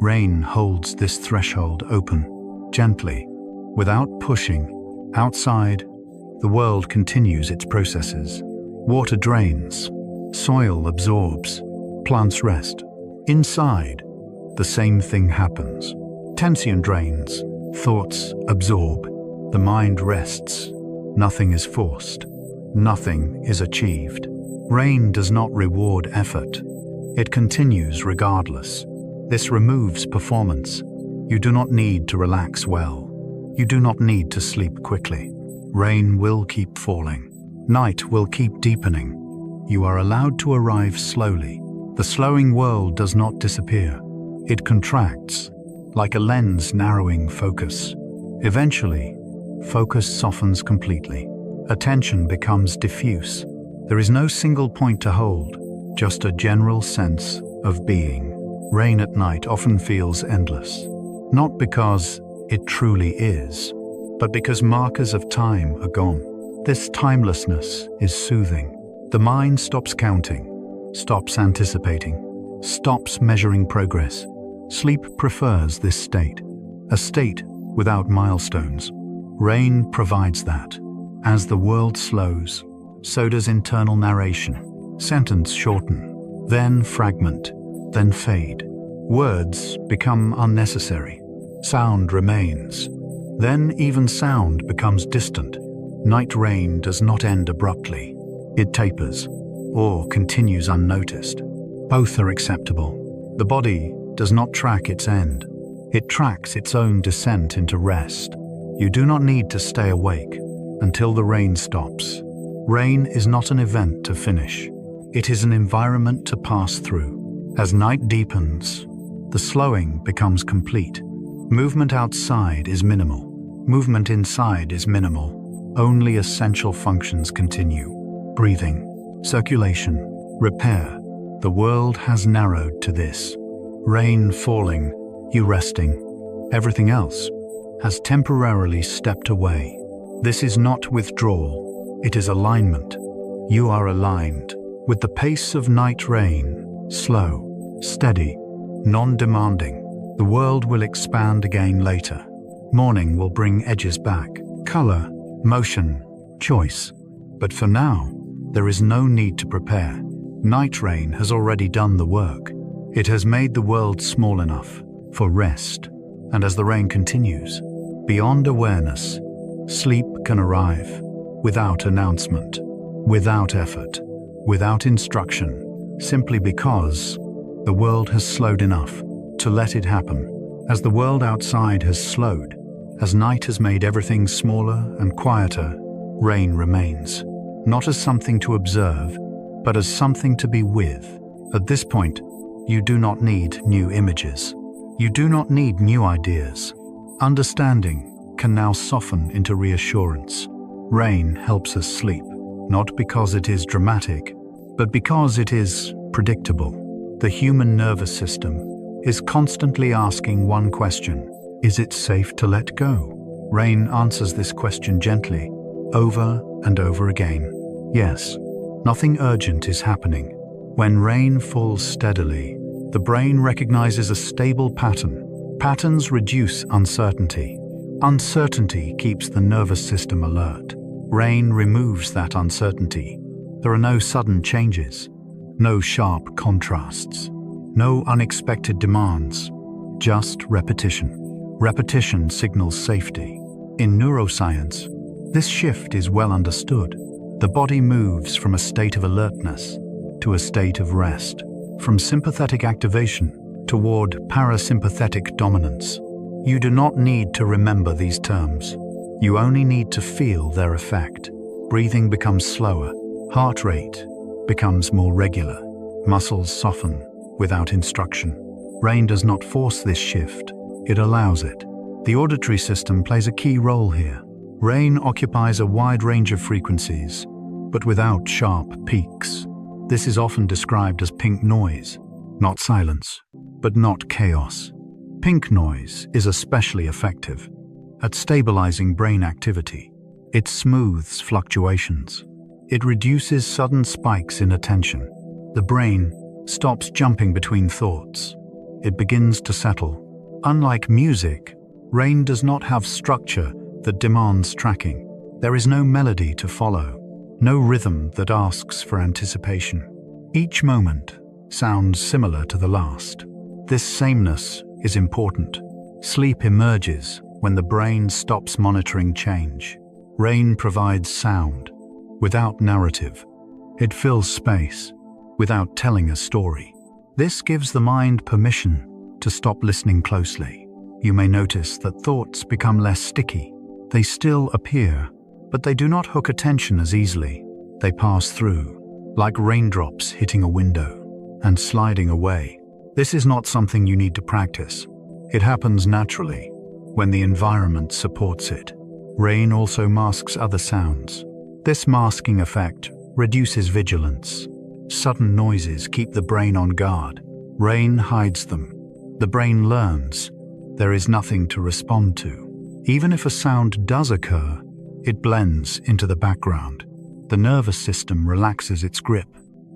Rain holds this threshold open, gently, without pushing. Outside, the world continues its processes. Water drains, soil absorbs, plants rest. Inside, the same thing happens. Tension drains, thoughts absorb, the mind rests. Nothing is forced. Nothing is achieved. Rain does not reward effort. It continues regardless. This removes performance. You do not need to relax well. You do not need to sleep quickly. Rain will keep falling. Night will keep deepening. You are allowed to arrive slowly. The slowing world does not disappear. It contracts, like a lens narrowing focus. Eventually, focus softens completely. Attention becomes diffuse. There is no single point to hold, just a general sense of being. Rain at night often feels endless, not because it truly is, but because markers of time are gone. This timelessness is soothing. The mind stops counting, stops anticipating, stops measuring progress. Sleep prefers this state, a state without milestones. Rain provides that. As the world slows, so does internal narration. Sentence shorten, then fragment, then fade. Words become unnecessary. Sound remains. Then even sound becomes distant. Night rain does not end abruptly. It tapers, or continues unnoticed. Both are acceptable. The body does not track its end. It tracks its own descent into rest. You do not need to stay awake until the rain stops. Rain is not an event to finish. It is an environment to pass through. As night deepens, the slowing becomes complete. Movement outside is minimal. Movement inside is minimal. Only essential functions continue. Breathing, circulation, repair. The world has narrowed to this. Rain falling, you resting. Everything else has temporarily stepped away. This is not withdrawal, it is alignment. You are aligned with the pace of night rain, slow, steady, non-demanding. The world will expand again later. Morning will bring edges back, color, motion, choice. But for now, there is no need to prepare. Night rain has already done the work. It has made the world small enough for rest. And as the rain continues, beyond awareness, sleep can arrive without announcement, without effort, without instruction, simply because the world has slowed enough to let it happen. As the world outside has slowed, as night has made everything smaller and quieter, rain remains, not as something to observe, but as something to be with. At this point, you do not need new images. You do not need new ideas. Understanding can now soften into reassurance. Rain helps us sleep, not because it is dramatic, but because it is predictable. The human nervous system is constantly asking one question: is it safe to let go? Rain answers this question gently, over and over again. Yes, nothing urgent is happening. When rain falls steadily, the brain recognizes a stable pattern. Patterns reduce uncertainty. Uncertainty keeps the nervous system alert. Rain removes that uncertainty. There are no sudden changes, no sharp contrasts, no unexpected demands, just repetition. Repetition signals safety. In neuroscience, this shift is well understood. The body moves from a state of alertness to a state of rest, from sympathetic activation toward parasympathetic dominance. You do not need to remember these terms. You only need to feel their effect. Breathing becomes slower. Heart rate becomes more regular. Muscles soften without instruction. Rain does not force this shift. It allows it. The auditory system plays a key role here. Rain occupies a wide range of frequencies, but without sharp peaks. This is often described as pink noise, not silence, but not chaos. Pink noise is especially effective at stabilizing brain activity. It smooths fluctuations. It reduces sudden spikes in attention. The brain stops jumping between thoughts. It begins to settle. Unlike music, rain does not have structure that demands tracking. There is no melody to follow, no rhythm that asks for anticipation. Each moment sounds similar to the last. This sameness is important. Sleep emerges when the brain stops monitoring change. Rain provides sound without narrative. It fills space without telling a story. This gives the mind permission to stop listening closely. You may notice that thoughts become less sticky. They still appear, but they do not hook attention as easily. They pass through, like raindrops hitting a window and sliding away. This is not something you need to practice. It happens naturally when the environment supports it. Rain also masks other sounds. This masking effect reduces vigilance. Sudden noises keep the brain on guard. Rain hides them. The brain learns there is nothing to respond to. Even if a sound does occur, it blends into the background. The nervous system relaxes its grip.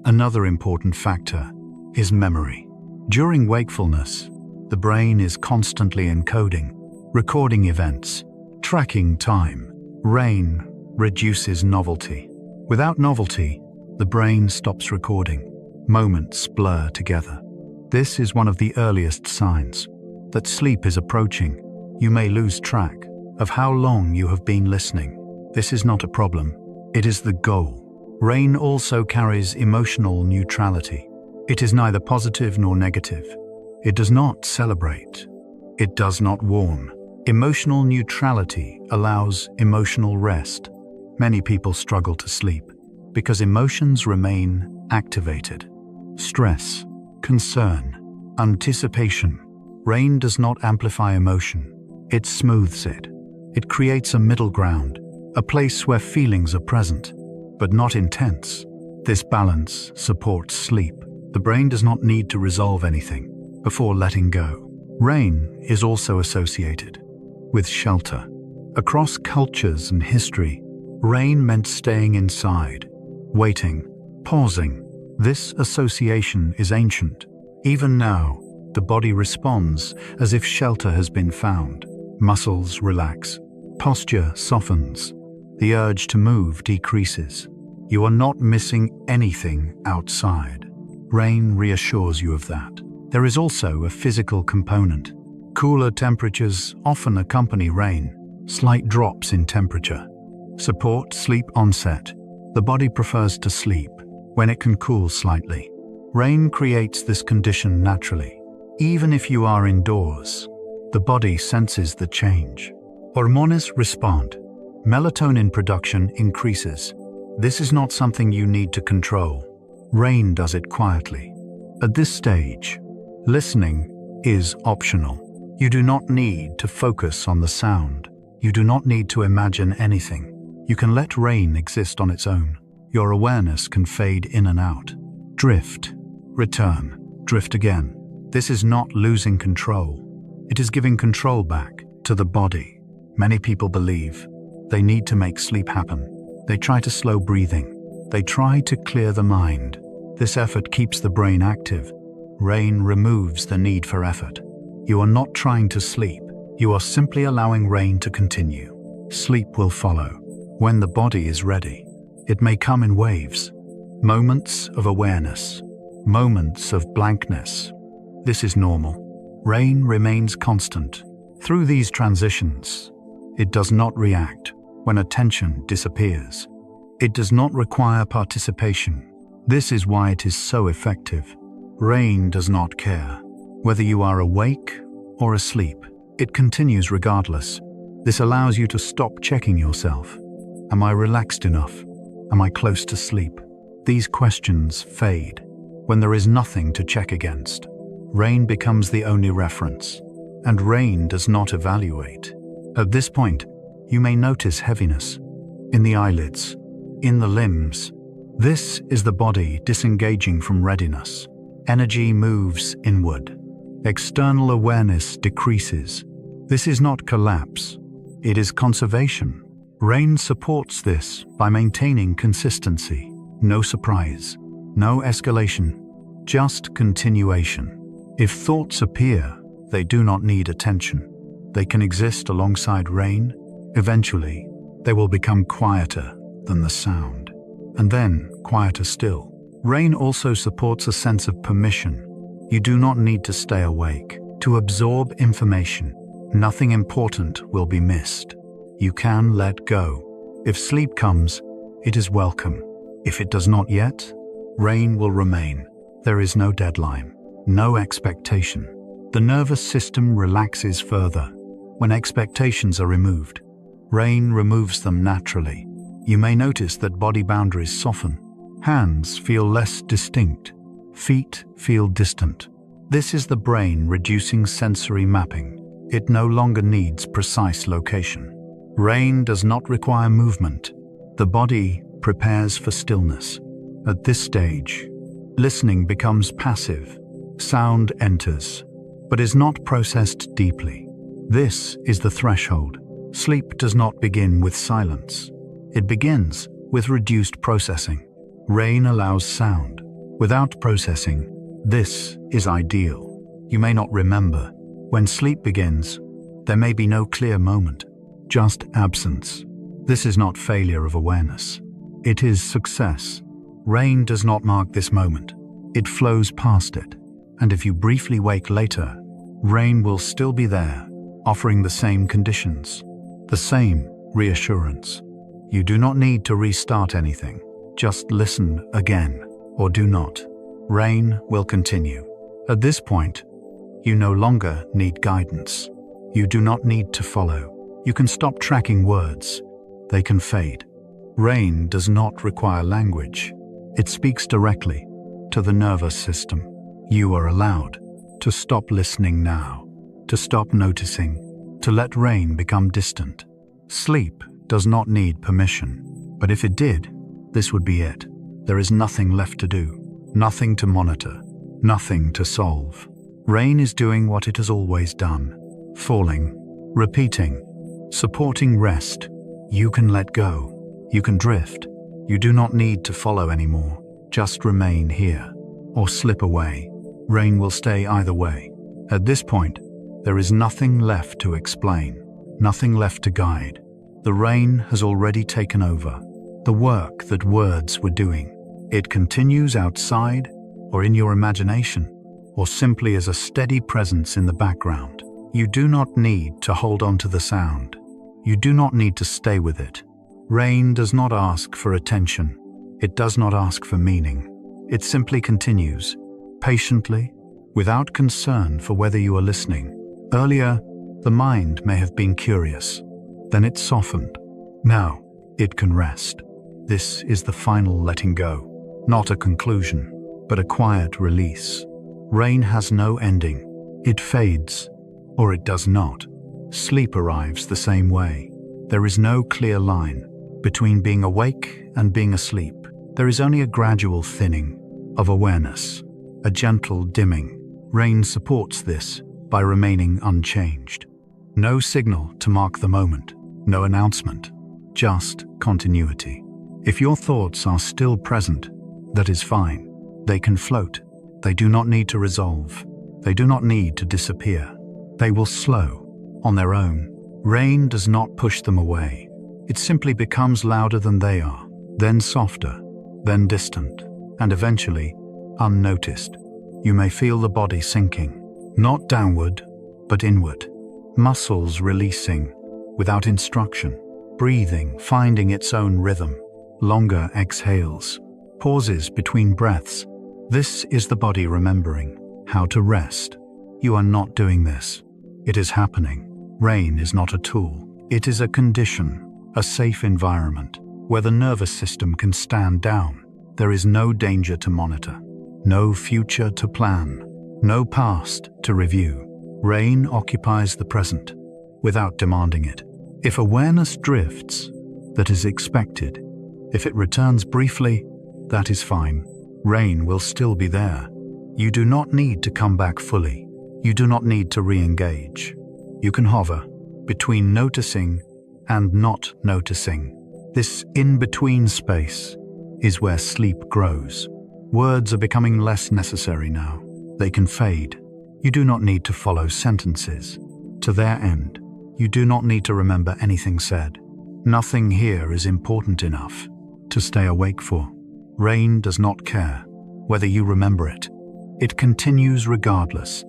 Another important factor is memory. During wakefulness, the brain is constantly encoding, recording events, tracking time. Rain reduces novelty. Without novelty, the brain stops recording. Moments blur together. This is one of the earliest signs that sleep is approaching. You may lose track of how long you have been listening. This is not a problem. It is the goal. Rain also carries emotional neutrality. It is neither positive nor negative. It does not celebrate. It does not warn. Emotional neutrality allows emotional rest. Many people struggle to sleep because emotions remain activated. Stress, concern, anticipation. Rain does not amplify emotion. It smooths it. It creates a middle ground, a place where feelings are present, but not intense. This balance supports sleep. The brain does not need to resolve anything before letting go. Rain is also associated with shelter. Across cultures and history, rain meant staying inside, waiting, pausing. This association is ancient. Even now, the body responds as if shelter has been found. Muscles relax, posture softens, the urge to move decreases. You are not missing anything outside. Rain reassures you of that. There is also a physical component. Cooler temperatures often accompany rain. Slight drops in temperature support sleep onset. The body prefers to sleep when it can cool slightly. Rain creates this condition naturally. Even if you are indoors, the body senses the change. Hormones respond. Melatonin production increases. This is not something you need to control. Rain does it quietly. At this stage, listening is optional. You do not need to focus on the sound. You do not need to imagine anything. You can let rain exist on its own. Your awareness can fade in and out. Drift, return, drift again. This is not losing control. It is giving control back to the body. Many people believe they need to make sleep happen. They try to slow breathing. They try to clear the mind. This effort keeps the brain active. Rain removes the need for effort. You are not trying to sleep. You are simply allowing rain to continue. Sleep will follow when the body is ready. It may come in waves, moments of awareness, moments of blankness. This is normal. Rain remains constant. Through these transitions, it does not react when attention disappears. It does not require participation. This is why it is so effective. Rain does not care whether you are awake or asleep. It continues regardless. This allows you to stop checking yourself. Am I relaxed enough? Am I close to sleep? These questions fade when there is nothing to check against. Rain becomes the only reference, and rain does not evaluate. At this point, you may notice heaviness in the eyelids, in the limbs. This is the body disengaging from readiness. Energy moves inward. External awareness decreases. This is not collapse. It is conservation. Rain supports this by maintaining consistency. No surprise, no escalation, just continuation. If thoughts appear, they do not need attention. They can exist alongside rain. Eventually, they will become quieter than the sound, and then quieter still. Rain also supports a sense of permission. You do not need to stay awake to absorb information. Nothing important will be missed. You can let go. If sleep comes, it is welcome. If it does not yet, rain will remain. There is no deadline, no expectation. The nervous system relaxes further when expectations are removed. Rain removes them naturally. You may notice that body boundaries soften. Hands feel less distinct. Feet feel distant. This is the brain reducing sensory mapping. It no longer needs precise location. Rain does not require movement. The body prepares for stillness. At this stage, listening becomes passive. Sound enters, but is not processed deeply. This is the threshold. Sleep does not begin with silence. It begins with reduced processing. Rain allows sound without processing. This is ideal. You may not remember. When sleep begins, there may be no clear moment, just absence. This is not failure of awareness. It is success. Rain does not mark this moment. It flows past it. And if you briefly wake later, rain will still be there, offering the same conditions, the same reassurance. You do not need to restart anything. Just listen again, or do not. Rain will continue. At this point, you no longer need guidance. You do not need to follow. You can stop tracking words. They can fade. Rain does not require language. It speaks directly to the nervous system. You are allowed to stop listening now, to stop noticing, to let rain become distant. Sleep does not need permission, but if it did, this would be it. There is nothing left to do, nothing to monitor, nothing to solve. Rain is doing what it has always done, falling, repeating, supporting rest. You can let go. You can drift. You do not need to follow anymore. Just remain here or slip away. Rain will stay either way. At this point, there is nothing left to explain, nothing left to guide. The rain has already taken over the work that words were doing. It continues outside or in your imagination, or simply as a steady presence in the background. You do not need to hold on to the sound. You do not need to stay with it. Rain does not ask for attention. It does not ask for meaning. It simply continues, patiently, without concern for whether you are listening. Earlier, the mind may have been curious. Then it softened. Now, it can rest. This is the final letting go, not a conclusion, but a quiet release. Rain has no ending. It fades, or it does not. Sleep arrives the same way. There is no clear line between being awake and being asleep. There is only a gradual thinning of awareness, a gentle dimming. Rain supports this by remaining unchanged. No signal to mark the moment, no announcement, just continuity. If your thoughts are still present, that is fine. They can float. They do not need to resolve. They do not need to disappear. They will slow on their own. Rain does not push them away. It simply becomes louder than they are, then softer, then distant, and eventually unnoticed. You may feel the body sinking, not downward, but inward. Muscles releasing without instruction. Breathing finding its own rhythm. Longer exhales. Pauses between breaths. This is the body remembering how to rest. You are not doing this. It is happening. Rain is not a tool. It is a condition, a safe environment where the nervous system can stand down. There is no danger to monitor, no future to plan, no past to review. Rain occupies the present without demanding it. If awareness drifts, that is expected. If it returns briefly, that is fine. Rain will still be there. You do not need to come back fully. You do not need to re-engage. You can hover between noticing and not noticing. This in-between space is where sleep grows. Words are becoming less necessary now. They can fade. You do not need to follow sentences to their end. You do not need to remember anything said. Nothing here is important enough to stay awake for. Rain does not care whether you remember it. It continues regardless.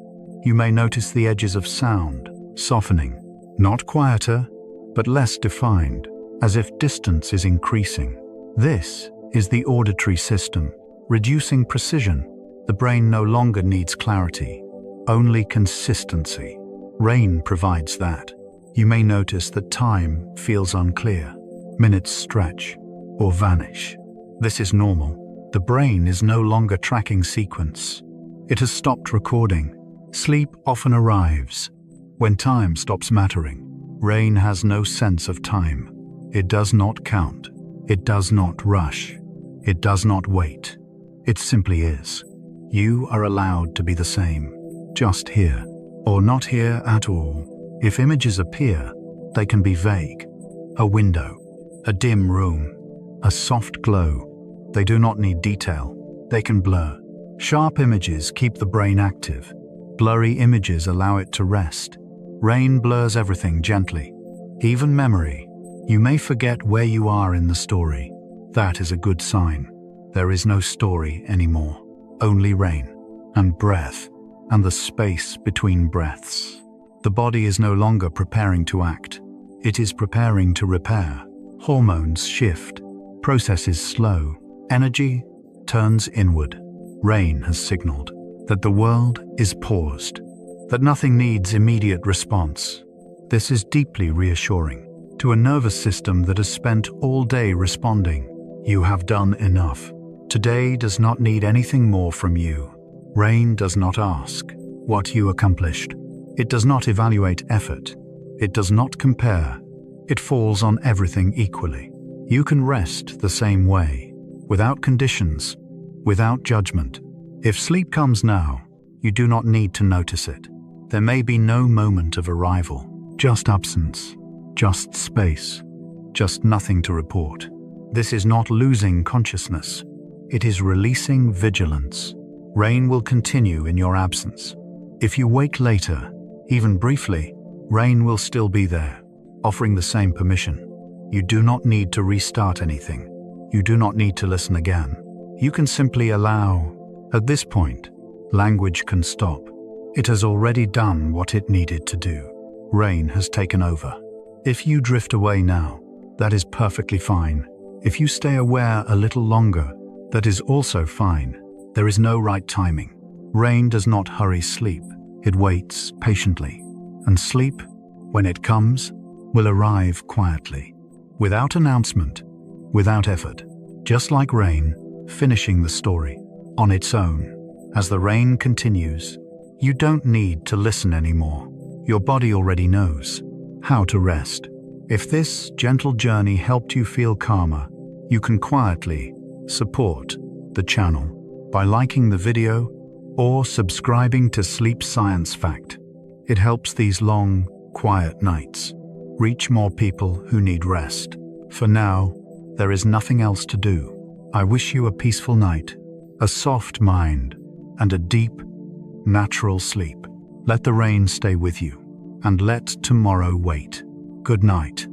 You may notice the edges of sound softening, not quieter, but less defined, as if distance is increasing. This is the auditory system, reducing precision. The brain no longer needs clarity, only consistency. Rain provides that. You may notice that time feels unclear. Minutes stretch or vanish. This is normal. The brain is no longer tracking sequence. It has stopped recording. Sleep often arrives when time stops mattering. Rain has no sense of time. It does not count. It does not rush. It does not wait. It simply is. You are allowed to be the same, just here, or not here at all. If images appear, they can be vague. A window, a dim room, a soft glow. They do not need detail. They can blur. Sharp images keep the brain active. Blurry images allow it to rest. Rain blurs everything gently, even memory. You may forget where you are in the story. That is a good sign. There is no story anymore. Only rain and breath and the space between breaths. The body is no longer preparing to act. It is preparing to repair. Hormones shift. Processes slow. Energy turns inward. Rain has signaled that the world is paused, that nothing needs immediate response. This is deeply reassuring. To a nervous system that has spent all day responding, you have done enough. Today does not need anything more from you. Rain does not ask what you accomplished. It does not evaluate effort. It does not compare. It falls on everything equally. You can rest the same way, without conditions, without judgment. If sleep comes now, you do not need to notice it. There may be no moment of arrival, just absence, just space, just nothing to report. This is not losing consciousness. It is releasing vigilance. Rain will continue in your absence. If you wake later, even briefly, rain will still be there, offering the same permission. You do not need to restart anything. You do not need to listen again. You can simply allow. At this point, language can stop. It has already done what it needed to do. Rain has taken over. If you drift away now, that is perfectly fine. If you stay aware a little longer, that is also fine. There is no right timing. Rain does not hurry sleep. It waits patiently. And sleep, when it comes, will arrive quietly, without announcement, without effort. Just like rain, finishing the story on its own. As the rain continues, you don't need to listen anymore. Your body already knows how to rest. If this gentle journey helped you feel calmer, you can quietly support the channel by liking the video or subscribing to Sleep Science Fact. It helps these long, quiet nights reach more people who need rest. For now, there is nothing else to do. I wish you a peaceful night, a soft mind, and a deep, natural sleep. Let the rain stay with you, and let tomorrow wait. Good night.